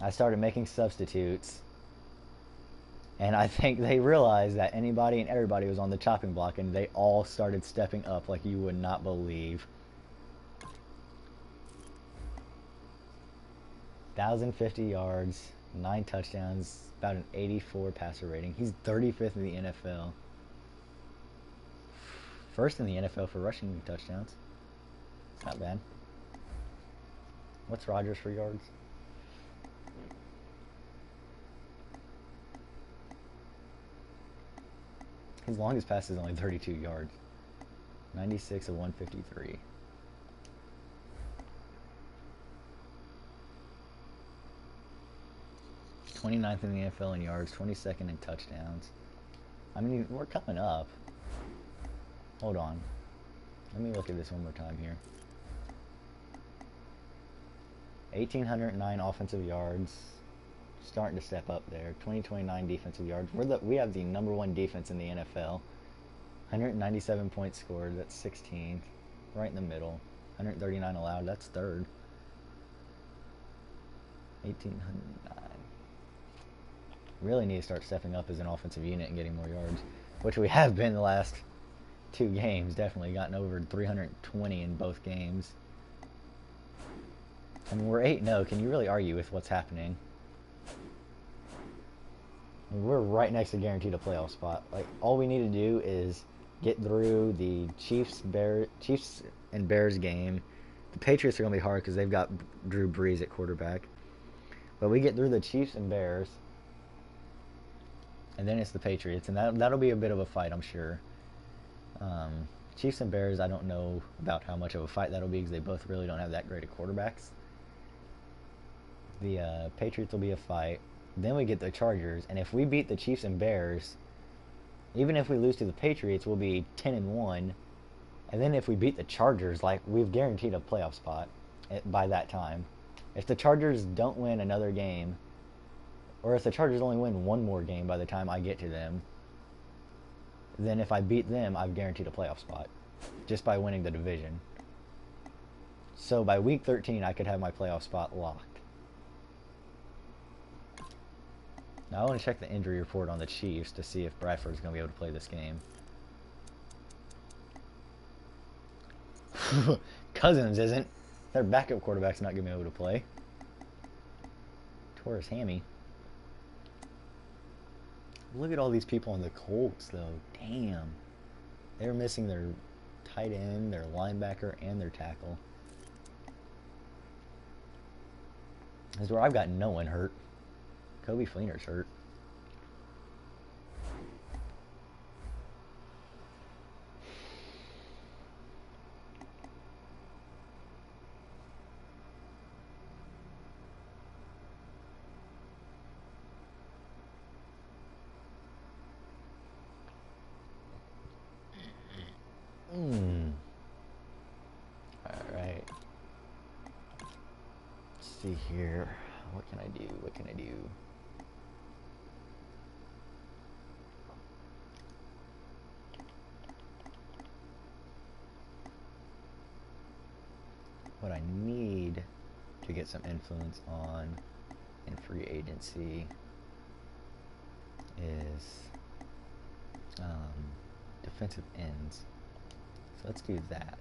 I started making substitutes. And I think they realized that anybody and everybody was on the chopping block, and they all started stepping up like you would not believe. 1,050 yards, 9 touchdowns, about an 84 passer rating. He's 35th in the NFL. First in the NFL for rushing touchdowns. It's not bad. What's Rodgers for yards? His longest pass is only 32 yards. 96 of 153. '29th in the NFL in yards, 22nd in touchdowns. I mean, we're coming up. Hold on. Let me look at this one more time here. 1,809 offensive yards. Starting to step up there. 2029 defensive yards. We have the #1 defense in the NFL. 197 points scored. That's 16th. Right in the middle. 139 allowed. That's third. 1,809. Really need to start stepping up as an offensive unit and getting more yards, which we have been the last 2 games. Definitely gotten over 320 in both games. I mean, we're 8-0. Can you really argue with what's happening? I mean, we're right next to guaranteed a playoff spot. Like, all we need to do is get through the Chiefs and Bears game. The Patriots are going to be hard because they've got Drew Brees at quarterback. But we get through the Chiefs and Bears, and then it's the Patriots, and that'll be a bit of a fight, I'm sure. Chiefs and Bears, I don't know about how much of a fight that'll be because they both really don't have that great of quarterbacks. The Patriots will be a fight. Then we get the Chargers, and if we beat the Chiefs and Bears, even if we lose to the Patriots, we'll be 10-1. And then if we beat the Chargers, like, we've guaranteed a playoff spot by that time. If the Chargers don't win another game, or if the Chargers only win one more game by the time I get to them, then if I beat them, I've guaranteed a playoff spot just by winning the division. So by week 13, I could have my playoff spot locked. Now I want to check the injury report on the Chiefs to see if Bradford's going to be able to play this game. Cousins isn't. Their backup quarterback's not going to be able to play. Tore his hammy. Look at all these people on the Colts, though. Damn. They're missing their tight end, their linebacker, and their tackle. This is where I've got no one hurt. Kobe Fleener's hurt. Alright. Let's see here. What can I do? What can I do? What I need to get some influence on in free agency is defensive ends. So let's do that.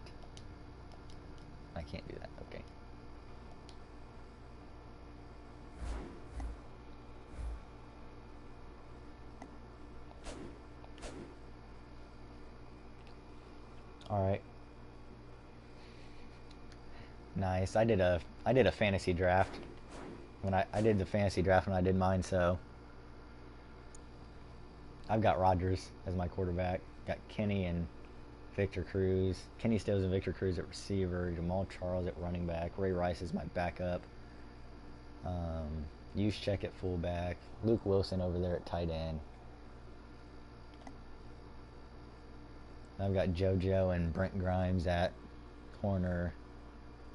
I can't do that. Okay. All right. Nice. I did a fantasy draft when I did the fantasy draft when I did mine. So I've got Rodgers as my quarterback. Got Kenny and Victor Cruz. Kenny Stills and Victor Cruz at receiver. Jamal Charles at running back. Ray Rice is my backup. Juszczyk at fullback. Luke Wilson over there at tight end. I've got JoJo and Brent Grimes at corner.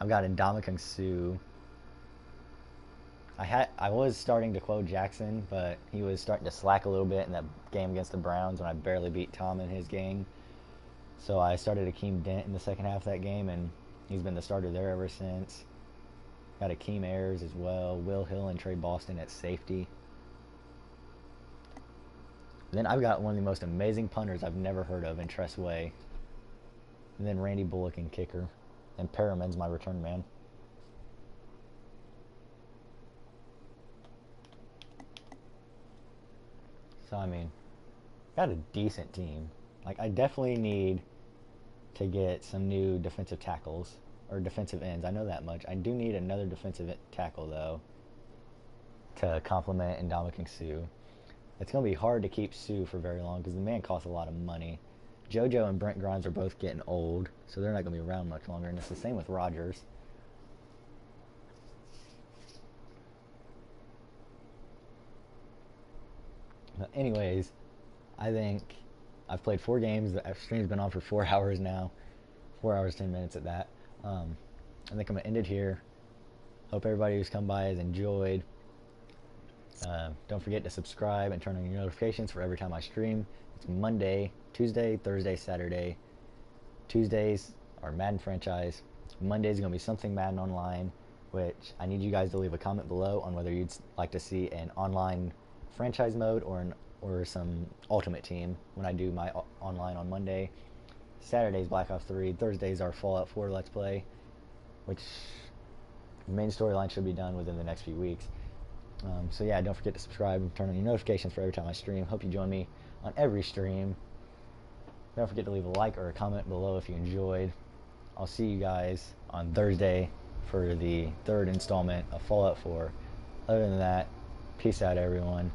I've got Ndamukong Suh. I was starting to D'Qua Jackson, but he was starting to slack a little bit in that game against the Browns when I barely beat Tom in his gang. So I started Akeem Dent in the second half of that game, and he's been the starter there ever since. Got Akeem Ayers as well. Will Hill and Trey Boston at safety. Then I've got one of the most amazing punters I've never heard of in Tress Way. And then Randy Bullock in kicker. And Perriman's my return man. So, I mean, got a decent team. Like, I definitely need to get some new defensive tackles or defensive ends. I know that much. I do need another defensive tackle, though, to complement Ndamukong Suh. It's going to be hard to keep Suh for very long because the man costs a lot of money. JoJo and Brent Grimes are both getting old, so they're not going to be around much longer, and it's the same with Rodgers. But anyways, I think I've played 4 games. The stream's been on for 4 hours now. 4 hours, 10 minutes at that. I think I'm going to end it here. Hope everybody who's come by has enjoyed. Don't forget to subscribe and turn on your notifications for every time I stream. It's Monday, Tuesday, Thursday, Saturday. Tuesdays are Madden franchise. Monday's going to be something Madden online, which I need you guys to leave a comment below on whether you'd like to see an online franchise mode or some ultimate team when I do my online on Monday. Saturday's Black Ops 3. Thursdays are Fallout 4 Let's Play, which the main storyline should be done within the next few weeks. So yeah, don't forget to subscribe and turn on your notifications for every time I stream. Hope you join me on every stream. Don't forget to leave a like or a comment below if you enjoyed. I'll see you guys on Thursday for the 3rd installment of Fallout 4. Other than that, peace out, everyone.